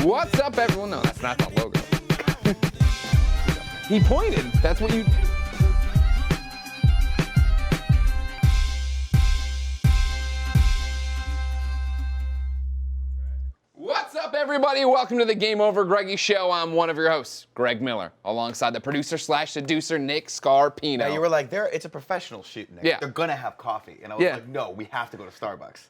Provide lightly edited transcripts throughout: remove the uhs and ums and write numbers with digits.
What's up, everyone? No, that's not the logo. He pointed. That's what you... What's up, everybody? Welcome to the GameOverGreggy show. I'm one of your hosts, Greg Miller, alongside the producer/seducer, Nick Scarpino. Yeah, you were like, it's a professional shoot, Nick. Yeah. They're gonna have coffee. And I was like, no, we have to go to Starbucks.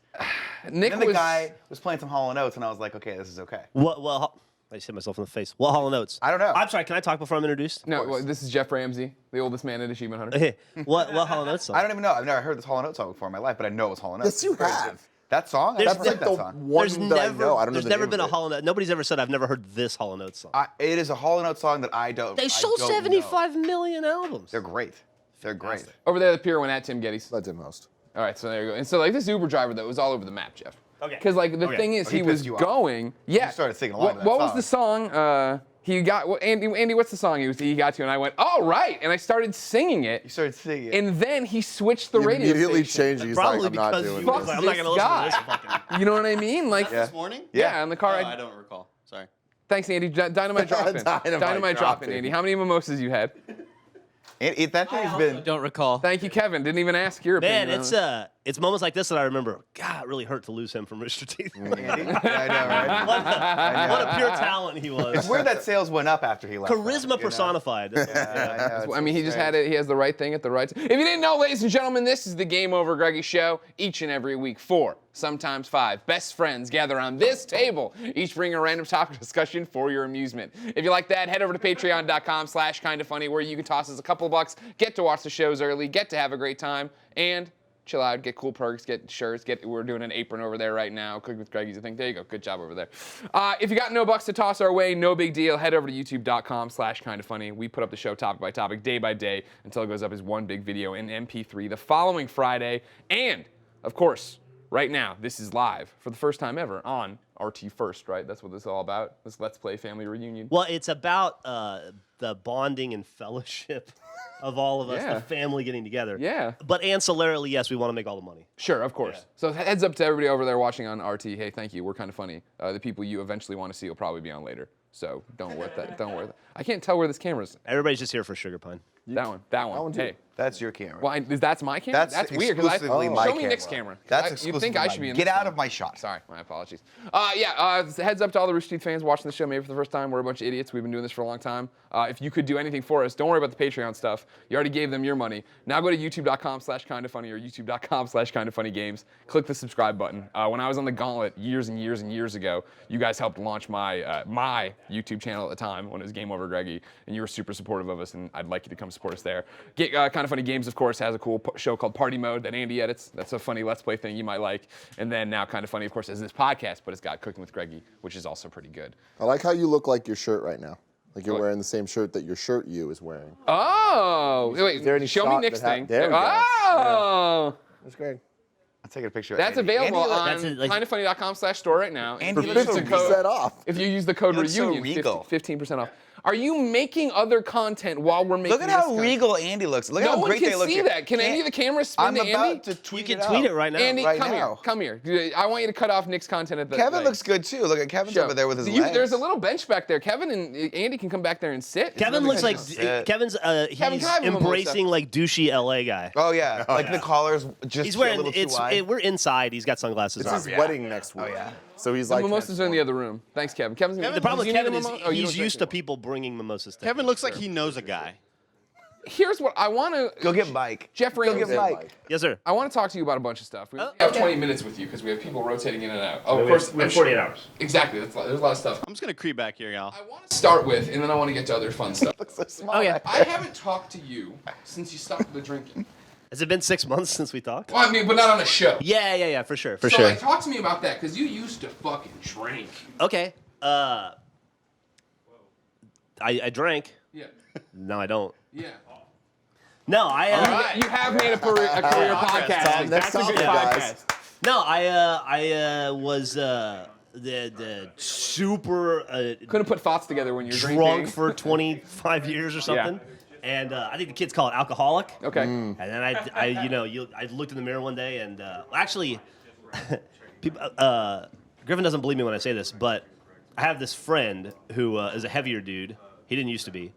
Nick and then the guy was playing some Hall & Oates, and I was like, okay, this is okay. Well, I just hit myself in the face. What Hall & Oates? I don't know. I'm sorry, can I talk before I'm introduced? No, well, this is Jeff Ramsey, the oldest man at Achievement Hunter. Hey, what Hall & Oates song? I don't even know. I've never heard this Hall & Oates song before in my life, but I know it was Hall & Oates. Yes, you have. That song? There's I've never heard that song. There's never been a Hall & Oates. Nobody's ever said I've never heard this Hall & Oates song. It is a Hall & Oates song that I don't They sold 75 million albums. They're great. They're great. Over there at the pier went at Tim Gettys. Let him host. All right, so there you go. And so, like, this Uber driver, though, was all over the map, Jeff. Okay. Because, like, the thing is, he he was pissed you off. going. Yeah. You started singing along to that What was song. the song? He got, Andy, what's the song he got to? And I went, all right. And I started singing it. You started singing it. And then he switched the He radio immediately station. changed it. He's Probably like, I'm not because doing he Fuck was this. like, I'm not this gonna listen guy. to this fucking. You know what I mean? Like, Yeah. This morning? yeah, in the car. No, I don't recall. Sorry. Thanks, Andy. Dynamite dropping. Dynamite dropping, dropping. Andy. How many mimosas you had? That thing's been... Don't recall. Thank you, Kevin. Didn't even ask your Man, opinion. on it. it's moments like this that I remember. God, it really hurt to lose him from Rooster Teeth. Andy? Yeah, I know, right? What a pure talent he was. It's weird that sales went up after he left. Charisma personified. Yeah, I mean, he just had it. He has the right thing at the right time. If you didn't know, ladies and gentlemen, this is the GameOverGreggy show. Each and every week, 4, sometimes 5 best friends gather on this table, each bring a random topic discussion for your amusement. If you like that, head over to patreon.com/kindafunny, where you can toss us a couple bucks, get to watch the shows early, get to have a great time, and chill out, get cool perks, get shirts, we're doing an apron over there right now. Cook with Greggy's, I think. There you go. Good job over there. If you got no bucks to toss our way, no big deal. Head over to youtube.com/kindafunny. We put up the show topic by topic, day by day, until it goes up as one big video in MP3 the following Friday. And, of course, right now, this is live for the first time ever on RT First, right? That's what this is all about, this Let's Play family reunion. Well, it's about the bonding and fellowship of all of us, Yeah. the family getting together. Yeah. But ancillarily, yes, we want to make all the money. Sure, of course. Yeah. So heads up to everybody over there watching on RT. Hey, thank you. We're kind of funny. The people you eventually want to see will probably be on later. So don't worry that. Don't worry. I can't tell where this camera's. Everybody's just here for Sugar Pine. That one. That one. one too. Hey. That's your camera. Well, that's my camera? That's weird. exclusively my Show me camera. Nick's camera. That's You exclusively think I mine. should be in Get this out one. of my shot. Sorry, my apologies. Heads up to all the Rooster Teeth fans watching the show maybe for the first time. We're a bunch of idiots. We've been doing this for a long time. If you could do anything for us, don't worry about the Patreon stuff. You already gave them your money. Now go to youtube.com/kindafunny or youtube.com/kindafunnygames. Click the subscribe button. When I was on the Gauntlet years and years and years ago, you guys helped launch my my YouTube channel at the time when it was GameOverGreggy, and you were super supportive of us, and I'd like you to come support us there. Kinda Funny Games, of course, has a cool show called Party Mode that Andy edits. That's a funny Let's Play thing you might like. And then now Kinda Funny, of course, has this podcast, but it's got Cooking with Greggy, which is also pretty good. I like how you look like your shirt right now. Like you're wearing the same shirt that your shirt you is wearing. Oh, Is there wait, any show me shot Nick's that thing. there we go. Oh, That's great. I'm taking a picture. that's of Andy. available Andy, on That's it, like- kindafunny.com/store right now. Andy If you looks use so the regal. code- Set off. If you use the code He looks so reunion, regal. 15% off. Are you making other content while we're making Look at this how content? regal Andy looks. Look No how one great can they look see here. that. Can any of the cameras spin I'm to Andy? about to tweet You it can out. tweet it right now. Andy, Right come now. here. Come here. I want you to cut off Nick's content at the. Kevin like, looks good too. Look at Kevin's show. over there with his legs. There's a little bench back there. Kevin and Andy can come back there and sit. Kevin looks like Sit. Kevin's. Kevin, He's can I have a mimosa? embracing like douchey LA guy. Oh yeah, like the collar's just He's a wearing. little too wide. We're inside. He's got sunglasses It's on. his wedding next week. Oh, yeah. So he's The like. mimosas are in the other room. Thanks, Kevin. Kevin's The problem with does he need Kevin a is mimosa? Oh, you don't he's drink used to anymore. people bringing mimosas to Kevin him. looks like he knows a guy. Here's what I want to. Go get Mike. Jeff Go get Ramsey. Mike. Yes, sir. I want to talk to you about a bunch of stuff. We have 20 minutes with you because we have people rotating in and out. Oh, We of course. have 48 hours. Exactly. There's a lot of stuff. I'm just gonna creep back here, y'all. I want to start with, and then I want to get to other fun stuff. Looks so small. Oh, yeah. I haven't talked to you since you stopped the drinking. Has it been 6 months since we talked? Well, I mean, but not on a show. Yeah, for sure, So, like, talk to me about that because you used to fucking drink. Okay. I drank. Yeah. No, I don't. Yeah. No, You have made a career podcasting. Next That's a good topic, guys. podcast. No, I was the super Couldn't put thoughts together when you're drunk drinking. for 25 years or something. And I think the kids call it alcoholic. Okay. And then I looked in the mirror one day and actually, people, Griffin doesn't believe me when I say this, but I have this friend who is a heavier dude. He didn't used to be,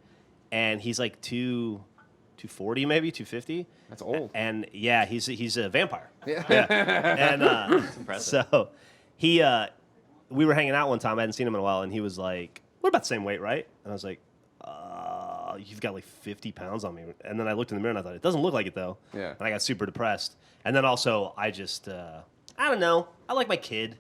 and he's like 240 maybe 250. That's old. And yeah, he's a vampire. Yeah. And impressive. so he we were hanging out one time. I hadn't seen him in a while, and he was like, "We're about the same weight, right?" And I was like, "You've got like 50 pounds on me." And then I looked in the mirror and I thought, "It doesn't look like it though." Yeah. And I got super depressed. And then also I just I don't know. I like my kid.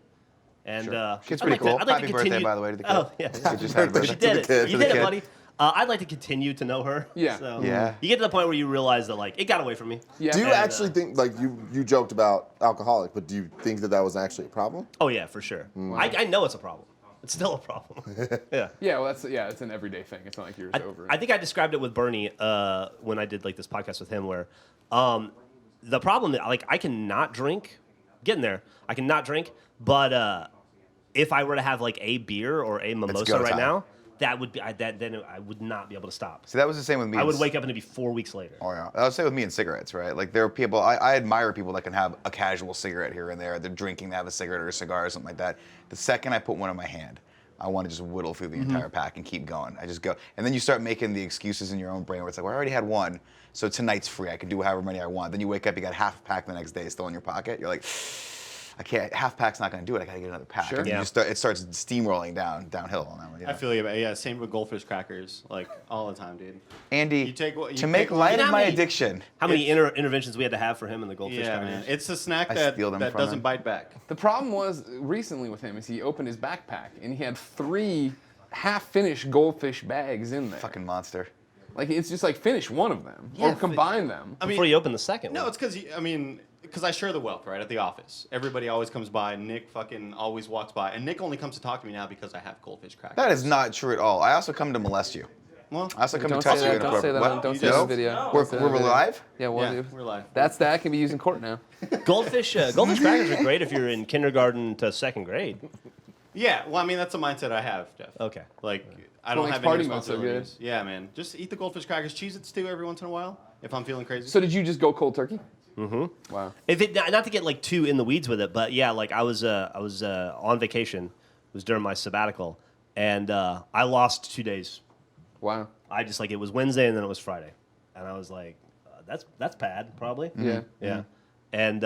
And Kid's I'd pretty like cool. I'd like Happy to birthday, continue- by the way, to the kid. Oh yeah. We just had a birthday. You did To the it. kid. You To the did it, kid. buddy. I'd like to continue to know her. Yeah. So Yeah. You get to the point where you realize that like it got away from me. Yeah. Do you And, actually think, like, you joked about alcoholic, but do you think that was actually a problem? Oh yeah, for sure. I know it's a problem. It's still a problem. Yeah. Yeah, well, it's an everyday thing. It's not like you're just over it. I think I described it with Bernie when I did like this podcast with him, where the problem that like I cannot drink, getting there, I cannot drink, but if I were to have like a beer or a mimosa go right time. now, that would be then I would not be able to stop. See, that was the same with me. I would wake up and it'd be 4 weeks later. Oh yeah, I would say with me and cigarettes, right? Like there are people I admire people that can have a casual cigarette here and there. They're drinking, they have a cigarette or a cigar or something like that. The second I put one in my hand, I want to just whittle through the entire pack and keep going. I just go, and then you start making the excuses in your own brain where it's like, well, I already had one, so tonight's free. I can do however many I want. Then you wake up, you got half a pack the next day still in your pocket. You're like, I can't. Half pack's not going to do it. I got to get another pack. Sure. And Yeah. it starts steamrolling downhill on that one. Yeah. I feel you. Yeah, same with goldfish crackers, like all the time, dude. Andy, You take what- you to make take- light You know of how my many- addiction. How many interventions we had to have for him in the goldfish Yeah, crackers? man. It's a snack I that steal them from doesn't him. bite back. The problem was recently with him is he opened his backpack and he had 3 half-finished goldfish bags in there. Fucking monster. Like it's just like finish one of them Yeah, or combine them. I mean, Before you open the second no, one. it's because I share the wealth, right, at the office. Everybody always comes by. Nick fucking always walks by. And Nick only comes to talk to me now because I have goldfish crackers. That is not true at all. I also come to molest you. Well, I also come Don't to touch say you that. Don't say that. What? Don't You say that just- on video. We're Don't say that on video. live? Yeah, well, yeah, dude. we're live. That can be used in court now. Goldfish crackers are great if you're in kindergarten to second grade. Yeah, well, I mean, that's a mindset I have, Jeff. Okay. Like, I what don't makes have any party mode so good. responsibilities. Yeah, man. Just eat the goldfish crackers. Cheez-Its too every once in a while if I'm feeling crazy. So did you just go cold turkey? Mm-hmm. Wow. If it not to get like too in the weeds with it, but yeah, like I was on vacation. It was during my sabbatical, and I lost 2 days. Wow. I just like it was Wednesday and then it was Friday, and I was like, that's bad probably. Yeah. Yeah. And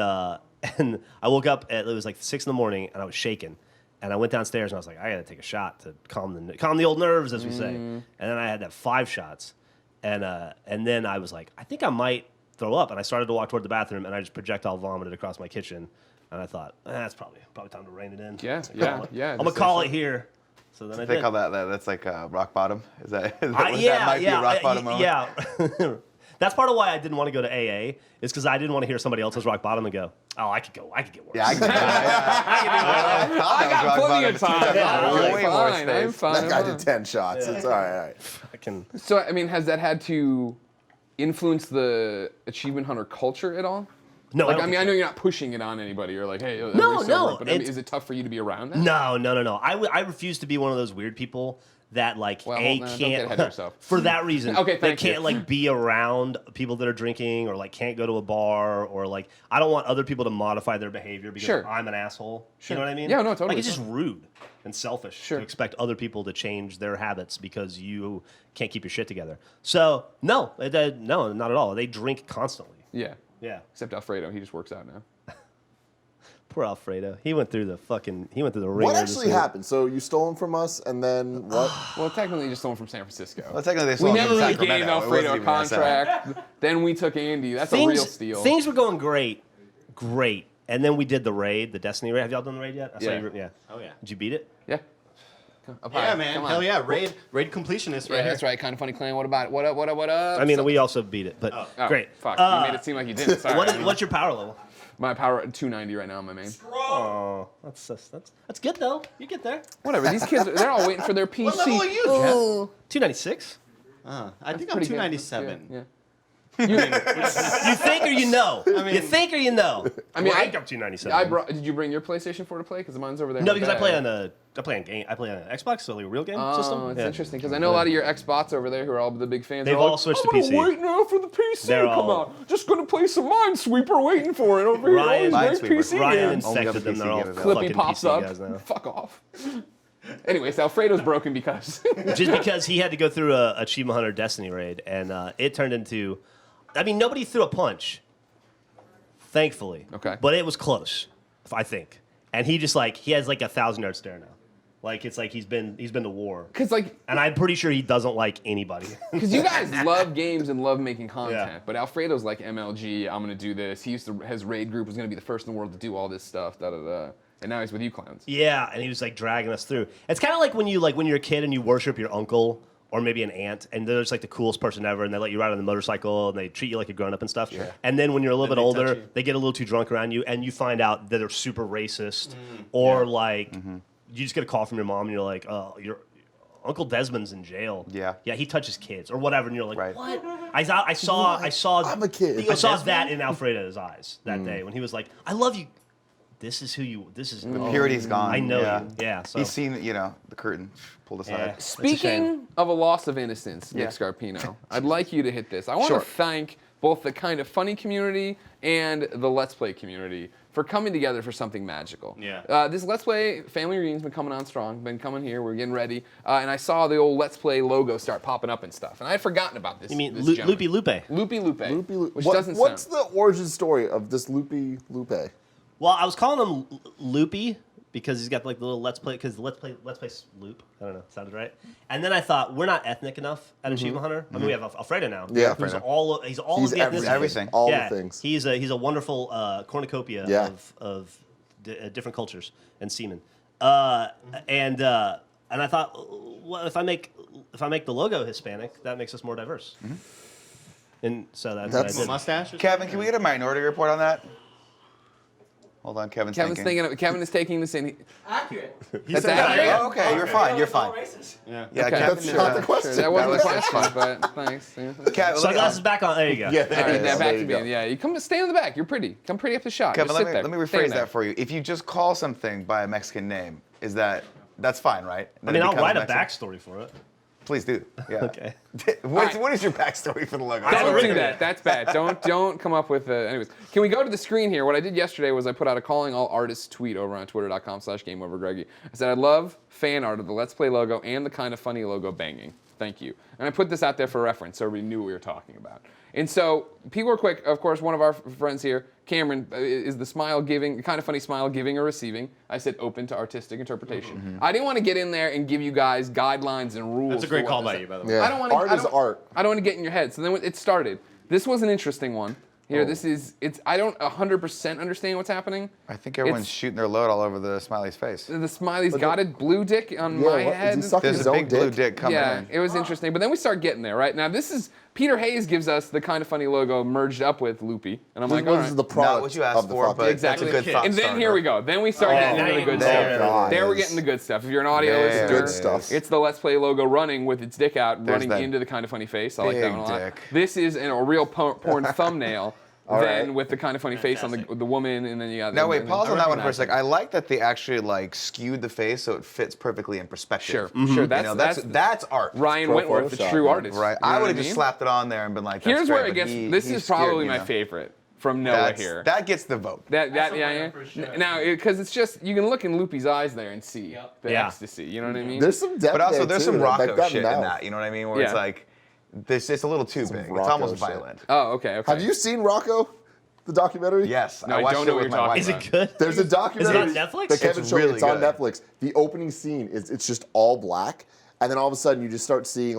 and I woke up it was like 6 in the morning and I was shaking, and I went downstairs and I was like, I gotta take a shot to calm the old nerves, as we say. And then I had to have 5 shots, and then I was like, I think I might throw up, and I started to walk toward the bathroom and I just projectile vomited across my kitchen, and I thought that's probably time to rein it in. Yeah, So yeah, call it. yeah, I'm gonna just call say it here. So then I They did. call that's like rock bottom. Is that that Yeah, might be a rock bottom moment? Yeah. That's part of why I didn't want to go to AA, is because I didn't want to hear somebody else's rock bottom and go, oh, I could get worse. Yeah, I can do that. I got plenty of time. Yeah, I'm way more fine. I'm space. fine. That guy I'm did fine. 10 shots. It's all right. I can. So I mean, has that had to influence the achievement hunter culture at all? No, Like, I don't mean, I think know so. you're not pushing it on anybody. You're like, hey, No, everybody's no, sober, but I mean, it's- is it tough for you to be around that? No. I refuse to be one of those weird people that like Well, A no, don't can't get ahead of yourself. for that reason. Okay, they thank you. can't like be around people that are drinking, or like can't go to a bar, or like I don't want other people to modify their behavior because Sure. I'm an asshole. Sure. You know what I mean? Yeah, no, totally, Like it's just rude and selfish Sure. to expect other people to change their habits because you can't keep your shit together. So no, no, not at all. They drink constantly. Yeah. Yeah. Except Alfredo, he just works out now. Poor Alfredo. He went through the ringer. What this actually week. happened? So you stole them from us, and then what? Well, technically, just someone from San Francisco. Well, technically, they We sold never him in really gave Sacramento. It Alfredo a wasn't even SF. contract. Then we took Andy. That's a real steal. Things were going great. And then we did the raid, the Destiny raid. Have y'all done the raid yet? I saw Yeah. you. Yeah. Oh, yeah. Did you beat it? Yeah. Up Yeah, high. man. Come on. Hell yeah. Raid completionist right Yeah, here. that's right. Kind of funny clan. What about it? What up? What up? What up? I mean, we also beat it, but Oh, great. Fuck. You made it seem like you didn't. Sorry. What's your power level? My power at 290 right now on my main. Oh, that's good though. You get there. Whatever. These kids, they're all waiting for their PC. What level are you, Jeff? 296. I think I'm Pretty good. 297. Yeah. You think or you know? mean- you think or you know? I mean, Rank up 297. Did you bring your PlayStation 4 to play? Because mine's over there. No, in the because I play bag. on an Xbox, so like a real game system. Oh, it's Yeah. interesting because I know a lot of your Xbots over there who are all the big fans. They've are all like, switched to I'm PC. gonna wait now for the PC They're to come all- out. Just gonna play some Minesweeper, waiting for it over here. Ryan- All these great Minesweeper. PC Ryan games. Only infected got the them. They're PC all game available. Clippy fucking pops PC up. guys now. Fuck off. Anyways, Alfredo's broken because. Just because he had to go through a Achievement Hunter Destiny raid, and it turned into. I mean, nobody threw a punch. Thankfully. Okay. But it was close, I think. And he just he has 1,000-yard stare now. It's like he's been to war. Because And I'm pretty sure he doesn't like anybody. Because you guys love games and love making content, Yeah. but Alfredo's like MLG. I'm gonna do this. His raid group was gonna be the first in the world to do all this stuff. Da da da. And now he's with you clowns. Yeah, and he was dragging us through. It's kind of like when you're a kid and you worship your uncle or maybe an aunt, and they're just the coolest person ever, and they let you ride on the motorcycle and they treat you like a grown up and stuff. Yeah. And then when you're a little bit Then they touch older, you. they get a little too drunk around you, and you find out that they're super racist, or you just get a call from your mom and you're like, oh, your Uncle Desmond's in jail. Yeah. Yeah, he touches kids or whatever, and you're like, Right. what? I saw I'm a kid. I saw that in Alfredo's eyes that day when he was like, I love you. This is The purity's gone. I know yeah. you. Yeah. So He's seen, the curtain pulled aside. Yeah. Speaking of a loss of innocence, Nick Scarpino, I'd like you to hit this. I want to thank both the kind of funny community and the Let's Play community for coming together for something magical. Yeah. This Let's Play family reunion's been coming on strong, been coming here, we're getting ready, and I saw the old Let's Play logo start popping up and stuff, and I had forgotten about this. you mean this Loopy gentleman. Lupe? Loopy Lupe, which What- doesn't what's sound. the origin story of this Loopy Lupe? Well, I was calling him Loopy because he's got the little Let's Play Loop. I don't know, sounded right. And then I thought we're not ethnic enough at Achievement Hunter. I mean, we have Alfredo now. Yeah, who's Alfredo. he's all He's of the ethnicity. everything. All yeah, the things. He's a wonderful cornucopia Yeah. of different cultures and seamen. And I thought, well, if I make the logo Hispanic, that makes us more diverse. And so that's what I did. Mustache? Kevin, can we get a minority report on that? Hold on, Kevin's thinking. Kevin is taking this in. Accurate. That's said accurate. Oh, okay, you're fine. You're fine. Yeah. Yeah, Okay. Kevin That's did not that. the question. That wasn't the That was- question, but thanks. Yeah. Kevin, Sunglasses back on. There you go. Yeah, All right, there now back you to go. being, yeah. You come stay in the back. You're pretty. Come pretty up the shot. Kevin, Just let sit me there. Stay rephrase in there. that for you. If you just call something by a Mexican name, that's fine, right? I Then mean, it I'll becomes write a Mexican? backstory for it. Please do. Yeah. Okay. What is your backstory for the logo? Don't do that. That's bad. Don't come up with. Anyways, can we go to the screen here? What I did yesterday was I put out a calling all artists tweet over on twitter.com/GameOverGreggy. I said I love fan art of the Let's Play logo and the kind of funny logo banging. Thank you. And I put this out there for reference so everybody knew what we were talking about. And so people were quick. Of course, one of our friends here, Cameron, is the smile giving, the kind of funny smile giving or receiving. I said open to artistic interpretation. I didn't want to get in there and give you guys guidelines and rules. That's a for great what call to by say. you, by the way. Yeah. I don't want to. Art is art. I don't want to get in your head. So then it started. This was an interesting one. Here, I don't 100% understand what's happening. I think everyone's It's- shooting their load all over the smiley's face. The smiley's got a blue dick on Yeah, my what, head. is he sucking There's his a own big blue dick? dick coming Yeah, in. it was interesting. But then we start getting there, right? Now, this is Peter Hayes gives us the kind of funny logo merged up with Loopy. And I'm like, all This right. is the product Not what you asked of the for, fucking- but Exactly. that's a good thought And then starter. here we go. Then we start getting into the good there stuff. it There we're is. getting the good stuff. If you're an audio There listener, Good stuff. it's the Let's Play logo running with its dick out, There's running that into the kind of funny face. I like that big one a lot. dick. This is a real porn thumbnail. All Then right. with the kind of funny face on the woman, and then you got. Now wait, and pause then- on that one for a recognize sec. it. I like that they actually skewed the face so it fits perfectly in perspective. Sure, sure. That's art. Ryan Pro Wentworth, the Photoshop, true man. artist. Right. You know I what would have just mean? slapped it on there and been like, that's Here's great, where I but guess he's this is scared, probably you my know. favorite from Noah That's- here. That gets the vote. Yeah, That's yeah. a winner for sure. Now, because it's just you can look in Loopy's eyes there and see the Yeah. ecstasy. You know what I mean? There's some depth But also, there, there's too, some like Rocco that shit in mouth. that. You know what I mean? Where it's Yeah. like, it's a little too big. It's Rocco almost shit. violent. Oh, okay. Have you seen Rocco, the documentary? Yes, No, I watched don't it know what with you're my talking wife. Is it good? There's a documentary Is it on Netflix? that Kevin It's showed me. really It's on good. Netflix. The opening scene is just all black, and then all of a sudden you just start seeing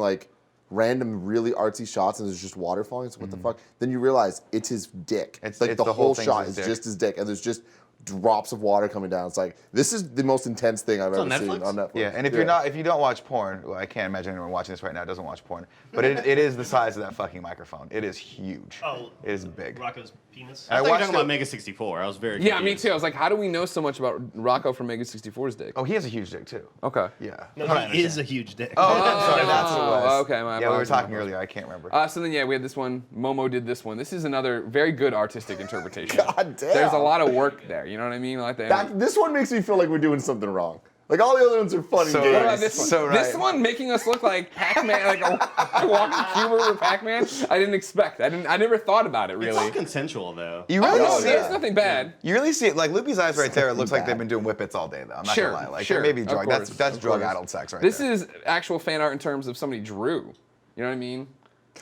random really artsy shots, and there's just water falling. So what the fuck? Then you realize it's his dick. It's the the whole whole thing's shot his is dick. just his dick, and there's just drops of water coming down. It's like this is the most intense thing I've It's ever on seen Netflix? on Netflix. Yeah, and if you don't watch porn, well, I can't imagine anyone watching this right now doesn't watch porn. But it is the size of that fucking microphone. It is huge. Oh, It is big. Rocco's penis. I thought you were watched talking it- about Mega 64. I was very Yeah, me confused. too. I was like, how do we know so much about Rocco from Mega 64's dick? Oh, he has a huge dick too. Okay. Yeah. No, But I he is understand. a huge dick. Oh, I'm sorry. That's what it was. Oh, okay. My Yeah, we were apologies, talking my earlier. I can't remember. So then, we had this one. Momo did this one. This is another very good artistic interpretation. God damn. There's a lot of work there. You know what I mean? Like This one makes me feel like we're doing something wrong. Like all the other ones are funny. So games. What about this one? So This right. one making us look like Pac-Man, like a walking cube with Pac-Man. I didn't expect. I never thought about it It's all really. consensual though. You Oh really no, see there's it. nothing bad. You really see it. Like Loopy's eyes right there. It looks like bad. they've been doing whippets all day, though. I'm not Sure, gonna lie. Like sure, there may be of drug. course, That's of drug course. adult sex right This there. is actual fan art in terms of somebody drew. You know what I mean?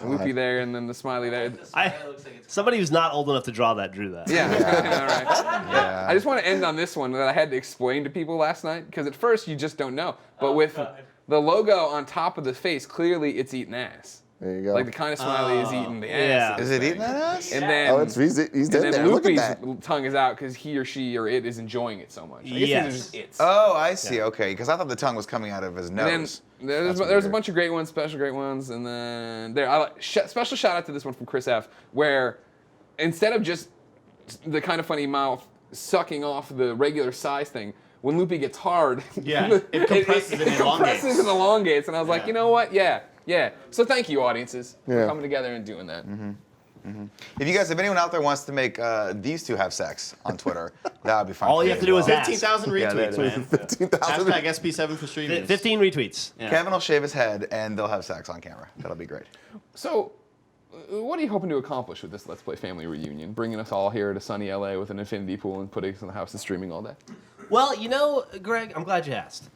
Loopy there and then the smiley there. Somebody who's not old enough to draw that drew that. Yeah, yeah, right. Yeah. I just want to end on this one that I had to explain to people last night because at first you just don't know. But with the logo on top of the face, clearly it's eating ass. There you go. Like the kind of smiley is eating the Yeah. ass. Is it eating that ass? And then, Oh, he's in and there. then Look at Loopy's that. tongue is out because he or she or it is enjoying it so much. I guess these Yes. are just its. Oh, I see. Okay, because I thought the tongue was coming out of his And then nose. there's That's a weird. bunch of great ones, special great ones, and then there. I like, special shout out to this one from Chris F, where instead of just the kind of funny mouth sucking off the regular size thing, when Loopy gets hard, Yeah, it compresses and it compresses elongates. and elongates, and I was like, Yeah. you know what? Yeah. So thank you, audiences, for Yeah. coming together and doing that. If anyone out there wants to make these two have sex on Twitter, that would be fun. All for you me have as to do is well. ask. 15,000 Yeah, that retweets, is. man. 15,000. Hashtag SP7 for streamers. 15 retweets. Yeah. Kevin will shave his head and they'll have sex on camera. That'll be great. So, what are you hoping to accomplish with this Let's Play family reunion? Bringing us all here to sunny LA with an infinity pool and putting us in the house and streaming all day? Well, you know, Greg, I'm glad you asked.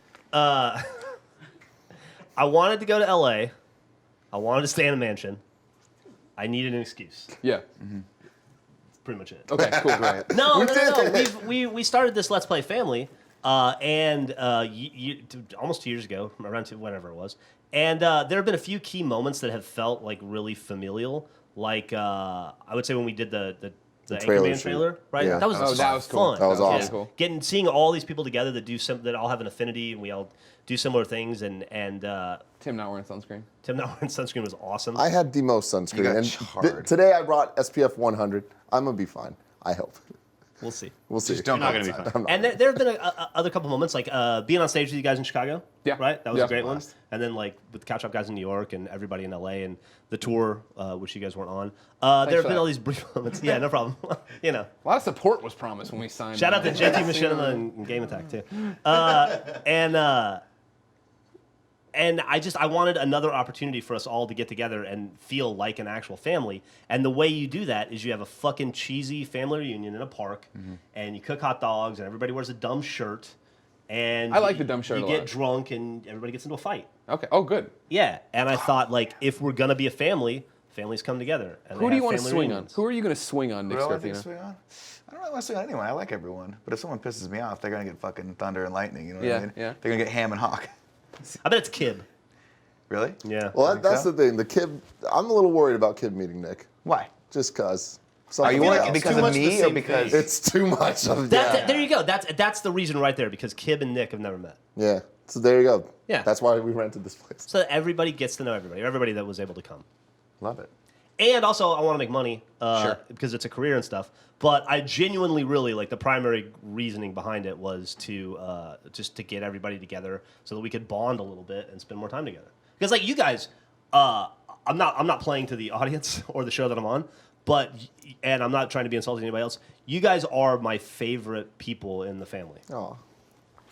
I wanted to go to LA. I wanted to stay in a mansion. I needed an excuse. Yeah. That's pretty much it. Okay, cool, great. No. did it. We started this Let's Play family, and almost 2 years ago, around whenever it was. And there have been a few key moments that have felt like really familial. Like I would say when we did the trailer Anchorman shoot. trailer, right? Yeah. That was Oh, that was cool. fun. That was awesome. Cool. Seeing all these people together that all have an affinity and we all do similar things, and Tim not wearing sunscreen. Tim not wearing sunscreen was awesome. I had the most You sunscreen. got And charred. today I brought SPF 100. I'm going to be fine. I hope. We'll see. We'll see. Just don't You're not go gonna be outside. fine. I'm not. And there have been other couple moments, like being on stage with you guys in Chicago. Yeah. Right? That was Yeah. a great one. Blast. And then, like, with the Couch Up guys in New York and everybody in LA and the tour, which you guys weren't on. There have for been that. all these brief moments. Yeah, no problem. You know. A lot of support was promised when we signed. Shout out to JT Machinima and Game Attack, too. And I wanted another opportunity for us all to get together and feel like an actual family. And the way you do that is you have a fucking cheesy family reunion in a park, and you cook hot dogs, and everybody wears a dumb shirt. And I like the dumb shirt You a get lot. drunk, and everybody gets into a fight. Okay. Oh, good. Yeah, and I thought, like, if we're gonna be a family, families come together. And Who they do you have want to family swing reunions. on? Who are you going to swing on, Nick What do I think Scarpino? swing on? I don't really want to swing on anyone. I like everyone. But if someone pisses me off, they're going to get fucking thunder and lightning. You know what Yeah, I mean? yeah. They're going to get ham and hawk. I bet it's Kib. Really? Yeah. Well, Think that's so? the thing. The kid, I'm a little worried about kid meeting Nick. Why? Just because. Are you feel like like it's because too of much the me or same because? thing. It's too much of There you go. That's the reason right there, because Kib and Nick have never met. Yeah. So there you go. Yeah. That's why we rented this place. So that everybody gets to know everybody that was able to come. Love it. And also, I want to make money Sure. because it's a career and stuff. But I genuinely, really, like, the primary reasoning behind it was to just to get everybody together so that we could bond a little bit and spend more time together. Because, like, you guys, I'm not playing to the audience or the show that I'm on, and I'm not trying to be insulting to anybody else. You guys are my favorite people in the family, Oh.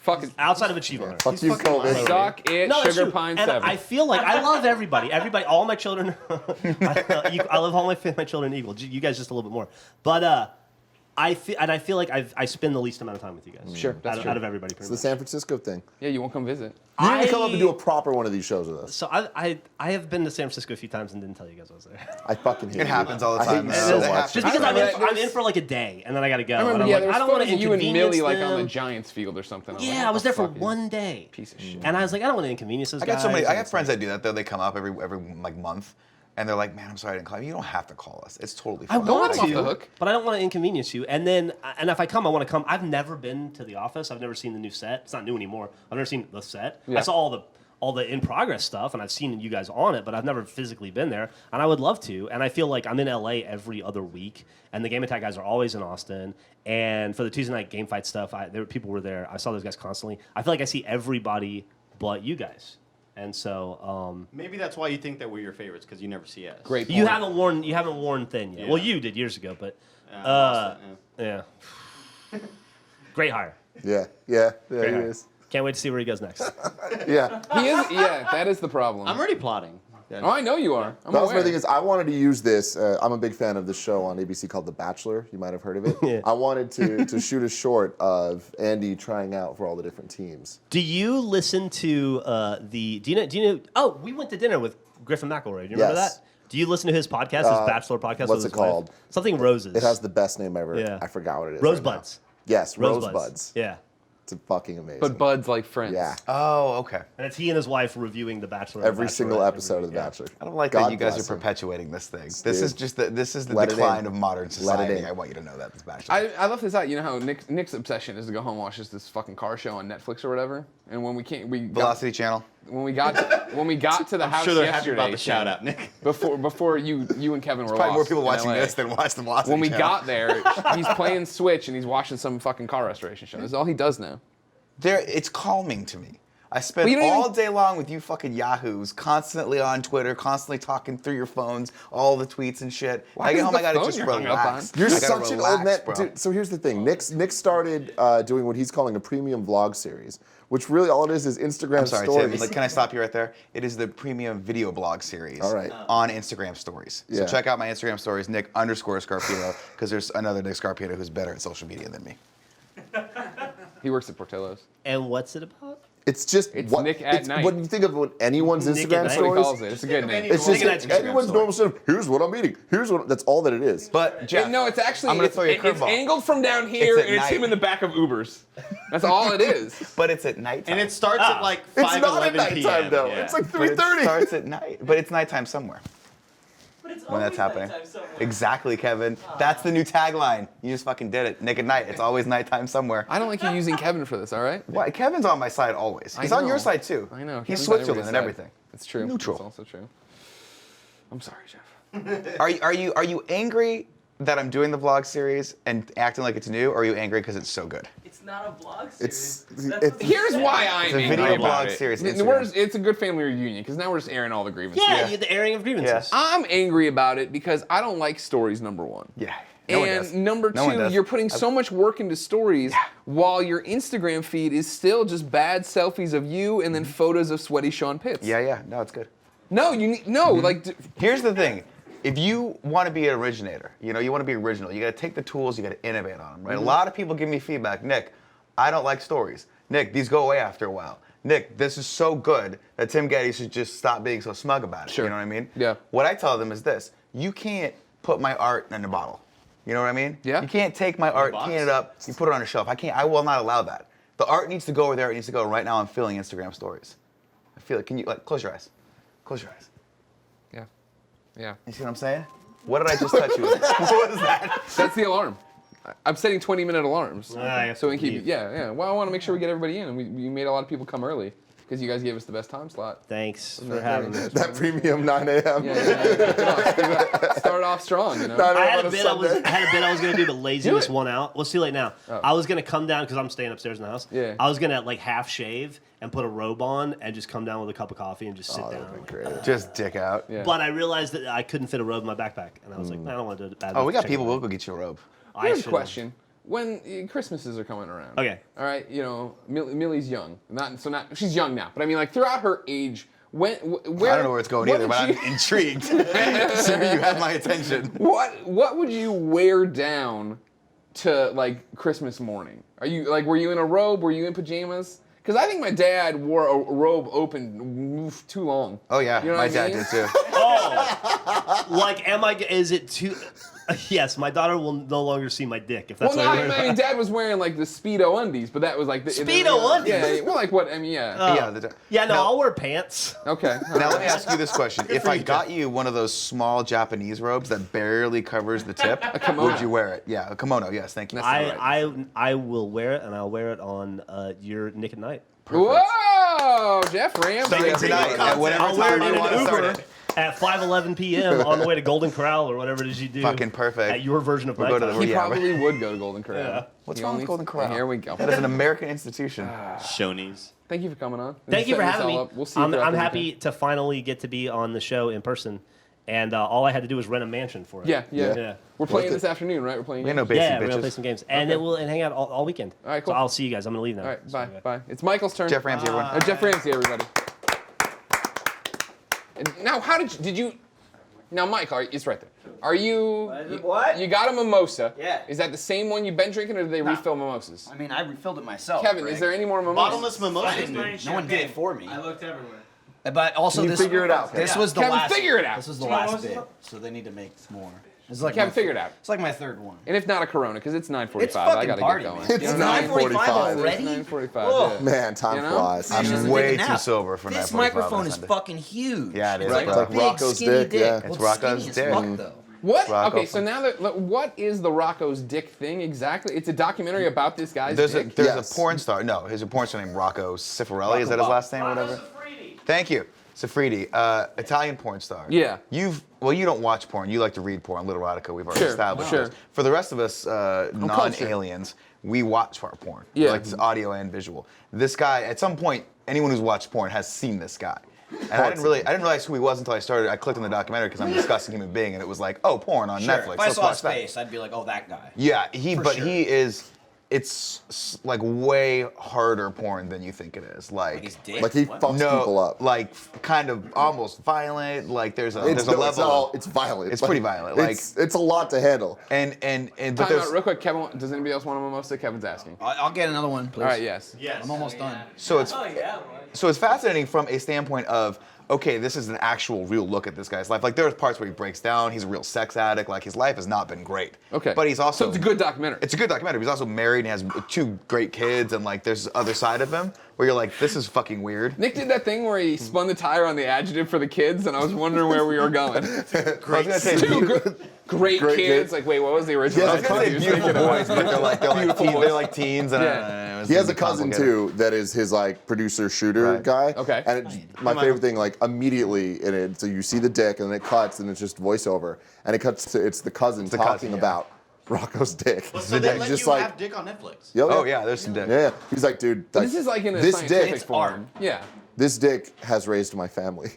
Fucking outside of Achievement. Fuck you, COVID. suck it, No, that's Sugar true. Pine And 7. I feel like I love everybody. Everybody, all my children. I love all my children equal. You guys just a little bit more. But I feel like I spend the least amount of time with you guys. Sure, that's out true. of everybody. It's Pretty the much. San Francisco thing. Yeah, you won't come visit. You need to come up and do a proper one of these shows with us. So I have been to San Francisco a few times and didn't tell you guys I was there. I fucking hate It happens all the I hate time. you man. so It much. happens. Just because I I'm remember in for like a day and then I got to go. I remember, and I'm yeah, like, there was I don't want to photos of you and inconvenience Millie like on the them. Giants field or something. I'm Yeah, like, I was there for fuck is- one day. Piece of shit. And I was like, I don't want to inconvenience those I guys. got so many. I And got it's friends like- that do that though. They come up every like month, and they're like, "Man, I'm sorry I didn't call you." You don't have to call us. It's totally I fine. want let 'em off to, the hook. but I don't want to inconvenience you. And if I come, I want to come. I've never been to the office. I've never seen the new set. It's not new anymore. I've never seen the set. Yeah. I saw all the in progress stuff, and I've seen you guys on it, but I've never physically been there. And I would love to. And I feel like I'm in LA every other week, and the Game Attack guys are always in Austin. And for the Tuesday night game fight stuff, people were there. I saw those guys constantly. I feel like I see everybody but you guys. And so Maybe that's why you think that we're your favorites, because you never see us. Great you point. haven't worn thin yet. Yeah. Well, you did years ago, but Yeah, I lost it, yeah. yeah. Great hire. Yeah, he Great. is. Can't wait to see where he goes next. Yeah. He is. Yeah, that is the problem. I'm already plotting. Oh, I know you are. I'm That was my aware. thing is I wanted to use this. I'm a big fan of this show on ABC called The Bachelor. You might have heard of it. Yeah. I wanted to shoot a short of Andy trying out for all the different teams. Do you listen to do you know? Oh, we went to dinner with Griffin McElroy. Do you remember Yes. that? Do you listen to his podcast, his Bachelor podcast? what's with it his wife? called? Something Roses. It has the best name ever. Yeah. I forgot what it is. Rosebuds. Right now. Yes, Rosebuds. Rosebuds. Yeah. It's fucking amazing. But buds like friends. Yeah. Oh, okay. And it's he and his wife reviewing The Bachelor. and Every single Bachelorette episode of The yeah. Bachelor. I don't like God that you guys are bless him. perpetuating this thing. This Dude. is just the Let it decline in. of modern Let it society. in. I want you to know that, this Bachelor. I left this out. You know how Nick's obsession is to go home and watch this fucking car show on Netflix or whatever. And when we Velocity Channel. when we got to the I'm house sure they're happy yesterday, about the shout out, Nick. before you and Kevin were Probably lost more people in watching LA. this than watch the Velocity When we Channel. got there, he's playing Switch and he's watching some fucking car restoration show. That's all he does now. It's calming to me. I spend But you don't all even- day long with you fucking yahoos, constantly on Twitter, constantly talking through your phones, all the tweets and shit. Why I get is home, the I gotta phone just you're hung up relax. on? You're I gotta such an relax, old man. bro. Dude, so here's the thing. Nick started doing what he's calling a premium vlog series, which really all it is Instagram I'm sorry, stories. Tim. Like, can I stop you right there? It is the premium video blog series All right. on Instagram stories. So Yeah. check out my Instagram stories, Nick_Scarpino, because there's another Nick Scarpino who's better at social media than me. He works at Portillo's. And what's it about? It's just It's Nick at night. When you think of what anyone's Nick at Instagram night. That's what he stories, calls it. It's a good name. it's Nick just at night anyone's Instagram normal stuff. Here's what I'm eating. That's all that it is. But Jeff, No, it's actually I'm gonna it's, throw you a it's curveball. angled from down here, It's at and it's him night. in the back of Ubers. That's all it is. But it's at nighttime. And it starts at like It's 5:11 not at nighttime p.m. though. Yeah. It's like But it 3:30. starts at night. But it's nighttime somewhere. But it's When that's always happening. nighttime somewhere. Exactly, Kevin. That's the new tagline. You just fucking did it. Nick at night. It's always nighttime somewhere. I don't like you using Kevin for this. All right. Why? Kevin's on my side always. He's on know. your side too. I know. He's Kevin's on Switzerland and everybody's side. everything. It's true. Neutral. It's also true. I'm sorry, Jeff. Are you angry that I'm doing the vlog series and acting like it's new, or are you angry because it's so good? It's not a vlog series. It's- That's it's- what Here's why I'm It's a angry video about blog it. series, N- Instagram. we're- It's a good family reunion because now we're just airing all the grievances. Yeah, you the airing of grievances. Yeah. I'm angry about it because I don't like stories. Number one. Yeah. No one And does. number No one two, does. you're putting so much work into stories while your Instagram feed is still just bad selfies of you and then photos of sweaty Sean Pitts. Yeah. No, it's good. No, you need like. Here's the thing. If you want to be an originator, you want to be original, you got to take the tools, you got to innovate on them, right? A lot of people give me feedback. Nick, I don't like stories. Nick, these go away after a while. Nick, this is so good that Tim Gettys should just stop being so smug about it. Sure. You know what I mean? Yeah. What I tell them is this. You can't put my art in a bottle. You know what I mean? Yeah. You can't take my art, box? can it up, you put it on a shelf. I will not allow that. The art needs to go over there. It needs to go. Right now I'm feeling Instagram stories. I feel it. Can you, close your eyes? Close your eyes. Yeah. Yeah. You see what I'm saying? What did I just touch you with? What was that? That's the alarm. I'm setting 20-minute alarms. I So we can keep. believe. Yeah. Well, I want to make sure we get everybody in, and we made a lot of people come early because you guys gave us the best time slot. Thanks for having me. that premium 9 a.m. Yeah. Start off strong, 9 I a.m. had on a a bit. I Sunday. had a bit I was gonna do, but lazy Do this it. one out. Well, it's too late now. I was gonna come down because I'm staying upstairs in the house. Yeah. I was gonna like half shave and put a robe on and just come down with a cup of coffee and just sit Oh, down. that'd be great. Just dick out. Yeah. But I realized that I couldn't fit a robe in my backpack, and I was like, I don't want to do it. Oh, we got people. We'll go get you a robe. Here's a question: when Christmases are coming around. Okay. All right. Millie's young. Not she's young now, but I mean, like throughout her age, where I don't know where it's going what either, would but you- I'm intrigued. Sir, you have my attention. What would you wear down to like Christmas morning? Were you in a robe? Were you in pajamas? Because I think my dad wore a robe open too long. Oh yeah, You know my what I dad mean? did too. Oh, like, is it too? Yes, my daughter will no longer see my dick if that's Well, what no, you're I mean, Dad was wearing like the Speedo undies, but that was like the Speedo undies? Yeah, well, like what? I mean, yeah. Yeah, no, Now- I'll wear pants. Okay. Now let me ask you this question: If for I you, got you one of those small Japanese robes that barely covers the tip, kimono. would you wear it? Yeah, a kimono. Yes, thank you. That's- I will wear it, and I'll wear it on your Nick at Night. Whoa, Jeff Ramsey. Starting tonight at whatever I'll wear time it in you want to an start Uber it. at 5:11 p.m. on the way to Golden Corral or whatever it is you do. Fucking perfect. At your version of We'll go to nighttime. the- He Yeah, probably would go to Golden Corral. Yeah. What's He wrong only- with Golden Corral? Here we go. That is an American institution. Shoney's. Thank you for coming on. Thank you for Setting this having all me. up. We'll see you I'm throughout the happy weekend. to finally get to be on the show in person and all I had to do was rent a mansion for it. Yeah. We're playing Worth this afternoon, right? We're playing. We know games? basic Yeah, we're gonna play bitches. some games, and it will hang out all weekend. All right, cool. So I'll see you guys. I'm gonna leave now. All right, So, bye, yeah. bye. It's Michael's turn. Jeff Ramsey, everyone. Jeff Ramsey, everybody. And now, how did you? Now, Mike, it's right there. Are you? What? You got a mimosa. Yeah. Is that the same one you've been drinking, or did they refill mimosas? I mean, I refilled it myself. Kevin, Greg. is there any more mimosas? Bottomless mimosas, dude. No one did it for me. I looked everywhere. But also, Can you this figure it out, This Kevin? was the Kevin, last. figure it out. This was the Do you want last to bit, know so they need to make more. This is like Kevin, my figure it out. It's like my third one. And if not a Corona, because it's 9:45, It's I fucking gotta party, get going. man. It's You know what I mean? 9:45 already? It's 9:45. Whoa. Yeah. Man, time You know? flies. Man, I'm should've way taken a too nap. sober for This 9:45 microphone on is Sunday. fucking huge. Yeah, it is, It's bro. like a big, Rocco's skinny dick, dick. yeah. Well, It's Rocco's skinny as dick. fuck, though. What? Rocco Okay, so now that what is the Rocco's dick thing exactly? It's a documentary about this guy's There's dick. a porn star. No, there's a porn star named Rocco Cifarelli. Is that his last name or whatever? Thank you. Safridi, Italian porn star. Yeah. You don't watch porn. You like to read porn. Little Erotica, we've already Sure, established sure. this. For the rest of us non-aliens, we watch our porn. Yeah. Like this audio and visual. This guy, at some point, anyone who's watched porn has seen this guy. And I didn't realize who he was until I started. I clicked on the documentary because I'm a disgusting human being, and it was like, oh, porn on Sure. Netflix. If I Let's saw watch his that. face, I'd be like, oh, that guy. Yeah, sure. he is. It's like way harder porn than you think it is. Like his dick. Like he What? fucks people up. like kind of almost violent. Like there's a It's level. it's violent. It's pretty violent. Like it's a lot to handle. and but Time there's out real quick, Kevin. Does anybody else want a mimosa? Kevin's asking. I'll get another one, please. All right, yes. Yes. I'm almost done. so it's Oh yeah. so it's fascinating from a standpoint of, okay, this is an actual real look at this guy's life. Like there are parts where he breaks down. He's a real sex addict. Like his life has not been great. Okay. But he's also So it's a good documentary. It's a good documentary. He's also married and has 2 great kids, and like there's this other side of him where you're like, this is fucking weird. Nick did that thing where he spun the tire on the adjective for the kids, and I was wondering where we were going. I was gonna say, Great Great kids. kids. Like, wait, what was the original? I was gonna say beautiful boys, but they're like teens, and He has a cousin too that is his like producer shooter Right. guy. Okay. And my favorite thing, like immediately in it, so you see the dick and then it cuts and it's just voiceover and it cuts to it's the cousin the talking cousin, yeah. about Rocco's dick. So they let just you like, have dick on Netflix. Oh yeah, there's some dick. yeah. He's like, dude, like, This is like in a this scientific dick, form. Yeah. this dick has raised my family.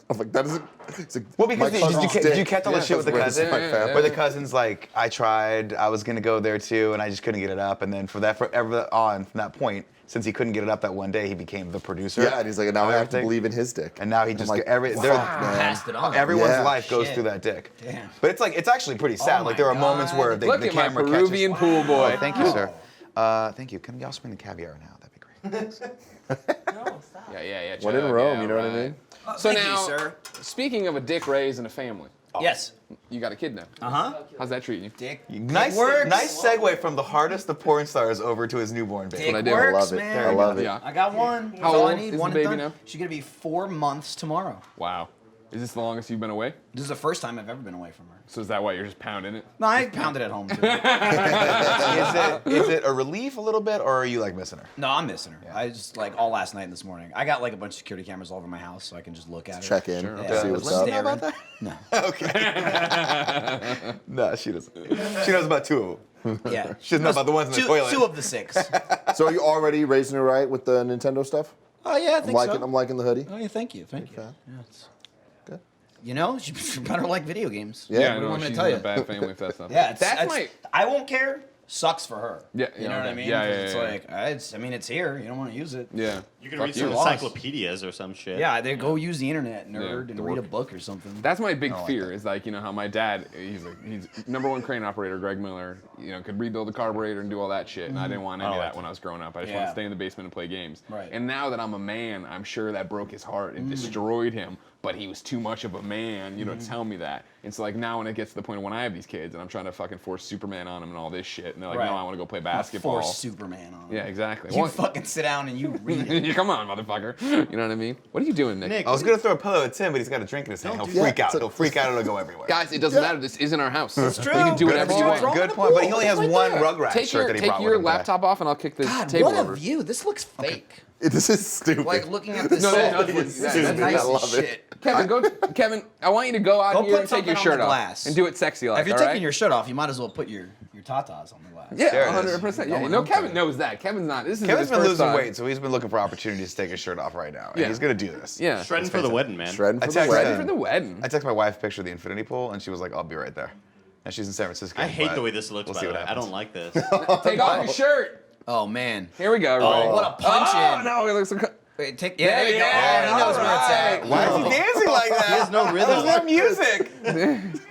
I'm like, that isn't. It's like, Well, because my did cousin's you dick catch all the shit with the has raised cousin? my Yeah, family. Where the cousin's like, I tried, I was gonna go there too, and I just couldn't get it up. And then forever on from that point, since he couldn't get it up that one day, he became the producer. Yeah, and he's like, now I have to Everything. believe in his dick. And now he I'm just like, everyone's Passed it on. Yeah. life goes Shit. through that dick. Damn. But it's actually pretty sad. Oh like my there are moments God. where Look the at my camera Peruvian catches. pool boy. Oh, thank you, sir. Thank you. Can you also bring the caviar now? That'd be great. No, stop. Yeah. When in chug, Rome, yeah, you know what I right. mean? So Thank you, now, sir. speaking of a dick raised in a family, Yes. you got a kid now. Uh-huh. How's that treating you? Dick. Nice, works. nice segue from the hardest of porn stars over to his newborn baby. Dick what I do. I works, love it. man. I love it. Yeah. I got one. That's How all old I need. is One the and baby done. now? She's gonna be 4 months tomorrow. Wow. Is this the longest you've been away? This is the first time I've ever been away from her. So is that why you're just pounding it? No, I pounded at home too. Is it a relief a little bit, or are you like missing her? No, I'm missing her. I just like all last night and this morning. I got like a bunch of security cameras all over my house so I can just look at her. Check in, Sure, Yeah. see Does what's Lindsay up. know about that? No. Okay. No, she doesn't. She knows about 2 of them. Yeah. She doesn't know about the ones in the two, toilet. 2 of the 6. So are you already raising her right with the Nintendo stuff? Oh yeah, I I'm think liking, so. I'm liking the hoodie. Oh yeah, thank you, thank you. Okay. Yeah, it's, Good. you know, she better like video games. Yeah, I what do you know want me to she's tell in you? a bad family if that's not. Yeah, that's my. I won't care. Sucks for her. Yeah, you yeah, know what okay. I mean. Yeah, 'Cause yeah, it's yeah. like I mean, it's here. You don't want to use it. Yeah. You can Fuck read some lost. encyclopedias or some shit. Yeah, they go use the internet, nerd, Yeah, and the read a work. book or something. That's my big fear is like, you know, how my dad, he's #1 crane operator, Greg Miller, you know, could rebuild a carburetor and do all that shit. And I didn't want any of that when I was growing up. I just wanted to Yeah. stay in the basement and play games. Right. And now that I'm a man, I'm sure that broke his heart and destroyed him. But he was too much of a man, you know, to tell me that. And so like now when it gets to the point of when I have these kids and I'm trying to fucking force Superman on them and all this shit, and they're like, Right. no, I want to go play basketball. Force Superman on. Yeah, exactly. You Well, fucking sit down and you read it. come on, motherfucker. You know what I mean? What are you doing, Nick? Nick, I was gonna throw a pillow at Tim, but he's got a drink in his hand. He'll do freak that. out. He'll freak out. It'll go everywhere. Guys, it doesn't matter. This isn't our house. That's true. You can do Good whatever you point. want. Good point. But he only has one Rugrats Take shirt your, that he take brought your with him today. laptop off and I'll kick the God, table what a over. view! This looks fake. This is stupid. Like looking at this. No, set, that's this stupid. is nice I love as it. shit. Kevin, I want you to go out Go here put and take your something on shirt the off glass. and do it sexy like. If you're all taking right? your shirt off, you might as well put your tatas on the glass. Yeah, There it is. 100%. Yeah, Going no, on Kevin there. knows that. Kevin's not. This is Kevin's his been first losing time. weight, so he's been looking for opportunities to take his shirt off right now. And Yeah. he's gonna do this. Yeah. Shredding for the wedding, man. Shredding for I the texted wedding. Ready for the wedding. I texted my wife a picture of the infinity pool, and she was like, "I'll be right there." And she's in San Francisco. I hate but the way this looks, we'll by see the what way. I happens. don't like this. Take off your shirt. Oh man. Here we go, everybody. What a punch Oh, in. no, it looks. Wait, take. Yeah, there you go. Yeah, Oh, he knows where it's alright. at. Why is he dancing like that? He has no rhythm. There's no music.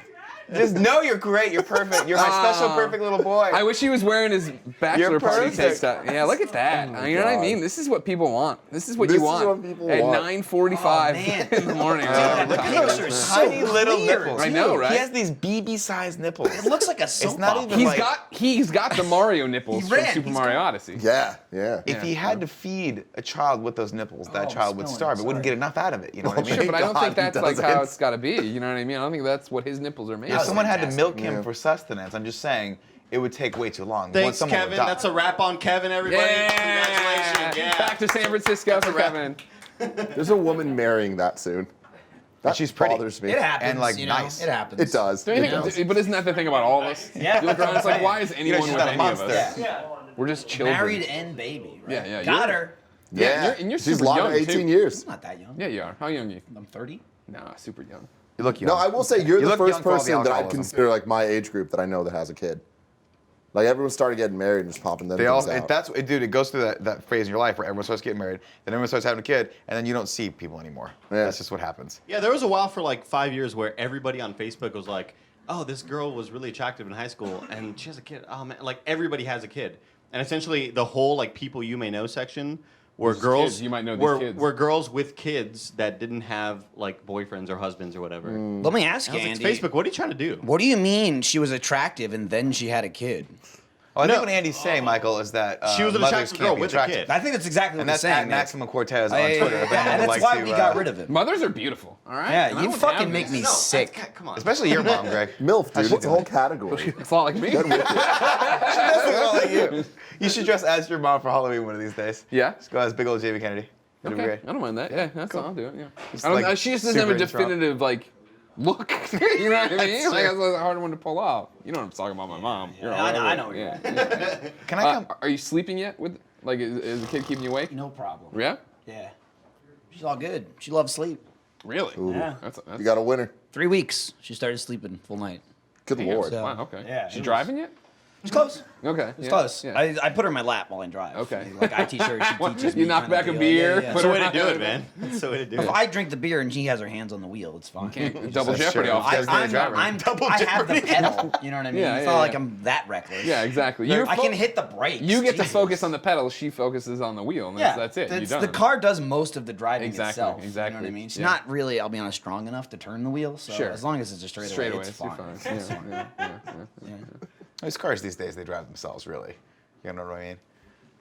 Just know you're great. You're perfect. You're my special, perfect little boy. I wish he was wearing his bachelor You're party perfect. tape stuff. Yeah, look at that. You know what I God. mean? This is what people want. This is what This you is want. what people at want. 9:45 Oh, man. in the morning. Dude, the picture is so Tiny little clear, nipples. I know, right? He has these BB-sized nipples. It looks like a soap It's not opera. even He's got the Mario nipples He from ran. Super He's Mario got- Odyssey. Yeah, yeah. If he had to feed a child with those nipples, that Oh, child would spilling, starve. It wouldn't sorry. get enough out of it. You know what I mean? Sure, but I don't God, think he that's like doesn't. how it's got to be. You know what I mean? I don't think that's what his nipples are made If of. someone had to fantastic. milk him Yeah. for sustenance, I'm just saying it would take way too long. Thanks, Someone would Kevin. die. That's a wrap on Kevin, everybody. Congratulations. Yeah. Back to San Francisco for wrap. Kevin. There's a woman marrying that soon. That she's pretty. bothers me. It happens. And, like, you know? nice. It happens. It does. Don't you It think- does. but isn't that the thing about all of us? Yeah. You look around, it's like, why is anyone she's with not a any of monster. us? Yeah. We're just children. Married and baby. Right? Yeah, yeah, Got you're- her. Yeah, and you're She's super locked young, 18 too. years. I'm not that young. Yeah, you are. How young are you? I'm 30. Nah, super young. You look young. No, I will say you're You the look first young for all the person that I'd alcoholism. consider like my age group that I know that has a kid. Like everyone started getting married and just popping them They all, things out. dude, it goes through that phase in your life where everyone starts getting married, then everyone starts having a kid, and then you don't see people anymore. Yeah. That's just what happens. Yeah, there was a while for like 5 years where everybody on Facebook was like, "Oh, this girl was really attractive in high school, and she has a kid." Oh man, like everybody has a kid, and essentially the whole like people you may know section were Just girls. kids. You might know these were, kids. were girls with kids that didn't have like boyfriends or husbands or whatever. Let me ask I you, was like, Andy. Facebook, what are you trying to do? What do you mean she was attractive and then she had a kid? Oh, I think No. what Andy's saying, Michael, is that She was an mothers attractive can't girl be with a attractive. kid. I think that's exactly what And we're that's saying. at Maximum Cortez on Yeah, Twitter. yeah, If yeah, anyone and would that's like why to, we got rid of it. Mothers are beautiful, all right? Yeah, And I you don't fucking have make this. me No, sick. come on. Especially your mom, Greg. MILF, How's dude. she It's a whole doing? category. It's a lot like me. She does look like you. You should dress as your mom for Halloween one of these days. Yeah? Just go as big old Jamie Kennedy. It'll be Okay, great. I don't mind that. Yeah, that's all. I'll do it. Yeah. Just I don't, like she just doesn't have a super in Trump. definitive like look. You know what I mean? That's Like true. that's a hard one to pull off. You know what I'm talking about, my mom. You're Yeah, all I know- over I it. know what Yeah. you're yeah. Can I come? Are you sleeping yet? With like, is the kid keeping you awake? No problem. Yeah. Yeah. She's all good. She loves sleep. Really? Yeah. That's You got a winner. 3 weeks. She started sleeping full night. Good lord. So- Wow. Okay. Yeah, She it driving yet? It's close. Okay. It's yeah, close. Yeah. I put her in my lap while I drive. Okay. Like IT shirt, she What, teaches you me knock kinda back a deal. beer, Yeah, put yeah. That's the way her to do on- it, man. That's the way to do If it. I drink the beer and she has her hands on the wheel, it's fine. Double That's jeopardy true. off. Guys need a driver. I have the pedal. You know what I mean? Yeah, it's yeah, not like yeah. I'm that reckless. Yeah, exactly. I can hit the brakes. You get to Jesus. focus on the pedal. She focuses on the wheel, and Yeah, that's it. You're that's- done. the car does most of the driving Exactly, itself. You know exactly. what I mean? She's Yeah. not really, I'll be honest, strong enough to turn the wheel. So Sure. as long as it's a straightaway, it's you're fine. fine. It's Yeah, fine. yeah. These cars these days, they drive themselves, really. You know what I mean?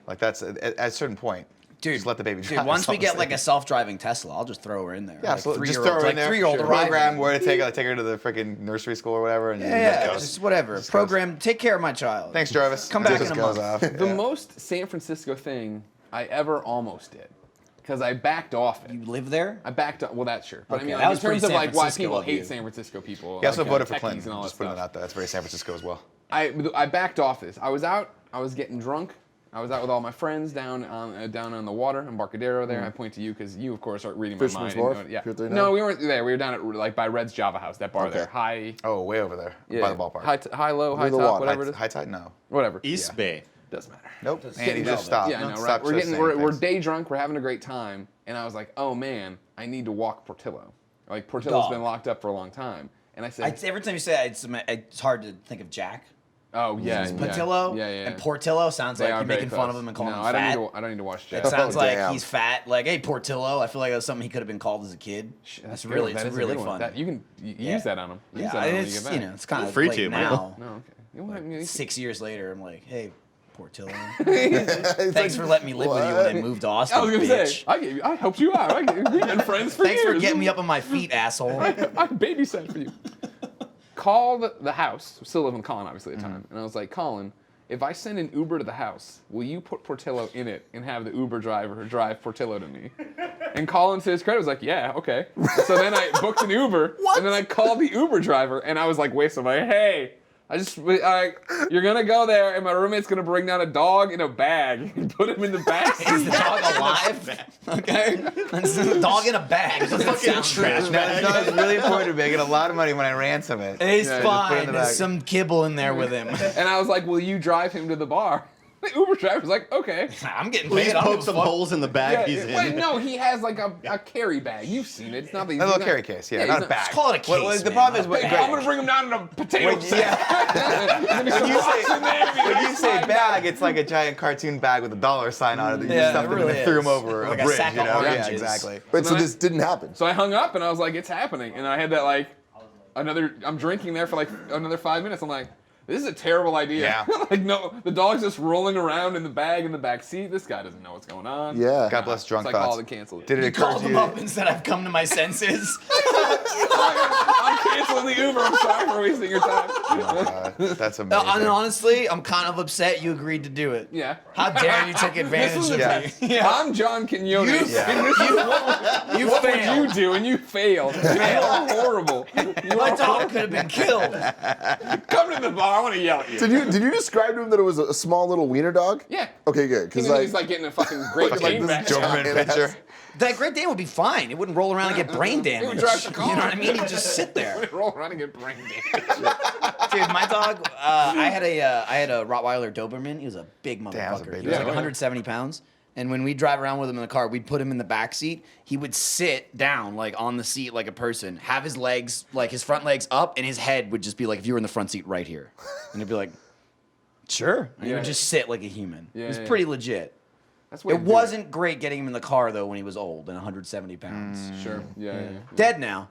Like that's at a certain point. Dude, just let the baby drive. Dude, once we itself. get like a self-driving Tesla, I'll just throw her in there. Yeah, like so just 3-year-old, throw her in there. 3-year-old program driving. where to take her to the freaking nursery school or whatever, and Yeah, just goes. just whatever. Just goes. Program. Take care of my child. Thanks, Jarvis. Come back Just in a goes month. off. The Yeah. most San Francisco thing I ever almost did, because I backed off it. You live there? I backed up. Well, that's sure. But I Okay, mean, that like, in was pretty terms of San like why Francisco people of hate you. San Francisco people. He also like, voted for techies Clinton. and all Just that putting it stuff. out there. That's very San Francisco as well. I backed off this. I was out. I was getting drunk. I was out with all my friends down on the water in Embarcadero there. I point to you because you, of course, are reading my Fisherman's mind. Wharf? Yeah. Pier 39? No, we weren't there. We were down at like by Red's Java House, that bar Okay. there. High, Oh, way over there yeah, by the ballpark. high, low, high the top, water. whatever it is. High tide? No. Whatever. East Yeah. Bay. Doesn't matter. Nope. Just Andy, getting just relevant. stop. Yeah, I know, Stop right? We're just getting saying we're things. day drunk. We're having a great time, and I was like, oh man, I need to walk Portillo. Like Portillo's Dog. been locked up for a long time, and I said, Every time you say it, it's hard to think of Jack. oh yeah, yeah, Portillo yeah, yeah. and Portillo sounds They like are you're very making fun of close. him and calling no, him I fat. I don't need to watch It Jack. sounds like damn. he's fat. Like, hey, Portillo. I feel like that's something he could have been called as a kid. That's good. really, That it's is a really good one. fun. That, you can Yeah. use that on him. Use Yeah, that on him when you it's get back. it's kind of free late to, man. now. No, okay. You know what I mean? 6 years later, I'm like, hey, Portillo. It's Thanks like, for letting me live with you when I moved to Austin, I was gonna bitch. say, I helped you out. We've been friends for Thanks years. for getting me up on my feet, asshole. I babysat for you. Call the house. Still living with Colin, obviously, at the time. And I was like, Colin, if I send an Uber to the house, will you put Portillo in it and have the Uber driver drive Portillo to me? And Colin, to his credit, was like, yeah, okay. So then I booked an Uber, and then I called the Uber driver, and I was like, wait, so I'm like, hey, you're gonna go there, and my roommate's gonna bring down a dog in a bag and put him in the back seat. Is the dog alive? Okay. The dog in a bag. Trash No, bag. it's really important to me. I get a lot of money when I ransom it. It's Yeah, just put it in fine. the There's bag. some kibble in there with him. And I was like, will you drive him to the bar? The Uber driver's like, okay. I'm getting Please paid. I don't poke give a some fuck. holes in the bag he's Wait, in. no, he has like a carry bag. You've seen it. It's not the A little carry case, yeah, not he's a bag. Just call it a case. The man. problem is, Hey, I'm gonna bring him down in a potato When- sack. when you say bag, it's like a giant cartoon bag with a $$ sign on it that you Yeah, just stuffed it him and really then threw him is. over Like a a bridge, sack you of know? Yeah, oranges. exactly. Wait, so then I- this didn't happen. So I hung up and I was like, it's happening. And I had that like I'm drinking there for like another 5 minutes. I'm like, this is a terrible idea. Yeah. Like, no, the dog's just rolling around in the bag in the back seat. This guy doesn't know what's going on. Yeah. God bless drunk So I called thoughts. and canceled it. Did it occur Called to him you? up and said, I've come to my senses. I'm canceling the Uber. I'm sorry for wasting your time. That's And amazing. honestly, I'm kind of upset you agreed to do it. Yeah. How dare you take advantage This of was me? I'm John Quinones. You- And this is what You would failed. you do? And you failed. You are horrible. You My are dog could have been killed. Come to the bar. I want to yell at you. Did you describe to him that it was a small little wiener dog? Yeah. Okay, good. He Because was like getting a fucking Great Like Dane this back. giant Doberman ass- picture. That Great Dane would be fine. It wouldn't roll around and get brain damage. would drive the car. You know what I mean? He'd just sit there. Roll around and get brain damage. Dude, my dog, I had a Rottweiler Doberman. He was a big Damn, that's a motherfucker. big He was dog. like 170 pounds. And when we drive around with him in the car, we'd put him in the back seat. He would sit down like on the seat like a person, have his legs, like his front legs up, and his head would just be like if you were in the front seat right here. And he'd be like, sure. And he Yeah. would just sit like a human. Yeah, it was yeah. pretty legit. That's what It wasn't great getting him in the car though when he was old and 170 pounds. Sure. Yeah. Dead now.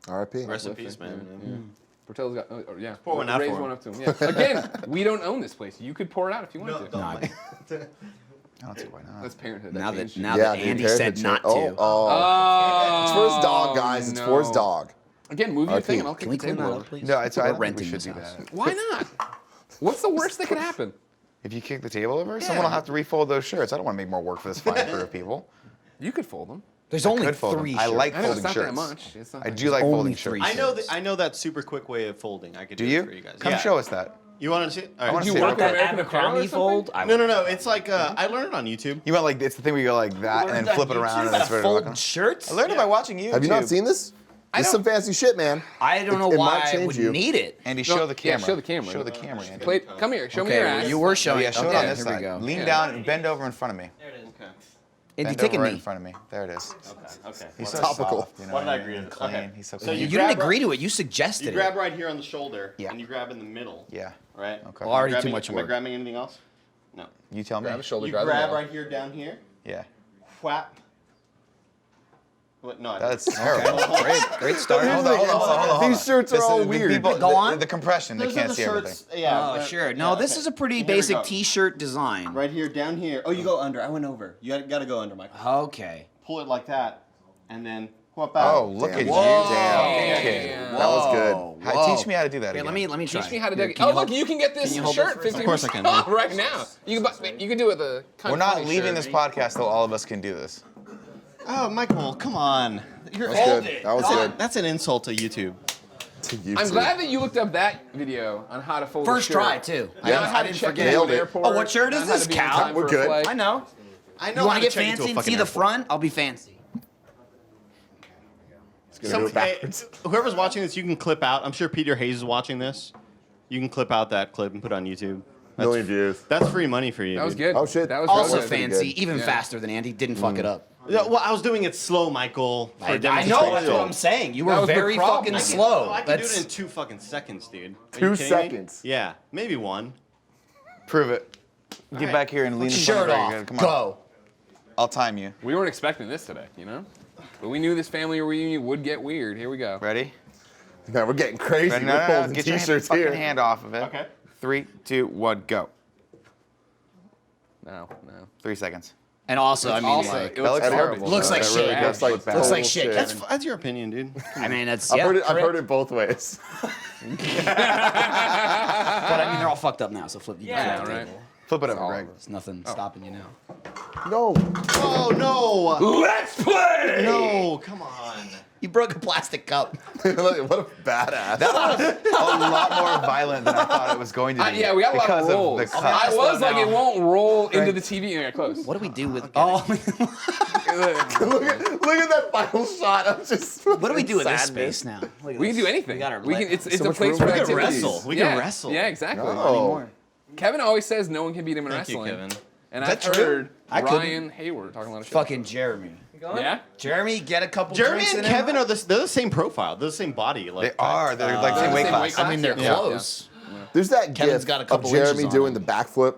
R.I.P. Rest in peace, man. Portello's got. Oh, yeah. Pour one out Raise for him. one up to him. Yeah. Again, we don't own this place. You could pour it out if you wanted to. No, I- I don't see why not. That's parenthood. now changed that it. now Yeah, that dude, Andy Parrot said had not changed- to. Oh, It's for his dog, guys. It's for his no. dog. Again, move your RP. thing and I'll Can kick we the clean table that over. up, please? No, I We're don't think we renting should this do house. that. Why not? What's the worst that could happen? If you kick the table over, someone will have to refold those shirts. I don't want to make more work for this fine crew of people. You could fold them. There's only Could fold them. 3 I shirts. like I know folding it's not shirts. that much. It's not I that do much. like Only folding 3 shirts. shirts. I know that super quick way of folding. I could do Do it for you you? guys. Come Yeah. show us that. You want to see? All right. wanna You see work what at that American Apparel or Abercrombie something? fold? I No, no, no. It's like I learned it on YouTube. You want like it's the thing where you go like that and then flip it around and it's ready to rock on. fold shirts? I learned it by watching YouTube. Have you not seen this? This is some fancy shit, man. I don't know It why might I change would you. need it. Andy, No, show the yeah, camera. show the camera. Show the camera, Andy. Play, come here. Show me your ass. you were Oh, showing. yeah, show it okay, on this here side. we go. Lean down and bend over in front of me. There it is. Okay. Andy, Bend take a over right knee. in front of me. There it is. Okay. He's so Topical. soft, you know Why did what I mean? agree to this? Clean. Okay. He's so So clean. You grab didn't right- agree to it. You suggested You it. grab right here on the shoulder, Yeah. and you grab in the middle. Yeah. Right. Okay. Well, already too Grabbing- much Am I work. grabbing anything else? No. You tell me. Grab a shoulder. You grab the grab middle. right here, down here. Yeah. Whap. What? No. I That's didn't. terrible. Great start. Hold on, hold on. These shirts are all weird. People, Go on. The compression, they Those are can't the see everything. shirts. Yeah. Oh, sure. No, this is a pretty Here we basic go. T-shirt design. Right here, down here. Oh, you go under. I went over. You got to go under, Michael. Okay. Pull it like that, and then whap out. Oh, look at you. Whoa. Damn, kid. Yeah. That was good. Whoa. Teach me how to do that Here, again. let me try. Teach me how to Here, do it. can Oh, you look, hold- you can get this can you hold shirt it for a 50% Of course I can. off right now. You can do it with a kind We're of not funny leaving shirt. this podcast till all of us can do this. Oh, Michael, come on. You're That was good. That was good. That's an insult to YouTube. To you I'm two. glad that you looked up that video on how to fold First a shirt. try too. Yeah, I didn't forget. Nailed Nailed it. Airport, Oh, what shirt is on how this, to be on Cal? time We're for a good. flight. I know. I You want to get check into a fancy and fucking see the airport. front? I'll be fancy. Gonna do it backwards. Whoever's watching this, you can clip out. I'm sure Peter Hayes is watching this. You can clip out that clip and put it on YouTube. Million views. That's free money for you. That was dude. good. Oh, shit. That was Also really good. pretty fancy, good. even Yeah. faster than Andy. Didn't fuck it up. Yeah, well, I was doing it slow, Michael. For a I know. That's demonstration. what I'm saying. You That were was the very problem. fucking I can- slow. Oh, I can do That's- it in 2 fucking seconds, dude. Are 2 you kidding me? seconds. Yeah, maybe 1. Prove it. Get right. back here and lean in front Shirt of me. off. Come on. Go. I'll time you. We weren't expecting this today, you know? But we knew this family reunion would get weird. Here we go. Ready? Man, we're getting crazy. Ready? We're No, no, no. folding Get your t-shirts fucking here. hand off of it. Okay. 3, 2, 1, go. No. 3 seconds. And also, I mean, Also, like, it looks That looks horrible. terrible. looks like That shit. really does Looks like look bad. looks like total shit. shit. That's your opinion, dude. I mean, that's I've yeah. heard it. I've correct. heard it both ways. But I mean, they're all fucked up now. So flip. Yeah, flip the right. table. Flip it over, Greg. There's nothing stopping you now. No. Oh no! Let's play! No, come on. You broke a plastic cup. Look, what a badass. That was a lot more violent than I thought it was going to be. Yeah, we got a lot because of rolls. the cut. I was like, now. it won't roll into the TV. Yeah, close. What do we do with? Oh, look at that final shot. I'm just. what do we do with this sadness. space now? Look at We can this. do anything. We got our It's So a much place room for for activities. wrestle. We yeah. can wrestle. Yeah, exactly. Oh. Kevin always says no one can beat him in Thank you, wrestling. Kevin. And Is I've that true? heard I couldn't. Ryan Hayward talking a lot of shit. Fucking Jeremy. Yeah? Jeremy, get a couple Jeremy drinks and in him. Kevin are they're the same profile. They're the same body. Like They are. They're like same weight same class. weight class. I mean, they're Yeah. close. There's that Kevin's gif got a of couple Jeremy inches on doing him. the backflip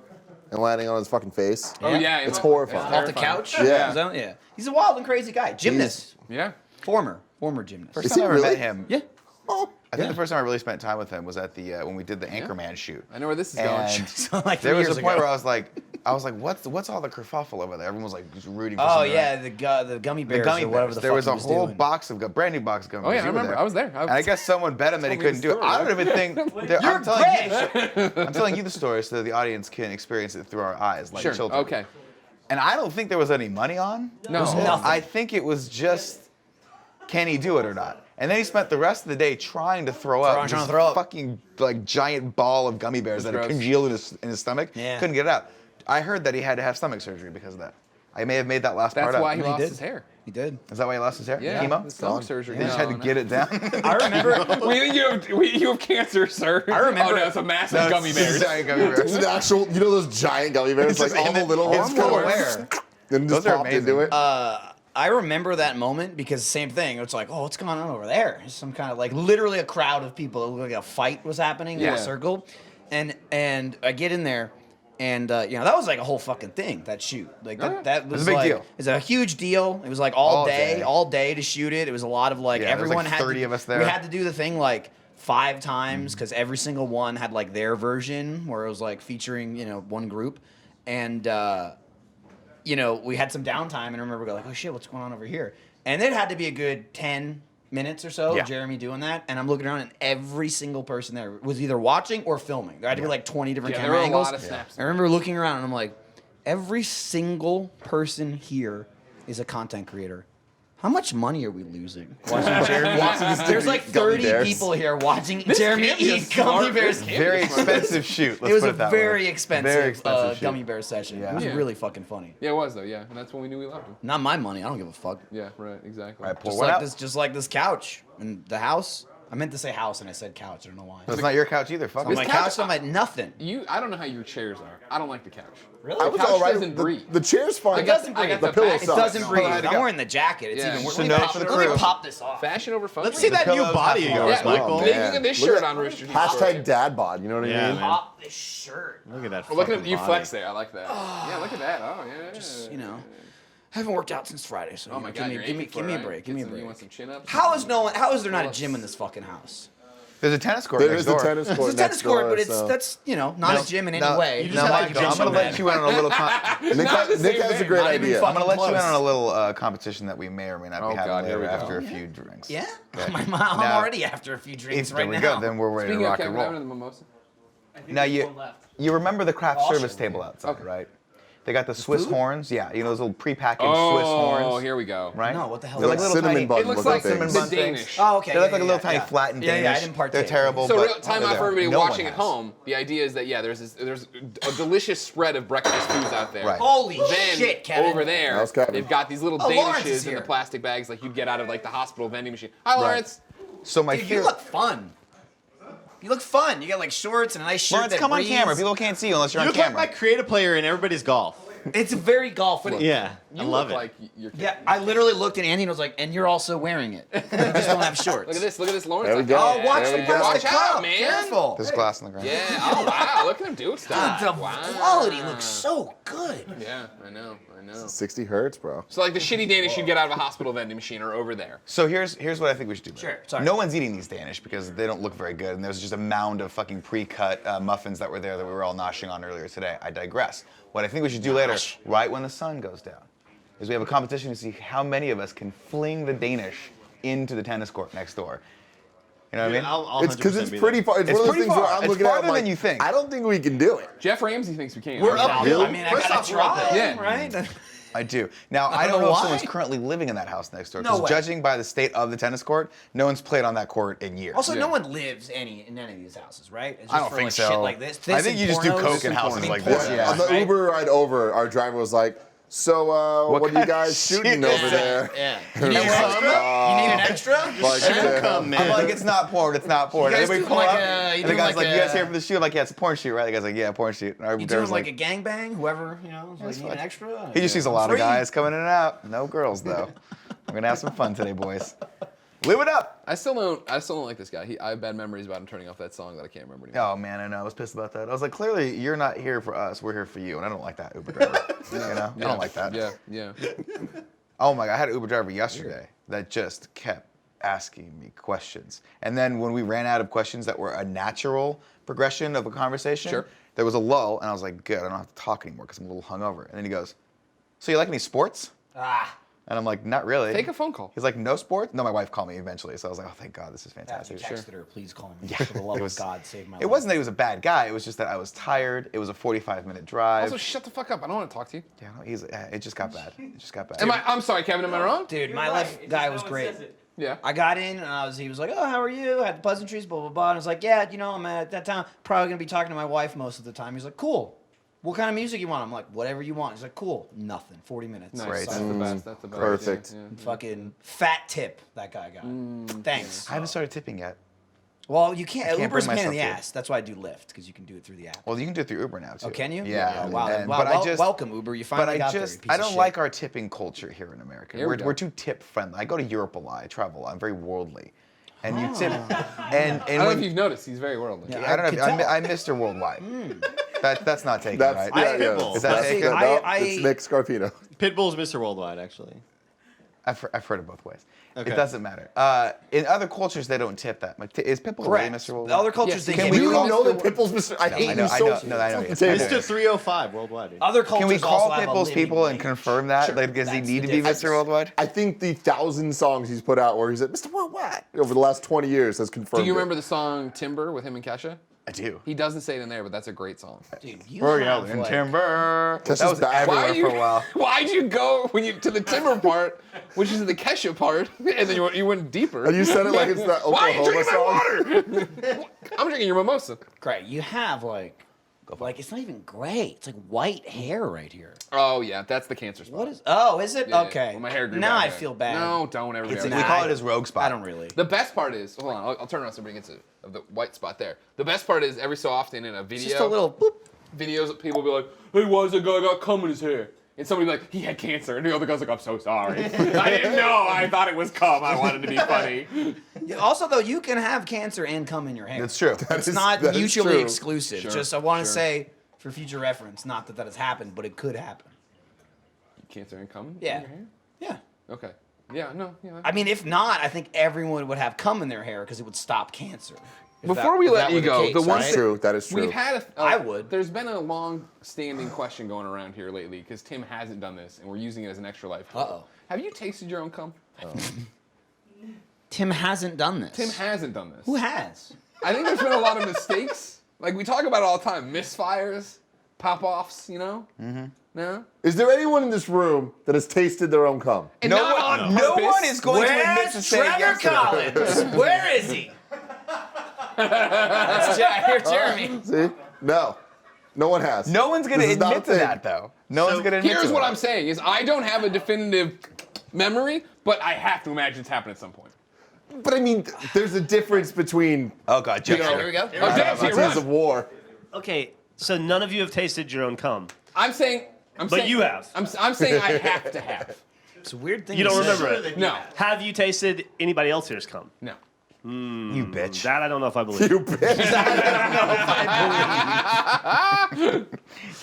and landing on his fucking face. Oh, yeah. It's horrifying. Off the couch? Yeah. Is that- yeah. He's a wild and crazy guy. Gymnast. Yeah. Former gymnast. First Is time he I ever really? met him. Yeah. Oh. I think the first time I really spent time with him was at the when we did the Anchorman shoot. I know where this is And going. So like there was a 3 years point ago. where I was like, what's all the kerfuffle over there? Everyone was like just rooting for Oh something. yeah, the gummy The bears gummy or whatever bears. the There fuck was a he whole doing. box of brand new box of gummy Oh, yeah, bears. I You were remember. I was there. And I guess someone bet him that he Told me couldn't do it. the I don't even think. I'm You're telling you the story so that the audience can experience it through our eyes, like Sure. children. Okay. And I don't think there was any money on. No. There's nothing. I think it was just, can he do it or not? And then he spent the rest of the day trying to throw up. Trying to this throw up. Fucking like giant ball of gummy bears that had gross. congealed in his stomach. Yeah. Couldn't get it out. I heard that he had to have stomach surgery because of that. I may have made that last part That's up. why he He lost did. his hair. He did. Is that why he lost his hair? Yeah. Chemo? The stomach surgery. He just had to get it down. I remember. You have cancer, sir. I remember- Oh, no, it's a massive gummy bear. Giant gummy bears. It's an actual, you know those giant gummy bears, It's like just all in the the- little it's ones? full of air. And just Those are popped into amazing. it. I remember that moment because same thing. It's like, oh, what's going on over there? There's some kind of like literally a crowd of people. It looked like a fight was happening in Yeah. a circle, and I get in there, and that was like a whole fucking thing. That shoot, like that was a big like, deal. It was a huge deal. It was like All day. all day to shoot it. It was a lot of like Yeah, there was, everyone like, had 30 to, of us there. We had to do the thing like 5 times because every single one had like their version where it was like featuring one group, and. We had some downtime, and I remember going like, "Oh shit, what's going on over here?" And it had to be a good 10 minutes or so Yeah. of Jeremy doing that, and I'm looking around, and every single person there was either watching or filming. There had to be like 20 different Yeah, there camera were a angles. lot of snaps. I remember looking around, and I'm like, every single person here is a content creator. How much money are we losing watching Jeremy? There's like 30 bears. people here watching Jeremy can't be a eat gummy smart- bears. this can't Very expensive shoot. Let's It was put a it that way. very expensive, Very expensive shoot. gummy bear session. Yeah. It was Yeah. really fucking funny. Yeah, it was, though, yeah. And that's when we knew we loved him. Not my money. I don't give a fuck. Yeah, right, exactly. All right, pull Just one like out. just like this couch and the house. I meant to say house and I said couch. I don't know why. That's not your couch either. Fuck On it. my couch- couch, I'm like nothing. I don't know how your chairs are. I don't like the couch. Really? I was couch all right. doesn't breathe. The chair's fine. It doesn't breathe. The pillow back- It sucks. doesn't breathe. How'd it I'm go? wearing the jacket. It's Yeah. even worse. Just a Let me note pop- for the let me crew. pop this off. Fashion over fun. Let's see that new pillows body have of flaws. yours, Yeah, Michael. look at this Look shirt at- on Rooster Teeth. Hashtag dad bod. You know what I Yeah, mean? man. Pop this shirt. Look at that. Well, look at fucking you body. flex there. I like that. Yeah, look at that. Oh, yeah. Just haven't worked out since Friday. So Oh my God, give me you're give me aching for give me it, a right? break. Give me a You break. want some chin ups? How is there not a gym in this fucking house? There's a tennis court There next is a door. tennis court It's a tennis next court, door, but it's so- that's not a gym in any Now- way. You just Now, have Michael, to I'm jump gonna on let that. you in on a little. Nick, Not the Nick same has a thing. great Not even idea. I'm gonna let you in Close. on a little competition that we may or may not Oh, be having God, here later we go. after a few drinks. Yeah, Okay. I'm Now- already after a few drinks There right we now. go. Then we're ready Speaking to of rock Kevin, and what roll. happened to the mimosa? Now you remember the craft Awesome. service table outside, Okay. right? They got the Swiss food? horns. Yeah, those little prepackaged Swiss horns. Oh, here we go. Right? No, what the hell They're is like that? little Cinnamon tiny. bun It looks looking like things. the Danish. Oh, okay. They look yeah, like a little yeah, tiny yeah. flattened Yeah, Danish. yeah, I didn't partake. They're terrible. So but real time they're out for there. everybody No one watching at has. home. The idea is that there's a delicious spread of breakfast foods out there. Right. Holy Then shit, Kevin. over there, That was Kevin. they've got these little Oh, Lawrence is Danishes in the here. plastic bags like you'd get out of like the hospital vending machine. Hi, Lawrence. So my Dude, fear. you look fun. You look fun. You got like shorts and a nice shirt Lawrence, that come on breathes. camera. People can't see you unless you're You on look like camera. my creative player in everybody's golf. It's a very golf look. Yeah, You I love look it. like you're. Yeah, I literally looked at Andy and was like, and you're also wearing it. You just don't have shorts. Look at this, Lawrence. There we Like, go. Oh, watch There the we go. plastic Watch out, cup. man. Careful. There's glass on the ground. Yeah. Oh wow. Look at him do stuff. The Wow. quality looks so good. Yeah, I know. 60 hertz, bro. So like the shitty Danish you'd get out of a hospital vending machine are over there. So here's what I think we should do. Sure, sorry. No one's eating these Danish because they don't look very good, and there's just a mound of fucking pre-cut muffins that were there that we were all noshing on earlier today. I digress. What I think we should do later, right when the sun goes down, is we have a competition to see how many of us can fling the Danish into the tennis court next door. You know what I mean? I'll It's because 100% it's be pretty there. far. It's It's one of those pretty things where far. I'm It's looking at it, farther I'm than like, you think. I don't think we can do it. Jeff Ramsey thinks we can. We're I up. mean, I mean, I First gotta off, we're up try, there. right? I do. Now, I don't don't know know if why. someone's currently living in that house next door. No Because way. judging by the state of the tennis court, no one's played on that court in years. Also, Yeah. no one lives in any of these houses, right? It's just I don't for think like so. shit like this. I think you just do pornos? coke in houses like this. pornos, Yeah. On the right? Uber ride over, our driver was like, "So, what are you kind of guys shit shooting is over there?" Yeah. You need an extra? You need an extra? Like, Come, man. I'm like, it's not porn, it's not porn. You guys And then we do pull like up, a- you and the do guy's like like, you guys a- here for the shoot? I'm like, yeah, it's a porn shoot, right? The guy's like, yeah, porn shoot. And our You driver's doing like a gangbang? Whoever, you know, like need an extra? he just sees a lot Free. of guys coming in and out. No girls, though. We're going to have some fun today, boys. Live it up. I still don't like this guy. I have bad memories about him turning off that song that I can't remember anymore. Oh, man, I know. I was pissed about that. I was like, clearly, you're not here for us. We're here for you. And I don't like that Uber driver. You know? I don't like that. Yeah. Oh my God, I had an Uber driver yesterday that just kept asking me questions. And then when we ran out of questions that were a natural progression of a conversation, Sure. there was a lull, and I was like, good, I don't have to talk anymore because I'm a little hungover. And then he goes, so you like any sports? Ah, And I'm like, not really. Take a phone call. He's like, no sports? No, my wife called me eventually, so I was like, oh, thank God, this is if you fantastic. texted her, please call me. For the love It was- of God, save my life. It wasn't that he was a bad guy, it was just that I was tired. It was a 45-minute drive. Also, shut the fuck up. I don't want to talk to you. Yeah, no, it just got bad. It just got bad. I'm sorry, Kevin. Am I wrong? Dude, You're my right. life It's guy just was how it great. says it. Yeah. I got in and he was like, oh, how are you? I had the pleasantries, blah, blah, blah. And I was like, yeah, you know, I'm at that time probably going to be talking to my wife most of the time. He's like, cool. What kind of music you want? I'm like, whatever you want. He's like, cool. Nothing. 40 minutes. Nice. Great. That's the best. That's the best. Perfect. Yeah. Fucking fat tip that guy got. Thanks. I haven't started tipping yet. Well, you can't. can't Uber's a bring pain in the myself to. ass. That's why I do Lyft, because you can do it through the app. Well, you can do it through Uber now, too. Oh, can you? Yeah. Wow. and- wow. but I just, Welcome, Uber. You finally But got I there, just, you piece I of don't shit. like our tipping culture here in America. Here we go. We're too tip friendly. I go to Europe a lot. I travel a lot. I'm very worldly. And you tip, and I don't know when, if you've noticed. He's very worldly. I don't can know. tell. I'm Mr. Worldwide. That's not taken, That's right? yeah. Is that That's taken? good. No, I- it's Nick Scarpino. Pitbull's Mr. Worldwide, actually. I've heard it both ways. Okay. It doesn't matter. In other cultures, they don't tip that much. Is Pitbull really Correct. Mr. The Worldwide? other cultures Yes, think can it we is. You call- know that Pitbull's Mr. I hate I you know, so I know, no, I know. fucking Yes, table. I know. Mr. 305 worldwide. Dude. Other cultures Can we call also have a Pitbull's living people and wage. confirm that? Sure. Like, does he That's need the to be difference. Mr. Worldwide? I think the 1,000 songs he's put out where he's at Mr. Worldwide over the last 20 years has confirmed Do you it. remember the song Timber with him and Kesha? I do. He doesn't say it in there, but that's a great song. Dude, you We're have, yelling like, timber. That's That just was bad. everywhere Why for a while. Why'd you go when you to the Timber part, which is the Kesha part, and then you went deeper? And you said it like it's the Why are you Oklahoma drinking song. my water? I'm drinking your mimosa. Great. You have like it's not even gray. It's like white hair right here. Oh yeah, that's the cancer spot. What is? Oh, is it? Yeah, okay. well, my hair grew now back I then. feel bad. No, don't ever. It's ever. an We eye. call it his rogue spot. I don't really. The best part is, hold on, I'll turn around so everybody gets of the white spot there. The best part is every so often in a video, It's just a little boop. videos, people will be like, hey, why is that guy got cum in his hair? And somebody will be like, he had cancer. And the other guy's like, I'm so sorry. I didn't know. I thought it was cum. I wanted to be funny. Yeah, also, though, you can have cancer and cum in your hair. That's true. It's not that is mutually true. exclusive. Sure, Just I want to sure. say for future reference, not that has happened, but it could happen. Cancer and cum? Yeah. In your hair? Yeah. Okay. Yeah, no. Yeah. I mean, if not, I think everyone would have cum in their hair because it would stop cancer. If Before that- we if let that you were the go, case, the one right? That's true. That is true. We've had I would. There's been a long-standing question going around here lately because Tim hasn't done this, and we're using it as an extra life. tool. Uh-oh. Have you tasted your own cum? Tim hasn't done this. Tim hasn't done this. Who has? I think there's been a lot of mistakes. Like we talk about it all the time, misfires, pop-offs. You know? Mm-hmm. No. Is there anyone in this room that has tasted their own cum? And No not one, on no purpose. one is going to admit to Where's saying Trevor yes to that. Collins? Where is he? That's Jeremy. See? No. No one has. No one's going to This is not admit a to thing. that, though. No one's going to admit Here's to what it. I'm saying: is I don't have a definitive memory, but I have to imagine it's happened at some point. But I mean, there's a difference between Oh, God, Jeff. Here we go. Oh, damn, see, ideas of war. Okay, so none of you have tasted your own cum. I'm saying. But you have. I'm saying I have to have. It's a weird thing. You to don't say. remember it. No. Have you tasted anybody else's cum? No. You bitch. That I don't know if I believe. You bitch.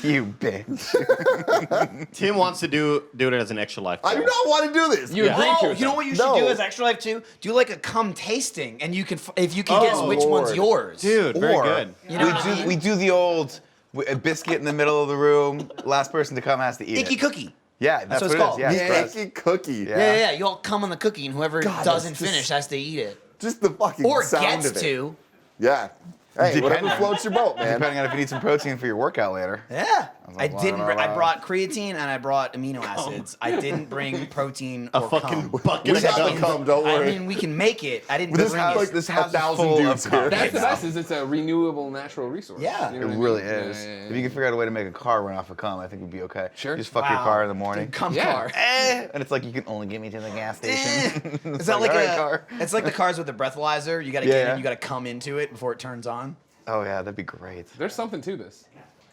You bitch. Tim wants to do it as an extra life. I do not want to do this. You agree to Oh, it, you know though. what you No. should do as extra life too? Do like a cum tasting, and you can if you can guess Oh, which one's Lord. yours. Dude, very Or good. You know what I mean? we do the old a biscuit in the middle of the room. Last person to come has to eat Icky it. cookie. Yeah, that's what it's what called. it is. Yeah, The stress. icky cookie. Yeah. You all come on the cookie, and whoever God, doesn't that's just- finish has to eat it. Just the fucking Or sound gets of it. to. Yeah. Hey, whatever Depending. floats your boat, man. Depending on if you need some protein for your workout later. Yeah. I like, didn't. blah, blah, I blah. brought creatine and I brought amino acids. I didn't bring protein or fucking cum. bucket We of got cum. the cum, don't I worry. mean, we can make it. I didn't This bring house, it. like, This a house is 1,000 full of dudes cum. here. That's the now. best. Is it's a renewable natural resource. Yeah. You know It what I really mean? is. Yeah, yeah, yeah. If you can figure out a way to make a car run off of cum, I think we'd be okay. Sure. Just fuck your Wow. car in the morning. Dude, cum Yeah. car. And it's like you can only get me to the gas station. Is that like all right, a? car. It's like the cars with the breathalyzer. You got to Yeah, get yeah. in. You got to come into it before it turns on. Oh yeah, that'd be great. There's something to this.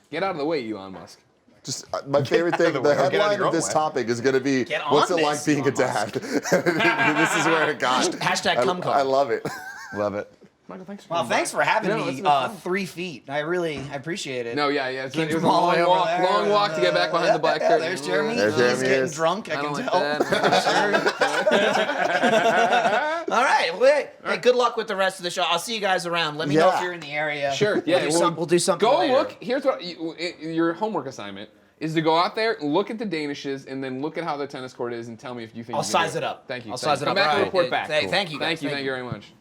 Get out of the way, Elon Musk. Just my favorite thing, the the way, or get out of headline your of own this way. topic is going to be, Get what's on it like this, being a Elon dad? This is where it got. Hashtag cum car. I love it. Love it. Michael, thanks for Well, coming thanks by. for having No, it's me. been fun. 3 feet. I appreciate it. No, yeah. It Came was a from all the way long over walk. there, Long walk to get back behind the black curtain. There's Jeremy. There's He's Jeremy getting is. drunk. I I can don't like tell. that. All right. Well, hey, good luck with the rest of the show. I'll see you guys around. Let me know Yeah. if you're in the area. Sure. Yeah. We'll do something Go later. look. Here's what your homework assignment is: to go out there, look at the Danishes, and then look at how the tennis court is, and tell me if you think I'll you can size do it up. Thank you. I'll Thank size you. it Come up. back and All report right. back. Thank you, guys. Thank you very much.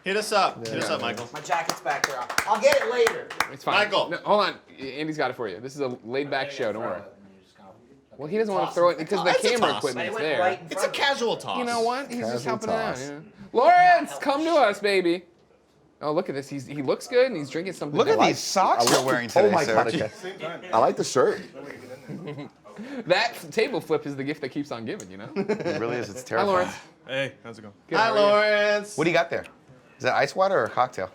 Hit us up. Hit us up, Michael. My jacket's back there. I'll get it later. It's fine. Michael. No, hold on. Andy's got it for you. This is a laid-back show. Don't worry. Well, he doesn't want to throw it because the It's a camera toss. equipment's It went there. right in It's a front of me. casual toss. You know what? He's just Casual helping out. toss. Yeah. Lawrence, come to us, baby. Oh, look at this. He looks good and he's drinking something. Look at nice. these socks you're wearing Oh today, my sir. God. Okay. I like the shirt. That table flip is the gift that keeps on giving, you know? It really is. It's Hi, terrifying. Lawrence. Hey, how's it going? Good, Hi, how are you? Lawrence. What do you got there? Is that ice water or a cocktail?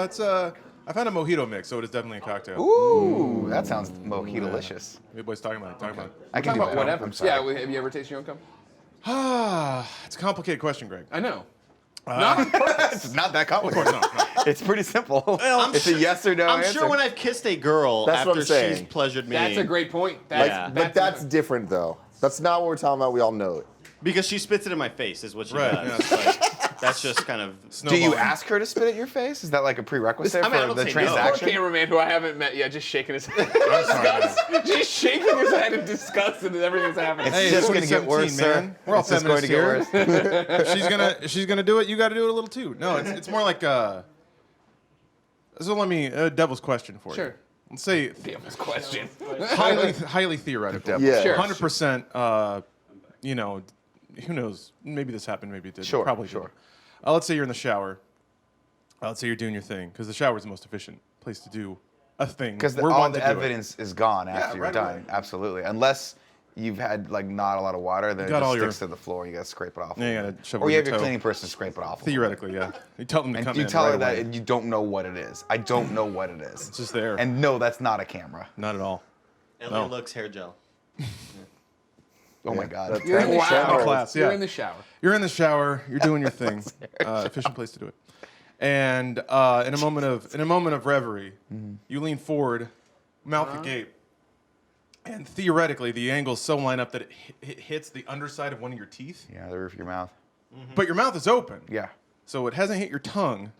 It's I found a mojito mix, so it is definitely a cocktail. Ooh, that sounds mojito-licious. You boys talking about it? Talking about it. I can Talk do about that. whatever. I'm sorry. Yeah, have you ever tasted your own cum? It's a complicated question, Greg. I know. It's not that complicated. No, no. It's pretty simple. I'm It's a yes or no I'm answer. sure when I've kissed a girl That's what after I'm saying. she's pleasured me. That's a great point. Like, Yeah. but that's different, though. That's not what we're talking about. We all know it. Because she spits it in my face, is what she Right, does. Like, that's just kind of. Do you Snowballing. ask her to spit at your face? Is that like a prerequisite I mean, I for don't the say no. Poor transaction? cameraman who I haven't met yet, just shaking his head. I'm sorry, man. Just shaking his head in disgust at everything that's happening. It's Hey, just it's going to get 2017, worse, sir. man. We're all It's just going to get worse. feminists If she's gonna do it, you got to do it a little too. No, it's more like so let me devil's question for Sure. you. Let's say Devil's question. highly theoretical. Devil. Yeah. Sure. 100%. You know, who knows? Maybe this happened. Maybe it didn't. Sure, Probably sure. didn't. Let's say you're in the shower. Let's say you're doing your thing because the shower is the most efficient place to do a thing. Because We're all one the to do it. evidence is gone after you're right done. away. Absolutely. Unless you've had like not a lot of water, then it got just all your- sticks to the floor. You got to scrape it off. Yeah, you gotta shove it or with you have your your toe. cleaning person scrape it off. a little bit. Theoretically, yeah. You tell them to And come you in tell right her that away. and you don't know what it is. I don't know what it is. It's just there. And no, that's not a camera. Not at all. LA No. looks hair gel. Oh my God. You're in the Wow. shower. Class, You're yeah. in the shower. You're in the shower. You're doing your thing. Efficient place to do it. And in a moment of reverie, you lean forward, mouth agape, and theoretically the angles so line up that it hits the underside of one of your teeth, Yeah, the roof of your mouth. but your mouth is open. Yeah. So it hasn't hit your tongue,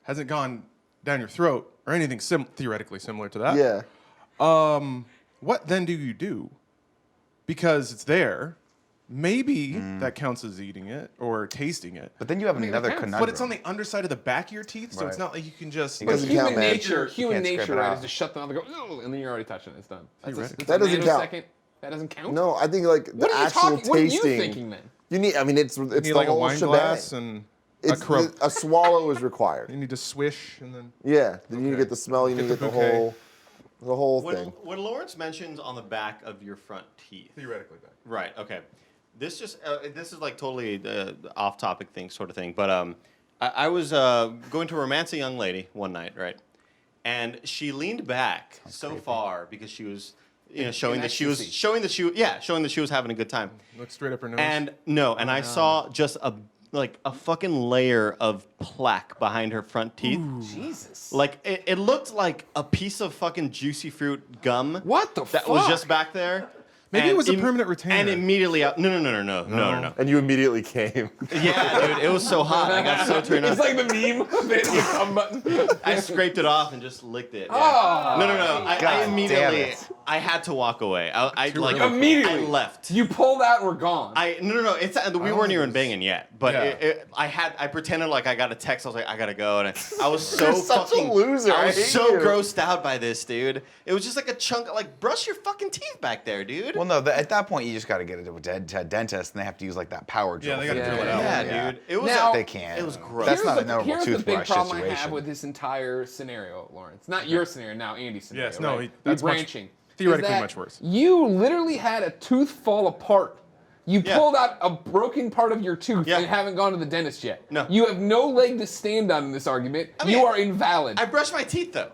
hasn't gone down your throat or anything theoretically similar to that. Yeah. What then do you do? Because it's there. Maybe that counts as eating it or tasting it. But then you have another counts. conundrum. But it's on the underside of the back of your teeth, so it's Right. not like you can just. It But doesn't human count, man. nature, human can't scrape nature, it right, off. is to shut the mouth and go, "Ugh," and then you're already touching it. It's done. That's Theoretically. That doesn't count. nanosecond. That doesn't count. No, I think like the What are you actual talking? What are you tasting. thinking then? You need. I mean, it's you the need like a whole wine shebang. glass and It's a croak. a swallow is required. You need to swish and then. Yeah. Then you need to Okay. get the smell. You need to Get get the the bouquet. whole When, thing. when Lawrence mentions on the back of your front teeth. Theoretically back. Right. Okay. This just this is like totally off-topic thing, sort of thing. But I was going to romance a young lady one night, right? And she leaned back so far because she was, showing that she was having a good time. Look straight up her nose. And no, and I saw just a fucking layer of plaque behind her front teeth. Jesus. Like it looked like a piece of fucking juicy fruit gum. What the That fuck? was just back there. Maybe it And was a permanent retainer. And immediately out. No. And you immediately came. Yeah, dude, it was so hot. I got so turned It's on. like the meme of it, the cum button. I scraped it off and just licked it. Yeah. Oh. No. I God immediately. damn it. I had to walk away. I like Immediately. I left. You pulled out and were gone. No. It's we weren't even banging yet, but Yeah. I pretended like I got a text. I was like, I gotta go, and I was so You're such a fucking loser. I I was hate so you. grossed out by this, dude. It was just like a chunk. Like, brush your fucking teeth back there, dude. Well, no, at that point you just got to get it to a dentist, and they have to use like that power drill. Yeah, they gotta drill it out. Yeah, dude. It was Now- They can't. It was gross. That's not a normal Here's the big toothbrush problem I situation. have with this entire scenario, Lawrence. Not your scenario, now Andy's scenario. Yes, no, right? that's We're much- branching. theoretically Is that much worse. You literally had a tooth fall apart. You Yeah. pulled out a broken part of your tooth Yeah. and haven't gone to the dentist yet. No. You have no leg to stand on in this argument. mean, you are invalid. I brushed my teeth though.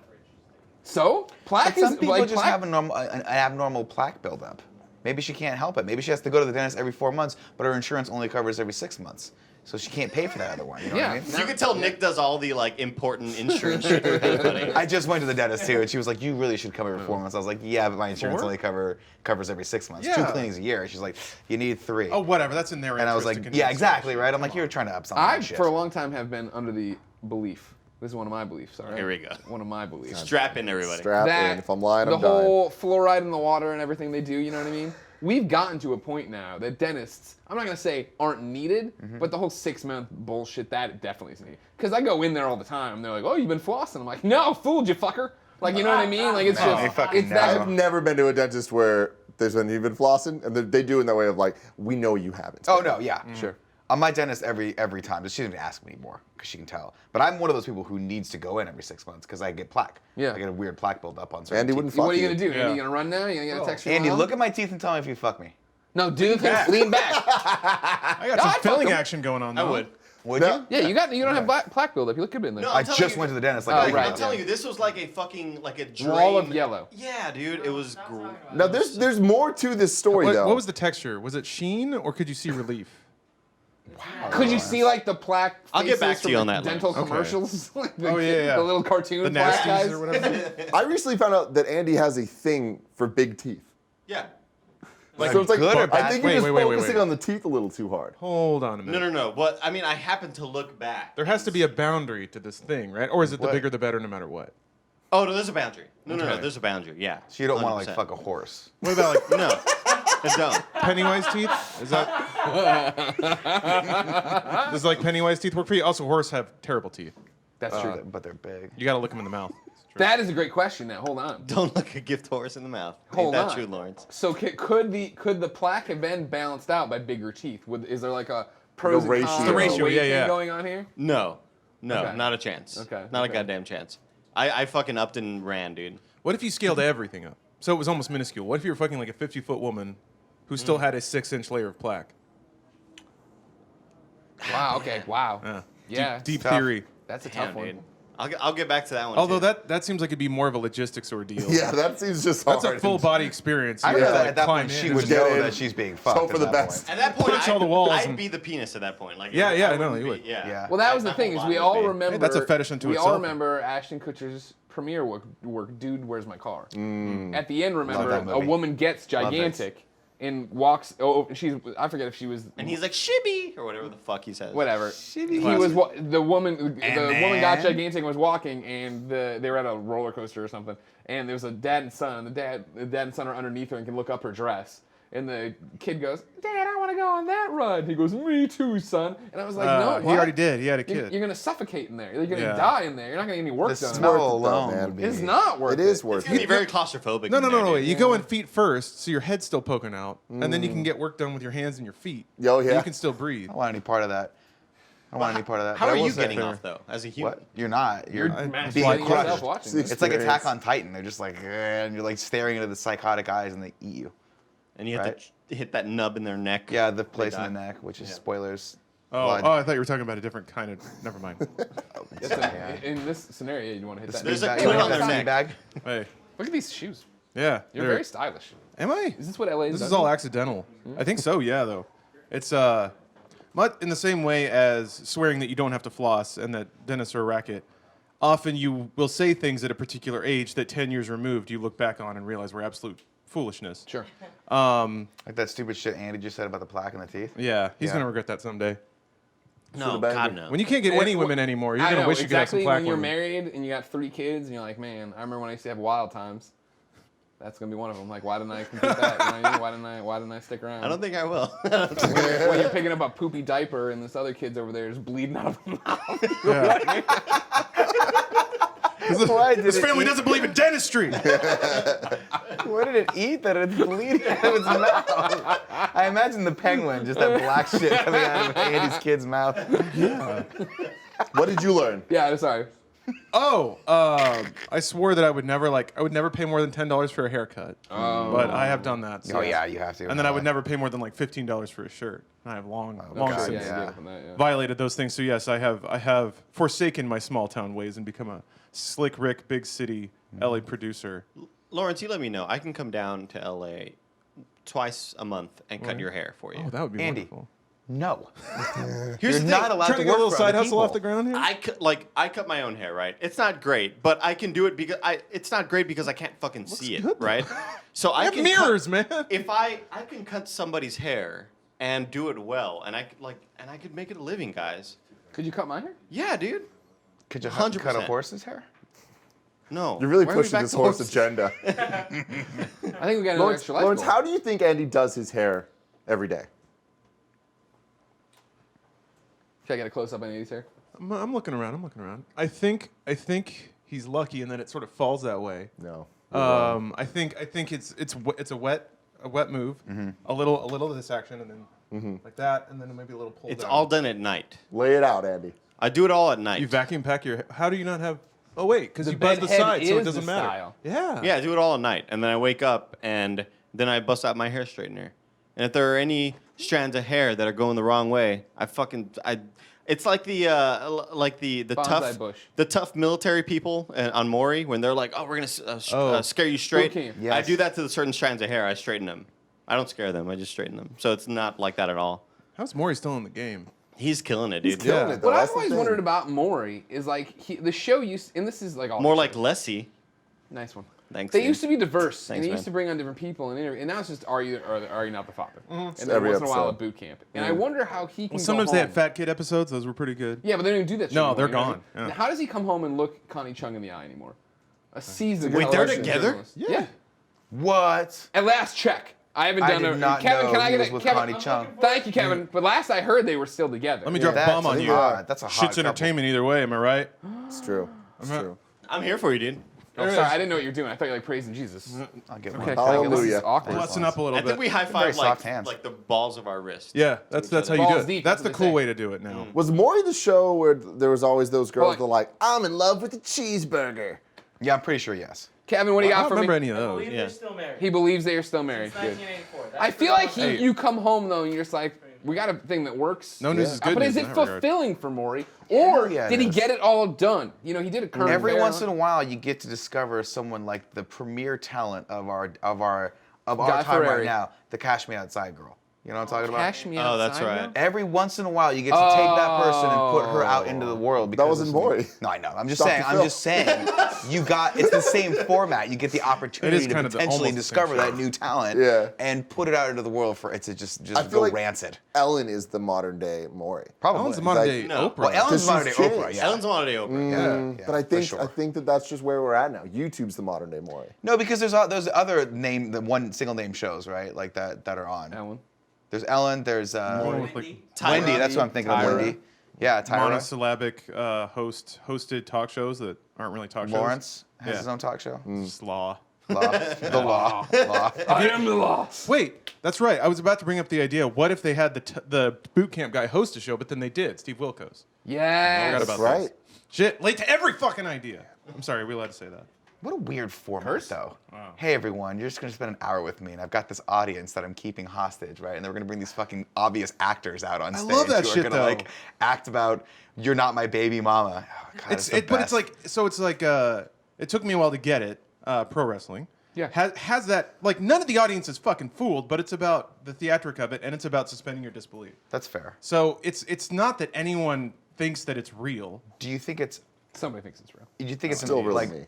So plaque But some is people like just plaque. have an abnormal plaque buildup. Maybe she can't help it. Maybe she has to go to the dentist every 4 months, but her insurance only covers every 6 months. So she can't pay for that other one. You know Yeah. what I mean? You could tell Nick does all the like important insurance shit for everybody. I just went to the dentist too, and she was like, "You really should come every 4 months." I was like, "Yeah, but my insurance 4? only covers every 6 months. Yeah. 2 cleanings a year." She's like, "You need 3." Oh, whatever. That's in their and I was interest like, to "Yeah, convince exactly, them. right." I'm like, "You're trying to up something." I, shit. for a long time, have been under the belief. This is one of my beliefs. All right. Here we go. One of my beliefs. Strap in, everybody. Strap That in. If I'm lying, the I'm dying. whole fluoride in the water and everything they do, you know what I mean? We've gotten to a point now that dentists, I'm not gonna say aren't needed, but the whole 6-month bullshit, that definitely is needed. Because I go in there all the time, and they're like, "Oh, you've been flossing." I'm like, "No, fooled you, fucker." Like, you know what I mean? Like, it's No, they just, fucking it's that. know. I've never been to a dentist where there's been you've been flossing, and they do it in that way of like, we know you haven't. Oh no, yeah, Sure. On my dentist every time, but she doesn't even ask me anymore because she can tell. But I'm one of those people who needs to go in every 6 months because I get plaque. Yeah. I get a weird plaque buildup on certain Andy teeth. wouldn't fuck What are you you. gonna do? Yeah. Andy, you gonna run now? You gonna text your Andy, mom? look at my teeth and tell me if you fuck me. No, do the thing. Lean back. I got some I'd fuck filling 'em. action going on. I Though. would. Would No. you? Yeah, you don't have plaque buildup. You look good in there. No, I I'm telling just you- went to the dentist like Oh, a week right. ago. I'm telling you, this was like a fucking like a drain. Wall of yellow. Yeah, dude, it was. Now there's more to this story though. What was the texture? Was it sheen or could you see relief? Could you see like the plaque? I'll get back faces to you from on that Dental later. Okay. commercials. Like the, Oh, yeah. The little cartoon The plaque guys. nasties or whatever. I recently found out that Andy has a thing for big teeth. Yeah. Like, So it's like good or I bad? think you're Wait, just wait, wait, focusing wait. on the teeth a little too hard. Hold on a No, minute. no, no. But I mean, I happened to look back. There has to be a boundary to this thing, right? Or is it the What? bigger the better, no matter what? Oh no, there's a boundary. No, no, no. Okay. There's a boundary. Yeah. So you don't want to 100%. like fuck a horse. What about like No, I don't. Pennywise teeth? Is that? Does like Pennywise teeth work for you? Also, horse have terrible teeth. That's true. But they're big. You got to look them in the mouth. It's true. That is a great question. Now, hold on. Don't look a gift horse in the mouth. Hold Ain't that on. true, Lawrence? So could the plaque have been balanced out by bigger teeth? Is there like a pros and ratio. cons The ratio, weight yeah, thing yeah. going on here? No, no, Okay. not a chance. Okay, Not okay. a goddamn chance. I fucking upped and ran, dude. What if you scaled everything up? So it was almost minuscule. What if you were fucking like a 50-foot woman who still had a 6-inch layer of plaque? Wow. Okay. Wow. Yeah. Yeah. Deep tough. theory. That's a Damn, tough one. dude. I'll get back to that one. Although too. that seems like it'd be more of a logistics ordeal. Yeah, that seems just That's hard. a full body experience. I You know have to, that like, at that climb point in she and would just- get know in, that she's being fucked. hope for at the that best. point. At that point, Punch all the walls I'd and- be the penis at that point. Like, Yeah, yeah, I know, wouldn't you be- would. Yeah. Yeah. Well, that was My the thing whole is body we would all be- remember. that's a fetish unto we all itself. remember Ashton Kutcher's premiere work. Dude, where's my car? At the end, that remember a movie. woman gets Love it. gigantic and walks. Oh, I forget if she was. And he's like shibby or whatever the fuck he says. Whatever. He was the woman. The woman got gigantic and was walking, and they were at a roller coaster or something. And there was a dad and son. The dad and son are underneath her and can look up her dress. And the kid goes, "Dad, I want to go on that ride." He goes, "Me too, son." And I was like, "No, he what? already did. He had a kid. You're gonna suffocate in there. You're gonna Yeah. die in there. You're not gonna get any work The done. smell worth it, though, alone man. would be. It's not worth It is worth It's gonna be it. very claustrophobic. No, in no, there, no, no. dude. You go in feet first, so your head's still poking out, and then you can get work done with your hands and your feet. Oh, yeah. You can still breathe. I don't want any part of that. I don't want any part of that. How But are I will you say- getting off though, as a human? What? You're not. You're being masturbating yourself crushed. watching See, this. It's like Attack Experience. on Titan. They're just like, and you're like staring into the psychotic eyes, and they eat you. And you have Right. to hit that nub in their neck. Yeah, the place die. in the neck, which is Yeah. spoilers. Oh, blood. I thought you were talking about a different kind of. Never mind. In this scenario, you want to hit that. There's a Speed clit bag. on their Speed neck. bag. Hey, Look at these shoes. yeah. You're they're- very stylish. Am I? Is this what LA This does? is all accidental. I think so. Yeah, though. It's much in the same way as swearing that you don't have to floss and that dentists are a racket. Often you will say things at a particular age that 10 years removed you look back on and realize were absolute foolishness. Sure. Like that stupid shit Andy just said about the plaque in the teeth. Yeah, he's Yeah. gonna regret that someday. No, banger. God no. When you can't get any women anymore, you're I gonna know, wish you could have some exactly plaque when you're women. married and you got 3 kids and you're like, man, I remember when I used to have wild times. That's gonna be one of them. Like, why didn't I complete that? You know what I mean? Why didn't I stick around? I don't think I will. when you're picking up a poopy diaper and this other kid's over there is bleeding out of the mouth. Yeah. This family doesn't believe in dentistry. What did it eat that it's bleeding out of its mouth? I imagine the penguin, just that black shit coming out of Andy's kid's mouth. What did you learn? Yeah, sorry. Oh, I swore that I would never pay more than $10 for a haircut. Oh. But I have done that. So. Oh yeah, you have to. And then I would never pay more than like $15 for a shirt. I have long God, since yeah. violated those things. So yes, I have forsaken my small town ways and become a slick Rick, big city LA producer. Lawrence, you let me know. I can come down to LA twice a month and cut your hair for you. Oh, that would be Andy. wonderful. No. Here's You're the not thing. allowed Trying to to get a work little for side other hustle people. off the ground here. I cut my own hair, right? It's not great, but I can do it because it's not great because I can't fucking see it, good, though. right? So I have can mirrors, man. If I can cut somebody's hair and do it well, and I could make it a living, guys. Could you cut my hair? Yeah, dude. Could you 100%. cut a horse's hair? No. You're really Why are we pushing back this to horse horses? agenda. I think we got another Lawrence, extra life Lawrence, goal. how do you think Andy does his hair every day? Should I get a close up on Andy's hair? I'm looking around. I think he's lucky in that it sort of falls that way. No. I think it's a wet move, a little of this action, and then like that, and then maybe a little pull. It's down. all done at night. Lay it out, Andy. I do it all at night. You vacuum pack your. How do you not have? Oh wait, because The you buzz bed the head side, so it is doesn't the matter. style. Yeah. Yeah, I do it all at night, and then I wake up, and then I bust out my hair straightener. And if there are any strands of hair that are going the wrong way, it's like the Bonsai bush. tough military people on Maury when they're like, oh, we're gonna scare you straight. Boot camp. Yes. I do that to the certain strands of hair. I straighten them. I don't scare them. I just straighten them. So it's not like that at all. How's Maury still in the game? He's killing it, dude. Killing Yeah. it, though. What I've That's the always thing. wondered about Maury is like the show used, and this is like all More like Lessie. nice one. Thanks. They dude. used to be diverse, Thanks, and they man. used to bring on different people, and now it's just are you not the father? And then Every once in a while episode. at boot camp. And I wonder how he can. Well, sometimes go they home. had fat kid episodes. Those were pretty good. Yeah, but they don't even do that. Shit No, anymore, they're you know what I mean? gone. Yeah. Now, how does he come home and look Connie Chung in the eye anymore? A seasoned. Wait, they're television together? journalist. Yeah. What? At last check. I haven't I done did a not Kevin. know Can I he get was a with Kevin? Connie Chung. Thank you, Kevin. But last I heard they were still together. Let me drop a That's bomb on you. hot. That's a hot Shit's couple. entertainment either way. Am I right? It's true. It's true. I'm here for you, dude. Oh, sorry, I didn't know what you were doing. I thought you were like praising Jesus. I'll give Okay, one. This Hallelujah. is awkward. Lesson up a little I bit. think we high Very five soft hands. like the balls of our wrists. Yeah, that's how you Balls do it. deep, That's that's the what cool they way to do it now. Was Maury the show where there was always those girls Well, that like, I'm in love with a cheeseburger? Yeah, I'm pretty sure yes. Kevin, what do you I got don't for remember me? any of I those. believe Yeah. they're still married. He believes they are still married. Since Good. 1984. That's I feel like Hey. you come home though and you're just like, we got a thing that works. No news is good But news is in it that regard. fulfilling for Maury, or yeah, it did he is. get it all done? You know, he did a current Every affair once on- in a while, you get to discover someone like the premier talent of our Guy time Fieri. right now, the Cash Me Outside girl. You know what I'm talking about? Cash me Oh, outside. that's right. now? Every once in a while, you get to take that person and put her out into the world. Because wasn't it's- Maury. No, I know. I'm just Dr. saying. Phil. I'm just saying. You got. It's the same format. You get the opportunity to kind of potentially almost the discover same show. that new talent. Yeah. And put it out into the world for it to just I feel go like rancid. Ellen is the modern day Maury. Probably. Ellen's the modern day No. Oprah. Well, Ellen's Because modern day she's Oprah. changed. Yeah. Ellen's on a day Oprah. Yeah, But I for think sure. I think that's just where we're at now. YouTube's the modern day Maury. No, because there's other the one single name shows, right? Like that are on. Ellen. There's Ellen. There's Wendy. Wendy. That's what I'm thinking of. Tyra. Wendy. Yeah, Tyra. Monosyllabic hosted talk shows that aren't really talk shows. Lawrence has Yeah. his own talk show. Just law. Law. The law. Law. I am the law. Wait, that's right. I was about to bring up the idea. What if they had the boot camp guy host a show, but then they did? Steve Wilkos. Yes. Forgot about Right. this. Shit, late to every fucking idea. I'm sorry, are we allowed to say that? What a weird format, though. Hey, everyone, you're just going to spend an hour with me, and I've got this audience that I'm keeping hostage, right? And then we're going to bring these fucking obvious actors out on stage love that who shit, are going to, though. like, act about, you're not my baby mama. Oh, God, But best. it's like it took me a while to get it. Pro wrestling. Yeah. Has that, like, none of the audience is fucking fooled, but it's about the theatric of it, and it's about suspending your disbelief. That's fair. So it's not that anyone thinks that it's real. Do you think it's Somebody thinks it's real. Do you think it's Still really like me.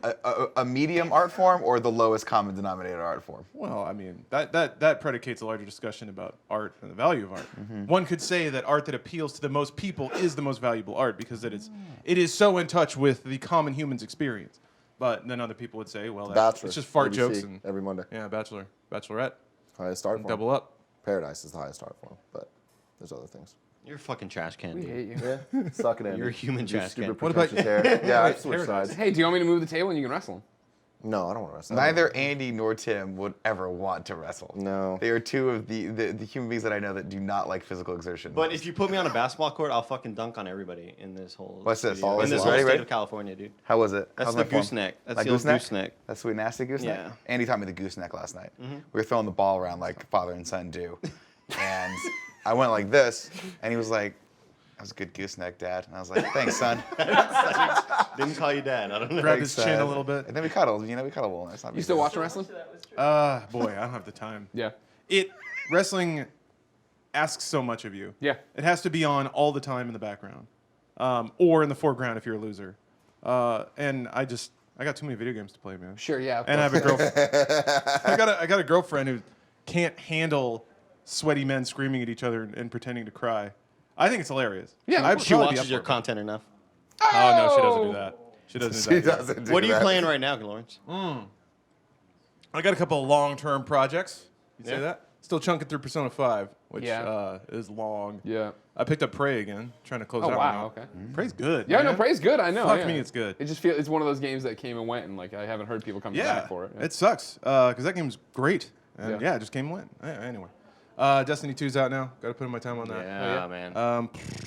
a medium art form or the lowest common denominator art form? Well, I mean, that predicates a larger discussion about art and the value of art. One could say that art that appeals to the most people is the most valuable art because it is so in touch with the common human's experience. But then other people would say, well, Bachelor. it's just fart ABC, jokes. And, every Monday. yeah, Bachelor, Bachelorette, Highest art form. double up. Paradise is the highest art form, but there's other things. You're a fucking trash can. We Dude. hate you. Yeah, suck it in. You're a human Your trash stupid can. What about- pretentious hair. Yeah, I switch Paradise. sides. Hey, do you want me to move the table and you can wrestle him? No, I don't want to wrestle. Neither Andy nor Tim would ever want to wrestle. No. They are two of the human beings that I know that do not like physical exertion. But if you put me on a basketball court, I'll fucking dunk on everybody in this whole. What's this? studio. What's In this this? whole Ready, state ready? of California, dude. How was it? That's How's the my form? gooseneck. That's That the old gooseneck? gooseneck. That sweet nasty gooseneck? Yeah. Andy taught me the gooseneck last night. We were throwing the ball around like father and son do. And I went like this, and he was like, that was a good gooseneck, Dad. And I was like, thanks, son. Didn't call you dad. I don't know. Grab Thanks, his chin a Dad. little bit. And then we cuddled. You know, we cuddled a little. It's not You still watching wrestling? Boy, I don't have the time. Yeah. Wrestling asks so much of you. Yeah. It has to be on all the time in the background, or in the foreground if you're a loser. And I got too many video games to play, man. Sure, yeah. And I have a girlfriend. I got a girlfriend who can't handle sweaty men screaming at each other and pretending to cry. I think it's hilarious. Yeah, I'd She probably be watches up your for it. content enough. Oh no, she doesn't do that. She doesn't do She that. doesn't do What are you that. playing right now, Lawrence? I got a couple of long-term projects. You say Yeah. that? Still chunking through Persona 5, which Yeah. is long. Yeah. I picked up Prey again, trying to close Oh, that wow, one out. okay. Prey's good. Yeah, man. no, Prey's good. I know. Fuck yeah. me, it's good. It just feels it's one of those games that came and went, and like I haven't heard people come Yeah, back for it. it sucks because that game's great. And Yeah. yeah, it just came and went. Anyway, Destiny 2's out now. Got to put in my time on that. Yeah, man.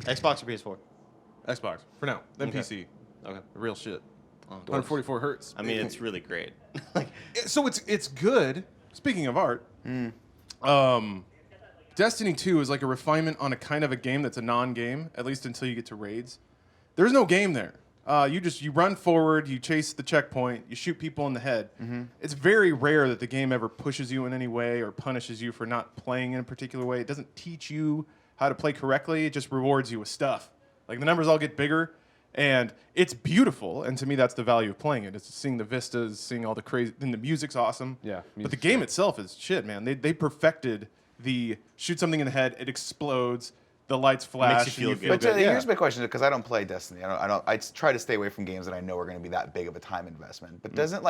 Xbox or PS4? Xbox for now, then Okay. PC. Okay. Real shit. Oh, 144 hertz. I mean, it's really great. Like, So it's good. Speaking of art, Destiny 2 is like a refinement on a kind of a game that's a non-game, at least until you get to raids. There's no game there. You run forward, you chase the checkpoint, you shoot people in the head. It's very rare that the game ever pushes you in any way or punishes you for not playing in a particular way. It doesn't teach you how to play correctly. It just rewards you with stuff. Like the numbers all get bigger, and it's beautiful. And to me, that's the value of playing it. It's seeing the vistas, seeing all the crazy. And the music's awesome. Yeah, but the music's game great. itself is shit, man. They perfected the shoot something in the head, it explodes, the lights flash, feel and you good. feel But good. here's my question, because I don't play Destiny. I try to stay away from games that I know are going to be that big of a time investment. But doesn't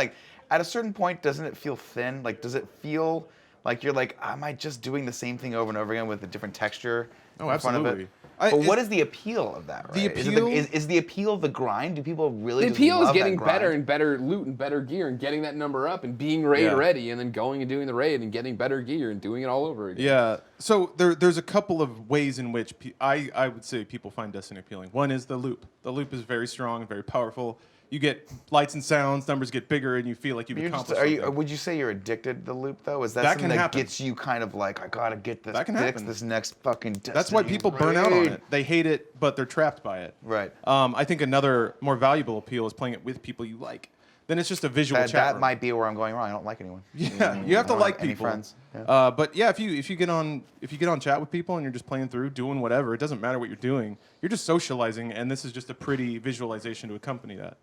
at a certain point, doesn't it feel thin? Like, does it feel like you're like, am I just doing the same thing over and over again with a different texture Oh, in front of absolutely. it? But what is the appeal of that? Right? The Is it appeal- is the appeal the grind? Do people really? The just appeal is love that getting better grind? and better loot and better gear and getting that number up and being raid Yeah. ready and then going and doing the raid and getting better gear and doing it all over again. Yeah. So there's a couple of ways in which I would say people find Destiny appealing. One is the loop. The loop is very strong and very powerful. You get lights and sounds, numbers get bigger, and you feel like you've accomplished something. Would you say you're addicted to the loop though? Is that, That something can that happen. gets you kind of like, I gotta get this, That can happen. this next fucking Destiny That's why people burn out on raid. it. They hate it, but they're trapped by it. Right. I think another more valuable appeal is playing it with people you like. Then it's just a visual chat That room. might be where I'm going wrong. I don't like anyone. Yeah, you have to I don't like have any people. friends. Yeah. But yeah, if you get on chat with people and you're just playing through, doing whatever, it doesn't matter what you're doing. You're just socializing, and this is just a pretty visualization to accompany that.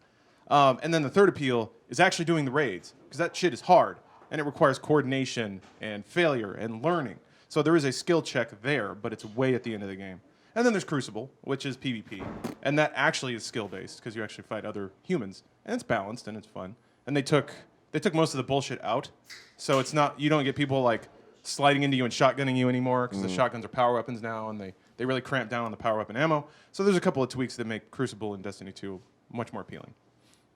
And then the third appeal is actually doing the raids, because that shit is hard, and it requires coordination and failure and learning. So there is a skill check there, but it's way at the end of the game. And then there's Crucible, which is PvP, and that actually is skill-based, because you actually fight other humans, and it's balanced and it's fun. And they took most of the bullshit out, so it's not, you don't get people like sliding into you and shotgunning you anymore, because the shotguns are power weapons now, and they really cramp down on the power weapon ammo. So there's a couple of tweaks that make Crucible and Destiny 2 much more appealing.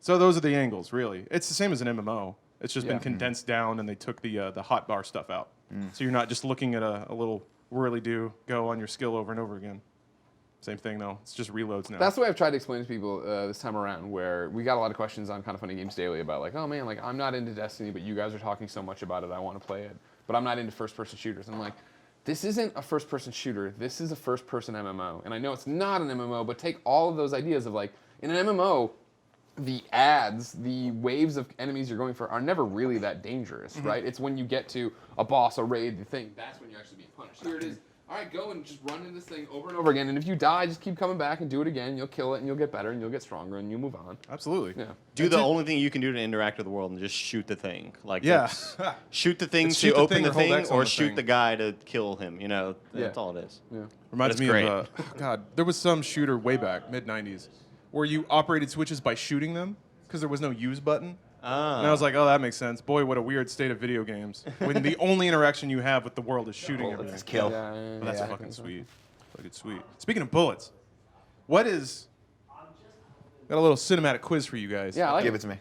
So those are the angles, really. It's the same as an MMO. It's just been condensed down, and they took the hotbar stuff out. So you're not just looking at a little whirly-do go on your skill over and over again. Same thing, though. It's just reloads now. That's the way I've tried to explain to people this time around, where we got a lot of questions on Kind of Funny Games Daily about like, oh man, like I'm not into Destiny, but you guys are talking so much about it, I want to play it. But I'm not into first-person shooters. And I'm like, this isn't a first-person shooter. This is a first-person MMO. And I know it's not an MMO, but take all of those ideas of like, in an MMO, the ads, the waves of enemies you're going for are never really that dangerous, right? It's when you get to a boss, a raid, the thing, that's when you're actually being punished. Here it is. All right, go and just run into this thing over and over again. And if you die, just keep coming back and do it again. You'll kill it, and you'll get better, and you'll get stronger, and you'll move on. Absolutely. Yeah. do the only thing you can do to interact with the world and just shoot the thing. Like, Yeah. that's- shoot the thing It's to shoot the open thing the or hold thing, X on or the shoot thing. the guy to kill him. You know, that's Yeah. all it is. Yeah. Reminds That's me great. of, God, there was some shooter way back, mid-90s, where you operated switches by shooting them, because there was no use button. Ah. And I was like, oh, that makes sense. Boy, what a weird state of video games. When the only interaction you have with the world is shooting everything. Let's kill. Well, that's fucking sweet. Fucking sweet. Speaking of bullets, what is... Got a little cinematic quiz for you guys. Yeah, I like Give it to me.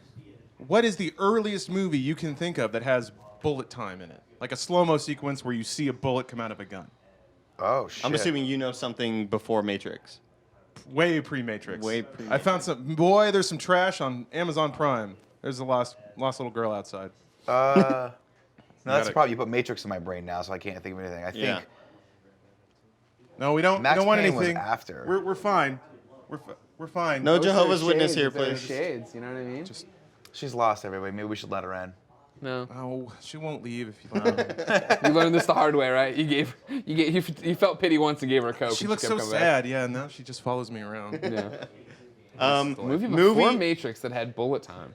What is the earliest movie you can think of that has bullet time in it? Like a slow-mo sequence where you see a bullet come out of a gun. Oh, shit. I'm assuming you know something before Matrix. Way pre-Matrix. Way pre-Matrix. I found some... Boy, there's some trash on Amazon Prime. There's a lost little girl outside. No, that's gotta- the problem. You put Matrix in my brain now, so I can't think of anything. I think Yeah. No, we don't Max want Payne was anything. after. We're fine. We're fine. No Jehovah's There's Witness shades, here, if there's please. Shades, you know what I mean? she's lost everybody. Maybe we should let her in. No. Oh, she won't leave if you You learned this the hard way, right? You felt pity once and gave her a Coke. She and looks kept so coming back. sad. Yeah, now she just follows me around. Yeah. Movie before Movie- Matrix that had bullet time.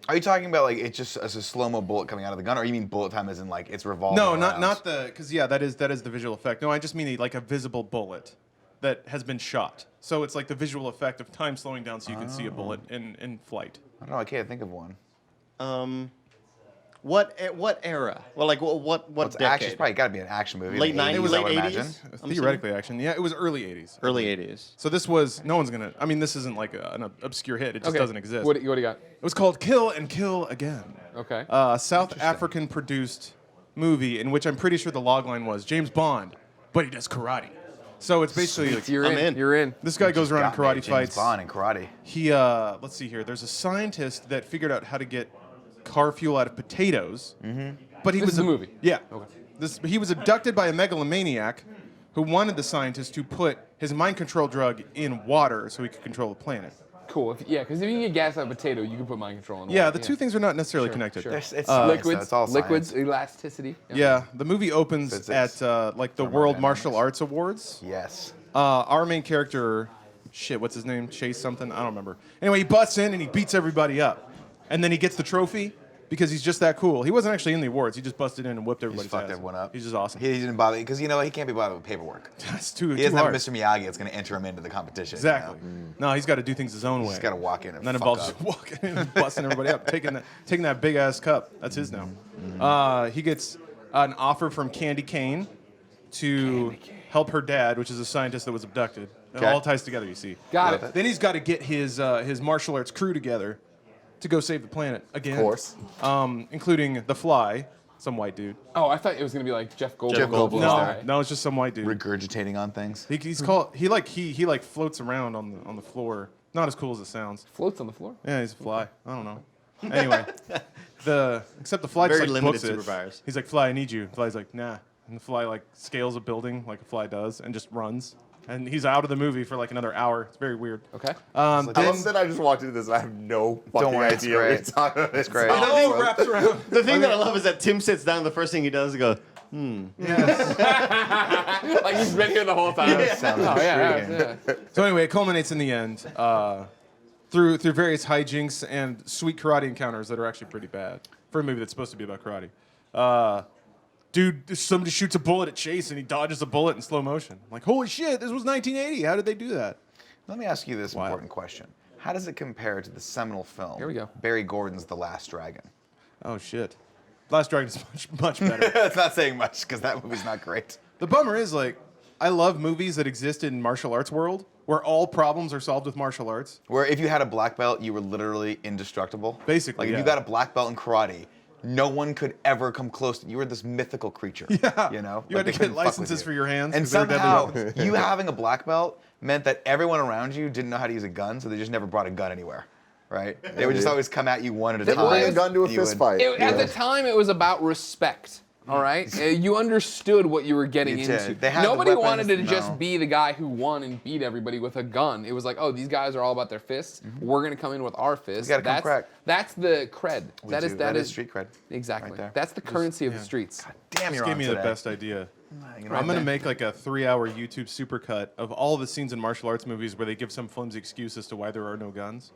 Are you talking about like it's just as a slow-mo bullet coming out of the gun, or you mean bullet time as in like it's revolving? No, around? not the, because yeah, that is the visual effect. No, I just mean like a visible bullet that has been shot. So it's like the visual effect of time slowing down, so you can see a bullet in flight. I don't know. I can't think of one. What era? Well, like what It's decade? action. It's probably got to be an action movie. Late in the 90s, 80s, I late would 80s? imagine. Theoretically, action. Yeah, it was early '80s. Early 80s. So this was no one's gonna. I mean, this isn't like an obscure hit. It just doesn't exist. What do you got? It was called Kill and Kill Again. Okay. South African produced movie in which I'm pretty sure the logline was James Bond, but he does karate. So it's basically like, You're I'm in. You're in. this guy goes around in Got me, karate James fights. Bond and karate. He let's see here. There's a scientist that figured out how to get car fuel out of potatoes. But he This was is a movie? Yeah. Okay. He was abducted by a megalomaniac who wanted the scientist to put his mind control drug in water so he could control the planet. Cool. Because if you can get gas out of a potato, you can put mind control on Yeah, water. the two things are not necessarily connected. Sure. It's science, though. Liquids, It's all liquids, science. elasticity. Yeah, the movie opens Physics, at like the World thermodynamics. Martial Arts Awards. Yes. Our main character, what's his name? Chase something? I don't remember. Anyway, he busts in and he beats everybody up. And then he gets the trophy because he's just that cool. He wasn't actually in the awards. He just busted in and whipped He's everybody's fucked ass. everyone up. He's just awesome. He didn't bother because he can't be bothered with paperwork. That's too He doesn't hard. have Mr. Miyagi that's going to enter him into the competition. Exactly. No, he's got to do things his own way. He's got to walk in and And that fuck involves up. just walking in and busting everybody up, taking that big ass cup. That's his now. He gets an offer from Candy Cane to help her dad, which is a scientist that was abducted. It Okay. all ties together, you see. Got it. Then he's got to get his martial arts crew together to go save the planet again. Of course. Including the Fly, some white dude. Oh, I thought it was gonna be like Jeff Goldblum. Jeff Goldblum. No, no, it's just some white dude. Regurgitating on things. He's called. He like floats around on the floor. Not as cool as it sounds. Floats on the floor. Yeah, he's a fly. I don't know. Anyway, except the fly Very Oh, just like limited books it. superpowers. He's like, "Fly, I need you." The fly's like, "Nah," and the fly like scales a building like a fly does and just runs. And he's out of the movie for like another hour. It's very weird. Okay. I Then love that I just walked into this and I have no fucking worry, it's idea what great. you're talking about. It's great. the thing wraps around. The thing that I love is that Tim sits down. The first thing he does is go, Like he's been here the whole time. Sounds Oh, intriguing. yeah. So anyway, it culminates in the end through various hijinks and sweet karate encounters that are actually pretty bad for a movie that's supposed to be about karate. Dude, somebody shoots a bullet at Chase and he dodges a bullet in slow motion. I'm like, holy shit, this was 1980. How did they do that? Let me ask you this important question. How does it compare to the seminal film? Here we go. Barry Gordon's The Last Dragon. Oh shit. Last Dragon is much better. That's not saying much because that movie's not great. The bummer is like, I love movies that exist in martial arts world where all problems are solved with martial arts. Where if you had a black belt, you were literally indestructible. Basically, Like if yeah. you got a black belt in karate, no one could ever come close to you. You were this mythical creature. Yeah. You know? You had Like, to they get couldn't fuck with licenses you. for your hands And 'cause they were deadly somehow, weapons. you having a black belt meant that everyone around you didn't know how to use a gun, so they just never brought a gun anywhere. Right? They would just always come at you one at a They time. bring a gun to a and you fist would- fight. At the time, it was about respect. All right, you understood what you were getting You did. into. They had the Nobody weapons, wanted to just no. be the guy who won and beat everybody with a gun. It was like, oh, these guys are all about their fists. We're gonna come in with our fists. gotta come crack. That's the cred. We That do. is That is street cred. Exactly. right there. That's the currency of the streets. Damn, Just you're gave on me today. the best idea. You know I'm what? gonna make like a 3-hour YouTube supercut of all the scenes in martial arts movies where they give some flimsy excuse as to why there are no guns.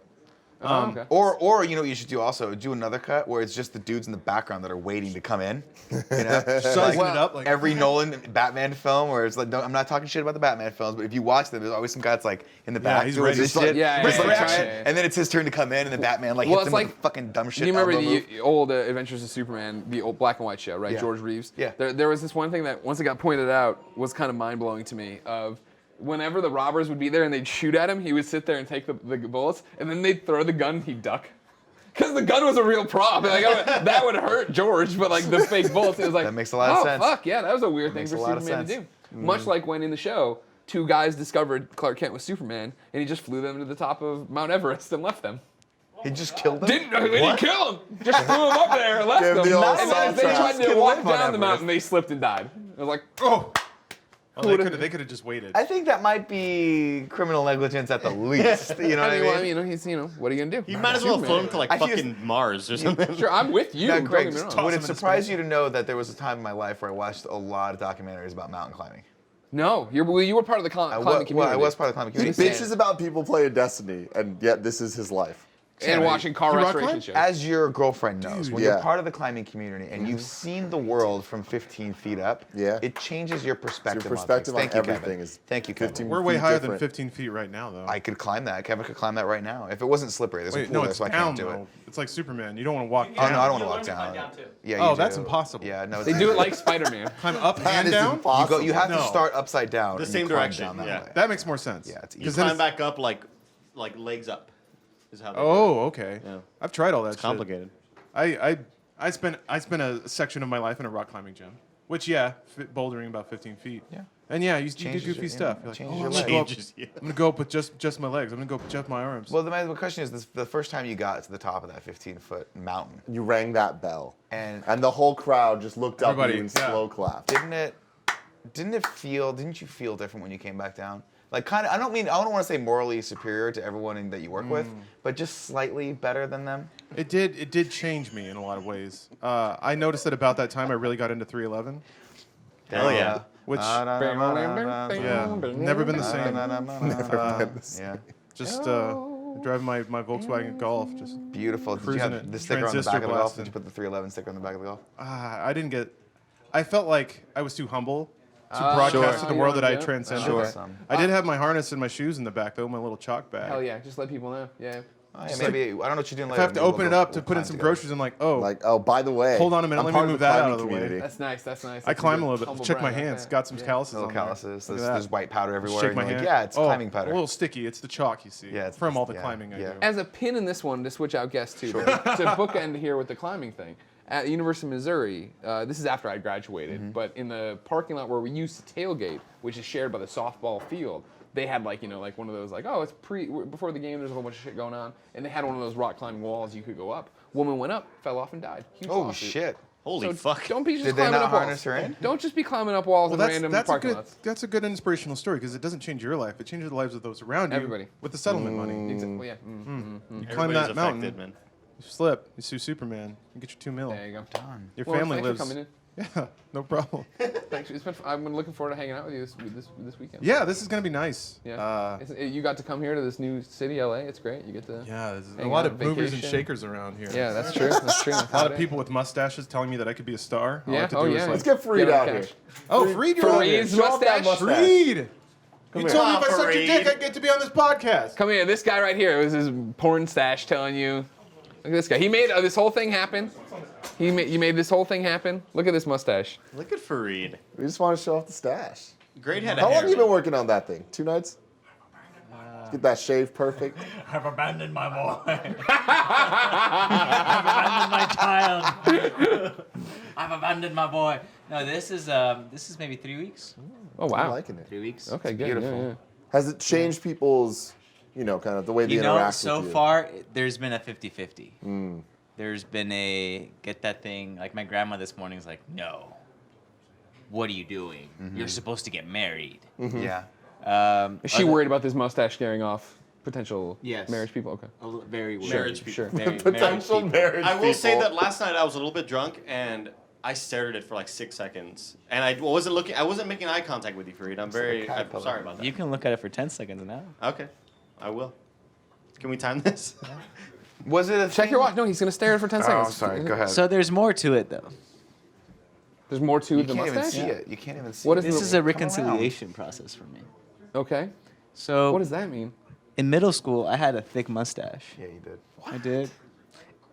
Okay. Or you know what you should do also? Do another cut where it's just the dudes in the background that are waiting to come in. You know? Sizing it up like Every Nolan Batman film where it's like, I'm not talking shit about the Batman films, but if you watch them, there's always some guy that's like in the back he's doing ready. this Just like- shit. yeah, just yeah, like yeah, trying- yeah. And then it's his turn to come in, and the Batman like Well, hits it's him with like- a fucking dumb shit. Do you remember elbow move. the old Adventures of Superman, the old black and white show, right? Yeah. George Reeves. Yeah. There was this one thing that once it got pointed out was kind of mind blowing to me. Of whenever the robbers would be there and they'd shoot at him, he would sit there and take the bullets, and then they'd throw the gun and he'd duck. Because the gun was a real prop. Like, that would hurt George, but like the fake bullets, it was like, That makes a lot of sense. Oh, fuck, yeah, that was a weird thing makes for a lot of Superman to sense. do. Much like when in the show, two guys discovered Clark Kent was Superman, and he just flew them to the top of Mount Everest and left them. He just killed them. Didn't kill him. Just threw him up there and left Gave them. the old And then as they soundtrack. tried to Kid walk live on down the Everest. mountain, they slipped and died. I was like, oh. Who would've- They could have just waited. I think that might be criminal negligence at the least. You know what I well, mean? you know, he's, you know, what are you gonna do? You might as well have flown to like I just- fucking Mars or something. Sure, I'm with you. Now, don't Greg, get me wrong. would him it into surprise space. you to know that there was a time in my life where I watched a lot of documentaries about mountain climbing? No, you were part of the climbing community. Well, I was part of the climbing He community. bitches about people playing Destiny, and yet this is his life. and watching car You rock restoration climb? shows. As your girlfriend knows, when Yeah. you're part of the climbing community and you've seen the world from 15 feet up, Yeah. it changes your perspective, perspective on on things. Thank you, everything Kevin. is Thank you, Kevin. 15 We're way feet higher different. than 15 feet right now, though. I could climb that. Kevin could climb that right now. If it wasn't slippery, there's a Wait, pool no, there, it's so I down can't do though. it. It's like Superman. You don't want to walk Oh, down. no, I don't want to You walk learn to climb down. down, too. Yeah, Oh, you that's do. impossible. Yeah, no, They do it like Spider-Man. Climb up That and is down? impossible. You have to No. start upside down. The and same you climb direction, down that yeah. way. That makes more sense. Yeah, it's You easy. climb it's- back up like legs up. Is how they do it. Oh, okay. Yeah. I've tried all that It's shit. complicated. I spent a section of my life in a rock climbing gym, which bouldering about 15 feet. Yeah. And yeah, you do Changes goofy your- stuff. yeah, You're like, changes oh, your I'm, gonna life. go up, Changes, yeah. I'm gonna go up with just my legs. I'm gonna go up just my arms. Well, the question is, the first time you got to the top of that 15-foot mountain, You rang that bell, and and the whole crowd just looked up at Everybody, you and yeah. slow clapped. didn't you feel different when you came back down? Like, kind of, I don't want to say morally superior to everyone that you work with, but just slightly better than them. It did change me in a lot of ways. I noticed that about that time I really got into 311, Hell yeah. which Yeah. never been the same. Yeah. Just driving my Volkswagen Golf, just Beautiful. Did you Cruising have it, the sticker on the transistor back of the Golf? blasting. Did you put the 311 sticker on the back of the Golf? I didn't get. I felt like I was too humble to broadcast to the Sure. world that I Yeah. transcended. Sure. I did have my harness and my shoes in the back though, my little chalk bag. Hell yeah, just let people know. Yeah. Oh, yeah, maybe, I don't know what you're doing If later. I have to maybe open we'll it go- up to we'll put in climb some together. groceries, I'm like, oh, Like, oh, by the way, Hold on a minute, I'm let me part move of the that out climbing of the way. community. That's nice. That's nice. I That's a climb a good little bit. humble Check my brag like hands. that. Got some Yeah. calluses. Little on there. calluses. Look There's, at that. there's white powder everywhere. Shake and my you're hand. like, yeah, it's oh, climbing powder. A little sticky. It's the chalk you see. Yeah, it's- from all the yeah, climbing I yeah. do. As a pin in this one to switch out guests too, to bookend here with the climbing thing. At the University of Missouri, this is after I graduated, but in the parking lot where we used to tailgate, which is shared by the softball field, they had like one of those it's before the game. There's a whole bunch of shit going on, and they had one of those rock climbing walls you could go up. Woman went up, fell off, and died. Huge Oh, lawsuit. shit. Holy So fuck. Don't be just Did they climbing not up walls. harness her in? Don't just be climbing up walls Well, in random parking lots. that's a good inspirational story because it doesn't change your life. It changes the lives of those around you. Everybody. With the settlement money. Exactly. Yeah. You climb Everybody's that mountain. affected, man. You slip. You sue Superman. You get your $2 million. There you go. Your Well, family thanks lives. for coming in. Yeah, no problem. Thanks. I've been looking forward to hanging out with you this weekend. Yeah, this is gonna be nice. Yeah. You got to come here to this new city, LA. It's great. You get to. Yeah, there's a hang lot out, of movers and vacation. shakers around here. Yeah, that's true. That's true. A lot of people with mustaches telling me that I could be a star. All I Yeah. have to Oh do yeah. is Let's get Freed out here. Oh, Freed, you're on here. Freed's Show off that mustache. mustache. Freed! You here. told me if I Come on, sucked your dick, Freed. I'd get to be on this podcast. Come here. This guy right here. It was his porn stash telling you. Look at this guy. He made this whole thing happen. You made this whole thing happen. Look at this mustache. Look at Fareed. We just want to show off the stash. Great head How of long hair. have you been working on that thing? 2 nights? Get that shave perfect. I've abandoned my boy. I've abandoned my child. I've abandoned my boy. No, this is maybe 3 weeks. Oh I'm wow. liking it. 3 weeks. Okay, good. beautiful. Yeah, yeah. Has it changed people's, kind of the way they You know, interact so with you? far there's been a 50-50. There's been a get that thing. Like my grandma this morning was like, "No, what are you doing? You're supposed to get married." Yeah. Is she worried about this mustache scaring off potential Yes. marriage people? Okay. Very worried. Marriage Sure. Very, Potential marriage marriage I will say people. that last night I was a little bit drunk and I stared at it for like 6 seconds. And I wasn't making eye contact with you, Fareed. I'm like a I'm caterpillar. sorry about people. that. You can look at it for 10 seconds now. Okay. I will. Can we time this? Was it a Check your watch. No, he's gonna stare at it for 10 Oh, seconds. sorry. Go ahead. So there's more to it though. There's more to you the can't even mustache. see it. You can't even see What it. is This the- is a Come around. reconciliation process for me. Okay. So What does that mean? in middle school, I had a thick mustache. Yeah, you did. I did.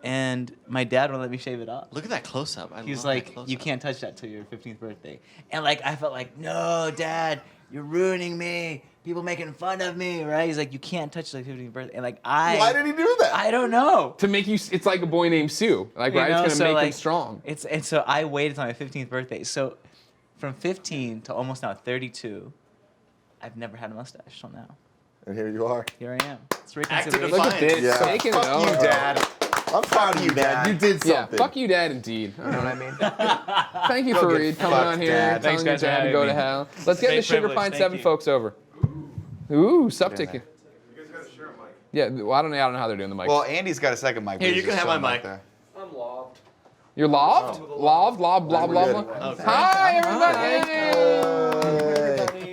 And my dad wouldn't let me shave it off. Look at that close up. He was like, "You can't touch that till your 15th birthday." And like, I felt like, "No, Dad, you're ruining me. People making fun of me, right?" He's like, "You can't touch the 15th birthday." And like, Why did he do that? I don't know. To make you, it's like a boy named Sue. Like, You right? know, It's gonna so, make him like, strong. And so I waited till my 15th birthday. So from 15 to almost now 32, I've never had a mustache till now. And here you are. Here I am. It's reconciliation. Look at this. Yeah. Taking it Fuck you, over. Dad. I'm proud of you, Dad. You did Yeah, something. fuck you, Dad, indeed. You know what I mean? Thank you, Go get Fareed, coming fucked, on here, Dad. telling Thanks, your guys, for dad to having go me. to hell. Let's get Great the Sugar privilege, Pine thank 7 you. folks over. Ooh, sup ticket. Yeah, well, I don't know how they're doing the mic. Well, Andy's got a second mic. Here, but you he's can just have my chilling back mic. there. You're loved? Loved, lob, blah, blah, good. blah. Hi, everybody.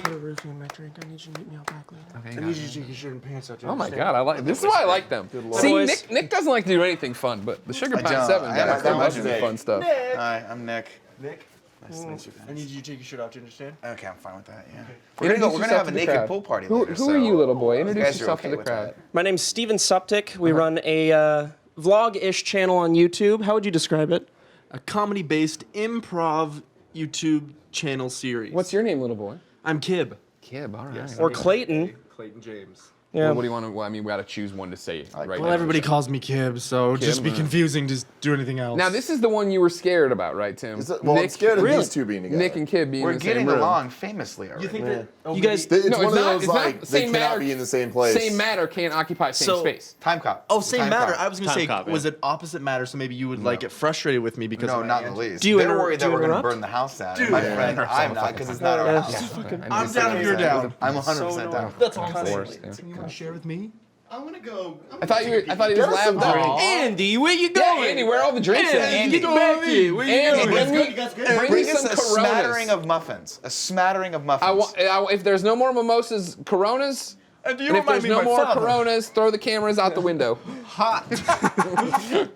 Put a roof in my drink. I need you to meet me out back later. I need you to take your shirt and pants out. Oh my God, I like. This is why I like them. Lord. See, Boys. Nick doesn't like to do anything fun, but the Sugar I Pine don't. 7 I got have a that bunch much of fun stuff. Hi, I'm Nick. Nick, Nice to meet you. I need you to take your shirt off. Do you understand? Okay, I'm fine with that. Yeah. We're gonna Introduce have yourself a to the naked crowd. pool party Who later. are you, little boy? you Introduce guys are yourself okay to the with crowd. that. My name's Steven Suptic. We run a vlog-ish channel on YouTube. How would you describe it? A comedy-based improv YouTube channel series. What's your name, little boy? I'm Kib. Kib, all right. Or Clayton. Clayton James. Yeah. Well, what do you want to? Well, I mean, we got to choose one to say right Well, now. everybody calls me Kib, so just be huh? confusing. Just do anything else. Now, this is the one you were scared about, right, Tim? Well, I'm scared of these two being together. Nick and Kib being We're in the same getting room. along famously already. you think that You guys- It's No, one it's of not. those It's like not. they Same cannot matter. be in the same place. Same matter can't occupy same So- space. Time cop. Oh, same Time matter. cop. I was gonna Time say, cop, yeah. was it opposite matter? So maybe you would like get frustrated with me because No, of my not in the answer? least. Do you They're inter- worried do that you we're going to interrupt? burn the house down. Dude. My friend, I'm not because it's not our house. I'm down if you're down. I'm 100% down. That's all I'm saying. Worst, yeah. You want to share with me? I'm gonna go. I thought you just laughed some at drink. me. Andy, where you Yeah, going? Andy, where are all the drinks at? Andy, get back here. Where you Andy, going? bring Bring me us some a Coronas. smattering of muffins. A smattering of muffins. If there's no more mimosas, Coronas. And do you And if remind there's me no of my more father? Coronas, throw the cameras out the window.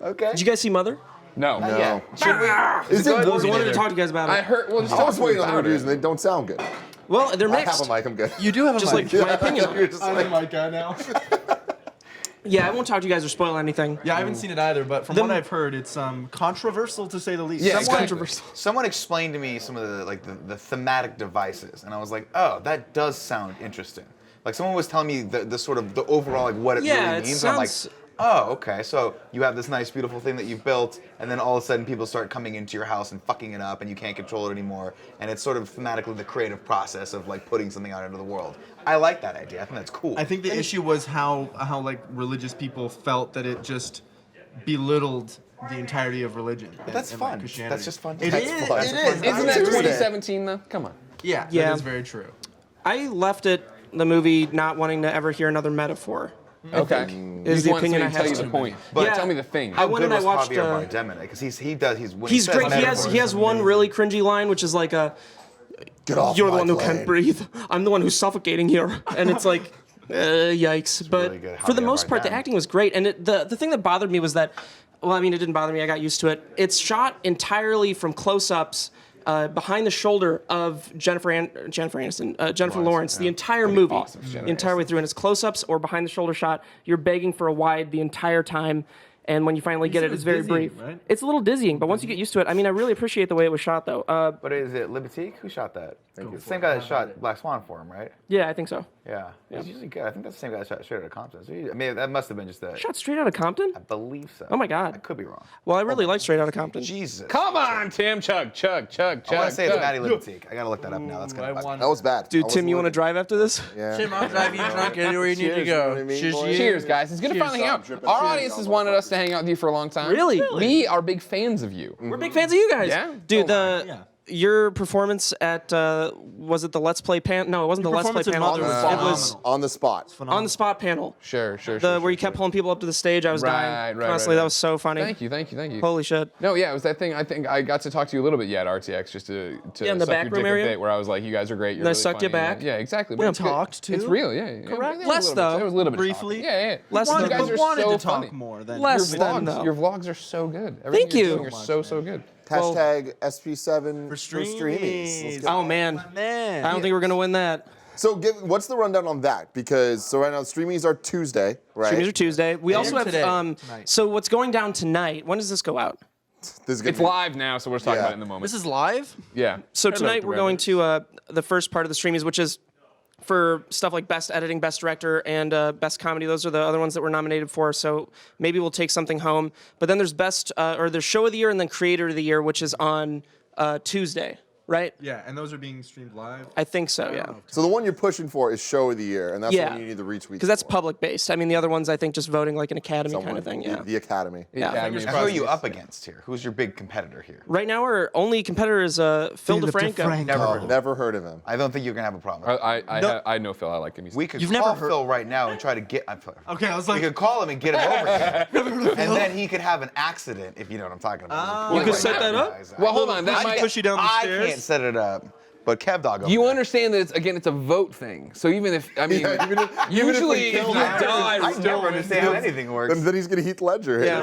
Okay. Did you guys see Mother? No. No. Should we? Is it I was good? wanting to talk to you guys about I it. heard. Well, just I talk was to me waiting on the about reviews it. and they don't sound good. Well, they're I have mixed. a mic, I'm good. You do have a Just mic. like my opinion. You're just I'm like, my guy now. Yeah, I won't talk to you guys or spoil anything. Yeah, I haven't seen it either, but from what I've heard, it's controversial to say the least. Yeah, Someone, controversial. someone explained to me some of the thematic devices, and I was like, oh, that does sound interesting. Like someone was telling me the sort of the overall like what it Yeah, really it means. And I'm like, sounds- oh, okay. So you have this nice, beautiful thing that you've built, and then all of a sudden people start coming into your house and fucking it up, and you can't control it anymore. And it's sort of thematically the creative process of like putting something out into the world. I like that idea. I think that's cool. I think the issue was how like religious people felt that it just belittled the entirety of religion. that's and, fun. like, Christianity. That's just fun. It That's is. fun. It is. Isn't that 2017 though? Come on. Yeah, Yeah. that is very true. I left the movie not wanting to ever hear another metaphor. Okay. Is You the just want opinion somebody I to tell have. you the point. But Yeah. tell me the thing. I went Good and I was watched. Javier Bardem because he's when he He's says great. metaphors, He has one really cringy line, which is like get off "You're the my one who plane." can't breathe. I'm the one who's suffocating here," and it's like, yikes. But really good for the Javier most part, the Bardem. acting was great. And the thing that bothered me was that, well, I mean, it didn't bother me. I got used to it. It's shot entirely from close-ups. Behind the shoulder of Jennifer Lawrence, the entire movie, awesome. the entire way through, and it's close-ups or behind the shoulder shot. You're begging for a wide the entire time, and when you finally get said it, it it's was very dizzying, brief. right? It's a little dizzying, but once you get used to it, I mean, I really appreciate the way it was shot, though. But is it Libatique? Who shot that? The same guy that shot Black Swan for him, right? Yeah, I think so. Yeah. He's usually good. I think that's the same guy that shot Straight Outta Compton. So I mean, that must have been just a. Shot straight out of Compton. I believe so. Oh my God. I could be wrong. Well, I really like Straight Outta Compton. Jesus. Come on, Tim. Chug, chug, chug, chug. I want to say it's chug. Matty Libatique. I gotta look that up now. That's kind of. That was bad. Dude, Tim, you want to drive after this? Yeah. Tim, I'll drive you drunk anywhere you need to Cheers, you know go. what I mean, boys? Cheers, guys. It's good to finally hang out. Dripping Our cheers, audience has y'all wanted us to hang out with you for a long time. Really? We are big fans of you. We're big fans of you guys. Yeah? Dude, your performance at was it the Let's Play panel? No, it wasn't the Let's Play performance of panel. Mother was It was phenomenal. On the spot. on the spot panel. Sure. Where you kept pulling people up to the stage. I was dying. Honestly, that was so funny. Thank you. Holy shit. No, yeah, it was that thing. I think I got to talk to you a little bit yet, RTX, just to Yeah, in the suck back your room dick a area? bit, where I was like, you guys are great. You're And I really sucked you funny. back? Yeah, exactly. We But it's good. talked too? It's real, yeah. Correct. There was Less, a little bit- though. There was a little bit of Briefly. talking. Yeah. Less You than- guys are wanted so to talk funny. more than Less Your than, vlogs, though. your vlogs are so good. Thank you. You're so good. Hashtag SP7 For streamies. streamies. Let's get Oh man. Man. I don't think we're gonna win that. So what's the rundown on that? Because right now streamies are Tuesday, right? Streamers are Tuesday. We also have today. so what's going down tonight? When does this go out? This is gonna It's be- live now, so we're just talking Yeah. about it in the moment. This is live? Yeah. So Hello, tonight we're brother. going to the first part of the streamies, which is for stuff like best editing, best director, and best comedy. Those are the other ones that we're nominated for. So maybe we'll take something home. But then there's best or there's show of the year and then creator of the year, which is on Tuesday, right? Yeah, and those are being streamed live. I think so. Yeah. So the one you're pushing for is show of the year, and that's Yeah. when you need the retweets. Because that's for. public based. I mean, the other ones I think just voting like an academy Someone- kind of thing. Yeah. The Academy. Yeah. Academy. Now, who are you up against here? Who's your big competitor here? Right now, our only competitor is Phil DeFranco. Never heard of him. I don't think you're gonna have a problem. I know Phil. I like him. He's We could You've call never heard- Phil right now and try to get. Okay, I was we like, could call him and get him over here, and then he could have an accident if you know what I'm talking about. You could set that up? Well, hold on. That I might. push you down the I stairs. can't set it up, but Kev Dog. over You there. understand that it's a vote thing. So even if usually if you kill him, die, I never understand how anything works. Then he's gonna Heath Ledger. Yeah.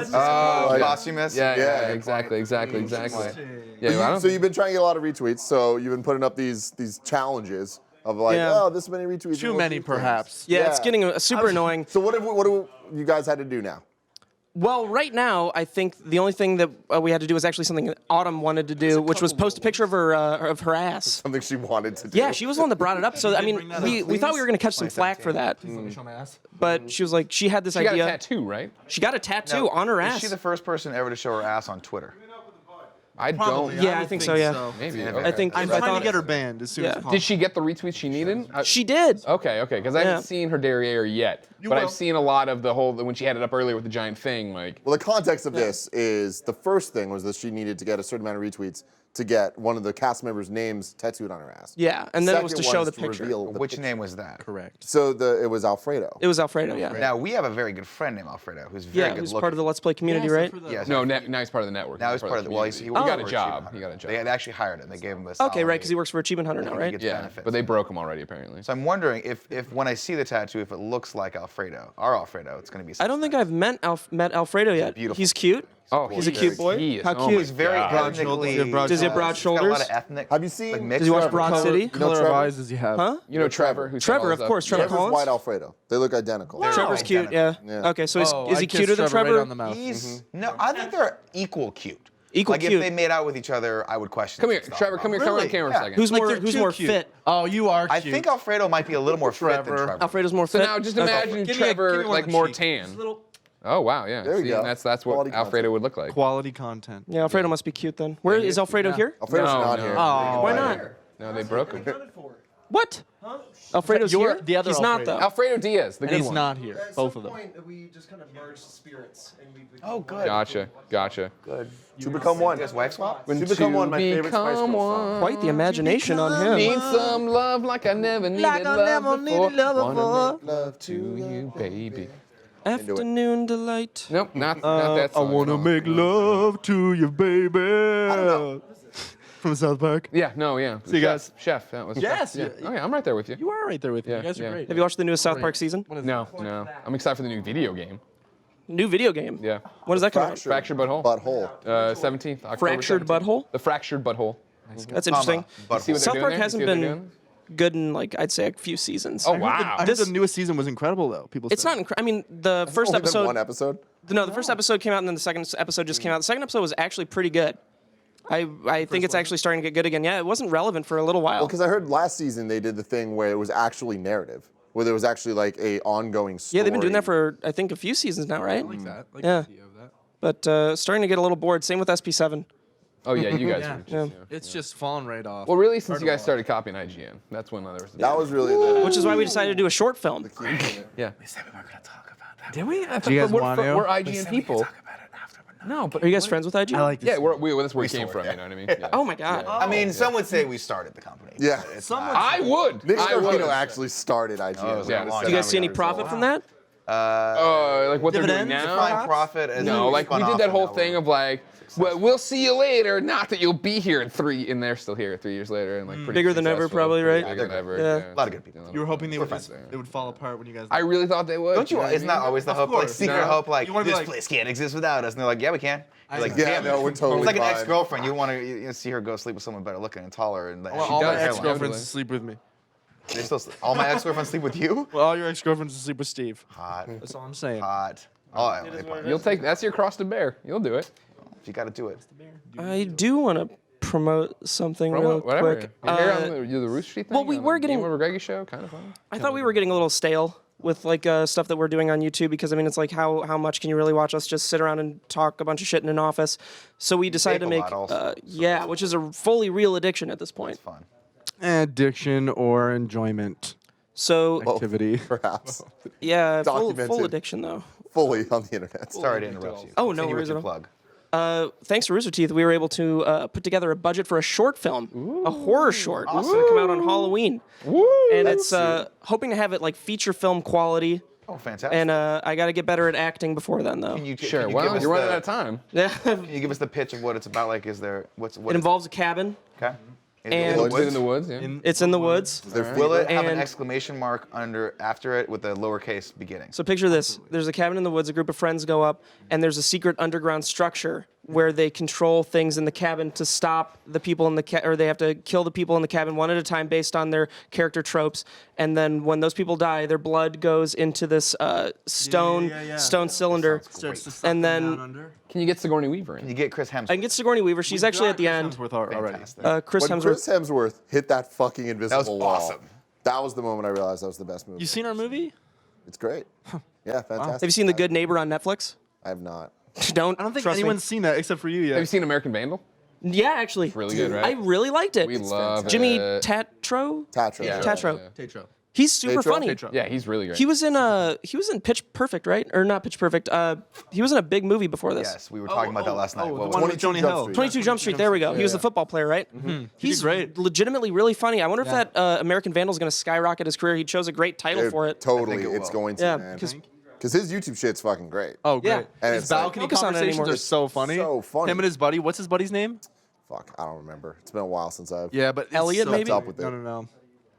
Like- Posthumous. Yeah, good exactly. But Yeah, I don't so you've been trying to get a lot of retweets. So you've been putting up these challenges of like, Yeah. oh, this many retweets. too and many, these things. perhaps. Yeah, it's Yeah. getting super annoying. So what have you guys had to do now? Well, right now, I think the only thing that we had to do was actually something that Autumn wanted to do, which was post a picture of her ass. Something she wanted to do. Yeah, she was the one that brought it up. So I mean, bring that up, we thought we were gonna catch some flack for that, Show my ass. but she was like, she had this She got a idea. tattoo, right? She got a tattoo Now, on her Is ass. she the first person ever to show her ass on Twitter? I Probably. don't. Yeah, I think so, yeah. Maybe. I Okay. I think I'm I trying thought to get her banned as soon as Yeah. possible. Did she get the retweets she needed? she did. Okay, because I haven't Yeah. seen her derriere yet. But will. I've seen a lot of the whole when she had it up earlier with the giant thing. Like, Well, the context of this is the first thing was that she needed to get a certain amount of retweets to get one of the cast members' names tattooed on her ass. Yeah, and then it was to Second show one the is to picture. reveal the Which picture. name was that? Correct. So it was Alfredo. It was Alfredo. Yeah. Now we have a very good friend named Alfredo who's very Yeah, good who's looking. part of the Let's Play community, right? Yes. no, now he's part of the network. Now he's part of the. Well, he community. got got a job. He got a job. They actually hired him. They gave him a. Okay, salary. right, because he works for Achievement Hunter now, He right? gets Yeah, benefits. but they broke him already apparently. So I'm wondering if when I see the tattoo, if it looks like Alfredo, our Alfredo, it's going to be. I don't think I've met Alfredo yet. beautiful. He's cute. Oh, He's a cute boy. He is. How Oh cute. my He's very God. ethnically. Does he have broad he's got a lot shoulders? of ethnic. Have you seen- Like, Does mixed he watch Trevor. Broad City? Color of Trevor? eyes as you have. Huh? You know Trevor, who Trevor, follows of course. up- Trevor Trevor's Collins. White Alfredo. They look identical. Trevor's cute. Yeah. Yeah. Okay, so is Oh, he I kissed cuter than Trevor Trevor? right on the mouth. He's no. I think they're equal cute. Equal like cute. if they made out with each other, I would question. Come here, some stuff Trevor. about Come here. it. Come on Really? camera Yeah. a second. Who's Like, more? they're Who's too more cute. fit? Oh, you are I cute. think Alfredo might be a little more fit than Trevor. Trevor. Alfredo's more So fit. now just Okay. imagine Give me Trevor one like on the more cheek. tan. Little- Oh wow, yeah. There you See, go. That's what Quality Alfredo content. would look like. Quality content. Yeah, Alfredo must be cute then. Where is Alfredo here? Alfredo's No, not no. here. Oh, Why not? No, they broke him. What? Alfredo's You're here? the other He's not Alfredo. though. Alfredo Diaz, the And good he's one. not here. Both of them. We just kind of merged spirits and we Oh, good. Gotcha. Two become one. You guys wife swap? Two become one. My favorite Spice Girls song. Quite the imagination on him. Need some love like I never needed love before. Wanna make love to you, baby. Afternoon delight. Nope, not that I song. want to make love to you, baby. From South Park. Yeah, no, yeah. See you guys. Chef, that was. Yes, Yeah. Oh yeah, I'm right there with you. You are right there with me. Yeah, You guys are yeah. great. Have you watched the newest South Park season? No. I'm excited for the new video game. New video game. Yeah. When does that come out? Fractured Butthole. Butthole. 17th. October Fractured 17th. Butthole? The Fractured Butthole. That's interesting. Butthole. See what they're South doing Park there? hasn't See what they're been doing? good in like I'd say a few seasons. Oh wow. I heard the newest season was incredible, though. People It's said. not. I mean, the first Only been episode. one episode. No, the first episode came out, and then the second episode just came out. The second episode was actually pretty good. I think it's actually starting to get good again. Yeah, it wasn't relevant for a little while. Well, because I heard last season they did the thing where it was actually narrative, where there was actually like a ongoing story. Yeah, they've been doing that for I think a few seasons now, right? like that. Like Yeah. the idea of that. But starting to get a little bored. Same with SP7. Oh yeah, you guys Yeah. were just, Yeah. yeah. It's just fallen right off. Well, really, since you guys started copying IGN, that's when there was. That was really the. Which is why we decided to do a short film. Yeah. We said we weren't going to talk about that. Did we? I Do you guys we're, want to? we're IGN people. No, but Are you guys friends with IG? I like this. Yeah, that's where it came still from. work You there. know what I mean? Yeah. Oh my god. I mean, some would say we started the company. Yeah. It's Some not- would- I would. Nick I would. Scarpino actually started IGN. Oh, is that a long Do you guys time see any ago? profit from that? Like what they're doing Dividends? now. Define profit as No, like we did that whole thing of like, well, we'll see you later. Not that you'll be here in 3, and they're still here 3 years later, and like pretty Bigger than ever, successful, probably, pretty right? Bigger than ever. Yeah. a lot of good people. You were hoping they would We're just, friends there. it would fall apart when you guys. I really thought they would. Don't you? know what Isn't I that mean? always the Of hope? Like course. secret No. hope, like You wanna be this like- place can't exist without us, and they're like, yeah, we can. You're like, Yeah, damn no, it. we're totally It's like an fine. ex-girlfriend. You want to see her go sleep with someone better looking and taller, and Well, she all does my hairline. ex-girlfriends to sleep with me. They still, all my ex-girlfriends sleep with you. Well, all your ex-girlfriends to sleep with Steve. Hot, That's all I'm saying. hot. Oh, You'll take that's your cross to bear. You'll do it. you got to do it. I do want to promote something real Whatever. quick. You're here on the Rooster Teeth thing. well, we on were the getting- GameOverGreggy show. Kind of fun. I thought we were getting a little stale with like stuff that we're doing on YouTube because I mean it's like how much can you really watch us just sit around and talk a bunch of shit in an office? So we decided to vape a make lot also. yeah, which is a fully real addiction at this point. Fun. Addiction or enjoyment So activity. Perhaps. yeah, full Documented. addiction though. Fully on the internet. Sorry to interrupt you. Oh, no Continue worries with at your all. plug. Thanks to Rooster Teeth, we were able to put together a budget for a short film, a horror short, to come out on Halloween. And it's hoping to have it like feature film quality. Oh, fantastic. And I got to get better at acting before then, though. Can you, Sure. Can you Well, give us you're running the- out of time. Yeah, Can you give us the pitch of what it's about? Like, is there what? it involves a cabin. Okay. And- Will Is it in the woods? Yeah. It's in the woods. Their Will it have an And- exclamation mark after it with a lowercase beginning? So picture this: there's a cabin in the woods. A group of friends go up, and there's a secret underground structure where they control things in the cabin to stop the people in the or they have to kill the people in the cabin one at a time based on their character tropes. And then when those people die, their blood goes into this stone cylinder. And then Can you get Sigourney Weaver in? You get Chris Hemsworth. I can get Sigourney Weaver. She's actually at the end. already. Fantastic. Chris When Hemsworth. Chris Hemsworth hit that fucking invisible wall, awesome. that was the moment I realized that was the best movie. You seen our movie? It's great. Yeah, fantastic. Have you seen The Good Neighbor on Netflix? I have not. Don't. I don't think trust me. anyone's seen that except for you yet. Have you seen American Vandal? Yeah, actually. Really good, right? I really liked it. We love Jimmy it. Tatro. Tatro. Yeah. Tatro. Tetro. He's super Tatro? funny. Tatro. Yeah, he's really great. He was in Pitch Perfect, right? Or not Pitch Perfect. He was in a big movie before this. Yes, we were talking about that last night. the What was one it? with Jonah 22 Hill. Jump 22 Jump Street. There we go. He was the football player, right? He's great. legitimately really funny. I wonder if that American Vandal is going to skyrocket his career. He chose a great title for it. Totally, I think it it's will. going to, Yeah, man. because Because his YouTube shit's fucking great. Oh, great. Yeah. And His it's like- balcony Focus on it conversations anymore. are so funny. So funny. Him and his buddy. What's his buddy's name? Fuck, I don't remember. It's been a while since I've. Yeah, but it's Elliot, so maybe? up with it. No.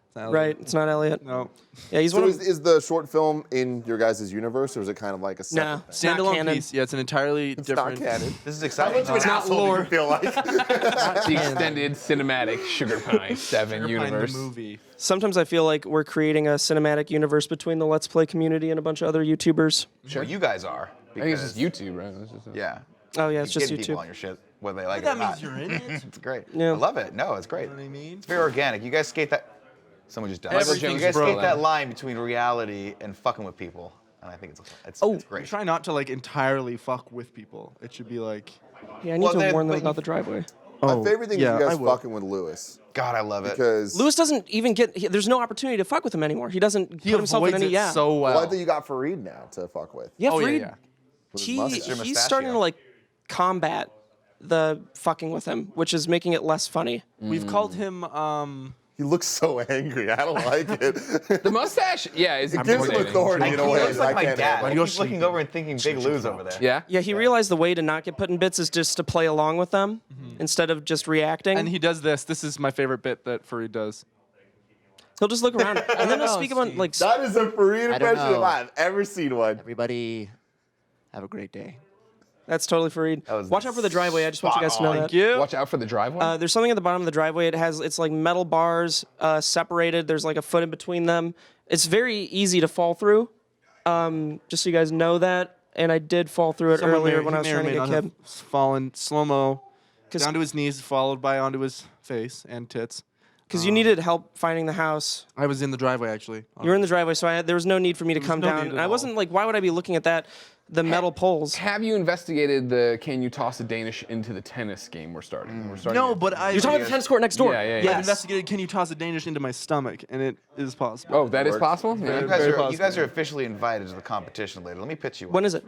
It's not Elliot. right, it's not Elliot. No. Yeah, he's So one is, of is the short film in your guys' universe, or is it kind of like a Nah, separate? it's not Standalone canon. piece. Yeah, it's an entirely It's different. not canon. This is exciting. It's not lore. Feel like The extended cinematic Sugar Pie 7 Behind universe. the movie. Sometimes I feel like we're creating a cinematic universe between the Let's Play community and a bunch of other YouTubers. Sure, you guys are. I think it's just because- YouTube, right? It's just Yeah. Oh yeah, it's just Getting people YouTube. on your shit, whether they like it That or not. means you're in it. It's great. Yeah. I love it. No, it's great. You know what I mean? It's very organic. You guys skate that. Someone just died. Everything's You guys bro. skate that line between reality and fucking with people, and I think it's Oh, it's great. Try not to like entirely fuck with people. It should be like. Yeah, I need Well, to then- warn them but about you- the driveway. my favorite thing yeah, is you I guys will. fucking with Lewis God, I love it. because Lewis doesn't even there's no opportunity to fuck with him anymore. He doesn't He put himself in avoids any. it Yeah. so well. well, I think you got Fareed now to fuck with. Yeah, Oh, yeah, Fareed, yeah. With his he, mustache. Your he's starting to mustachio. like combat the fucking with him, which is making it less funny. We've called him. He looks so angry. I don't like it. The mustache, yeah, is Gives him intimidating. authority in a He way. looks that I like my can't dad. handle. Like, he's looking over and thinking Big Lou's over there. Yeah? Yeah, he realized the way to not get put in bits is just to play along with them instead of just reacting. And he does this. This is my favorite bit that Fareed does. He'll just look around and then he'll speak about like. That is a Fareed I don't impression if know. I've ever seen one. Everybody, have a great day. That's totally Fareed. was Watch out for the driveway. I just want you guys to know that. Thank you. Watch out for the driveway. There's something at the bottom of the driveway. It's like metal bars separated. There's like a foot in between them. It's very easy to fall through. Just so you guys know that. And I did fall through it earlier when I was trying to get Kib. Fallen slow mo 'Cause- down to his knees, followed by onto his face and tits. Because you needed help finding the house. I was in the driveway actually. You were in the driveway, so there was no need for me to come no down. need And at I all. wasn't like, why would I be looking at that? The metal poles. Have you investigated the can you toss a Danish into the tennis game we're starting? We're starting No, it. but I. You're talking about the tennis court next door. Yeah, yeah, yeah. I've Yes. investigated. Can you toss a Danish into my stomach? And it is possible. Oh, that is possible? Yeah. You guys are officially invited to the competition later. Let me pitch you one. When is it?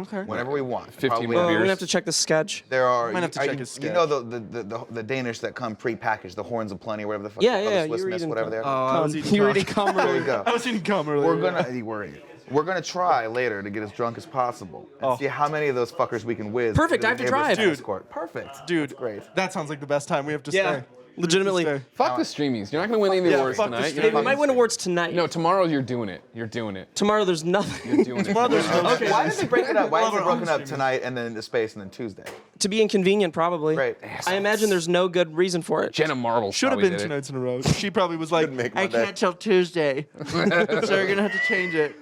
Okay. Whenever we want. 15 Probably- more We're beers. gonna have to check the sketch. There are. Might have to are check you, his you know sketch. the Danish that come pre-packaged, the horns of plenty, whatever the fuck. Yeah, they call yeah, the Swiss you were Miss, eating whatever cum. they're. I was eating You were cum. eating cum There you earlier. go. I was eating cum earlier. We're gonna. You worry. We're gonna try later to get as drunk as possible and see how many of those fuckers we can whiz. Perfect, into I have the to neighbor's drive. tennis Dude. court. Perfect. Dude, That's great. that sounds like the best time we have to Yeah. stay. Legitimately. We have to stay. Fuck the streamies. You're not gonna win any of the Yeah, awards fuck the tonight. You're Hey, not we might gonna- win awards tonight. No, tomorrow you're doing it. You're doing it. Tomorrow there's nothing. You're doing it. Tomorrow there's no Okay. Why did they break it up? Why is Well, it broken we're up on tonight and then into space and then Tuesday? To be inconvenient, probably. Great. I imagine there's no good reason for it. Jenna Marbles Should have probably been did 2 it. nights in a row. She probably was like, make I my day. can't till Tuesday. So you're gonna have to change it.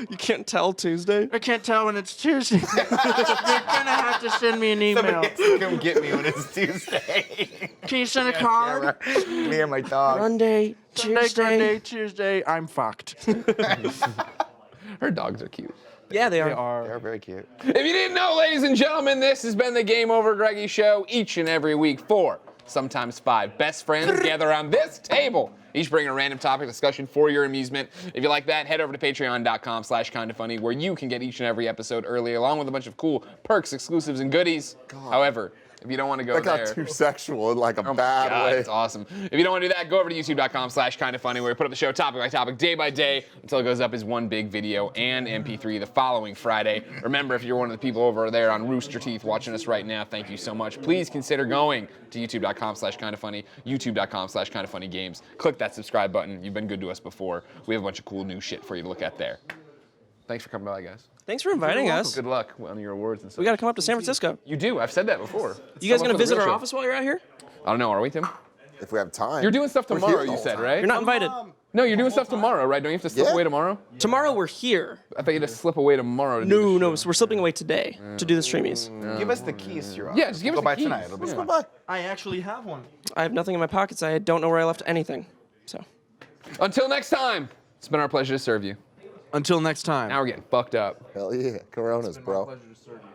You can't tell Tuesday. I can't tell when it's Tuesday. You're gonna have to send me an email. Somebody has to come get me when it's Tuesday. Can you send a card? Me and my dog. Monday, Sunday, Tuesday. Monday, Tuesday, I'm fucked. Her dogs are cute. Yeah, they are. They are. They're very cute. If you didn't know, ladies and gentlemen, this has been the Game Over Greggy Show. Each and every week, 4, sometimes 5 best friends gather around this table. Each bring a random topic discussion for your amusement. If you like that, head over to patreon.com/kindafunny, where you can get each and every episode early, along with a bunch of cool perks, exclusives, and goodies. However, if you don't want to go That got there, too sexual in like a oh my bad God, way. it's awesome. If you don't want to do that, go over to youtube.com/kindafunny, where we put up the show topic by topic, day by day, until it goes up as one big video and MP3 the following Friday. Remember, if you're one of the people over there on Rooster Teeth watching us right now, thank you so much. Please consider going to youtube.com/kindafunny, youtube.com/kindafunnygames. Click that subscribe button. You've been good to us before. We have a bunch of cool new shit for you to look at there. Thanks for coming by, guys. Thanks for inviting us. Good luck on your awards and stuff. We got to come up to San Francisco. You do. I've said that before. You guys Come gonna up for the visit real our show. office while you're out here? I don't know. Are we, Tim? If we have time. You're doing stuff We're tomorrow, here the you whole said, time. right? You're not invited. No, you're doing stuff tomorrow, right? Don't you have to slip Yeah. away tomorrow? Tomorrow we're here. I thought you had to slip away tomorrow to do No, this no, show. so we're slipping away today to do the streamies. Give us the keys to your office. Yeah, just give Go us the by keys. tonight. It'll be Yeah. fun. Bye. I actually have one. I have nothing in my pockets. I don't know where I left anything. So. Until next time, it's been our pleasure to serve you. Until next time. Now we're getting fucked up. Hell yeah. Coronas, bro. Pleasure to serve you.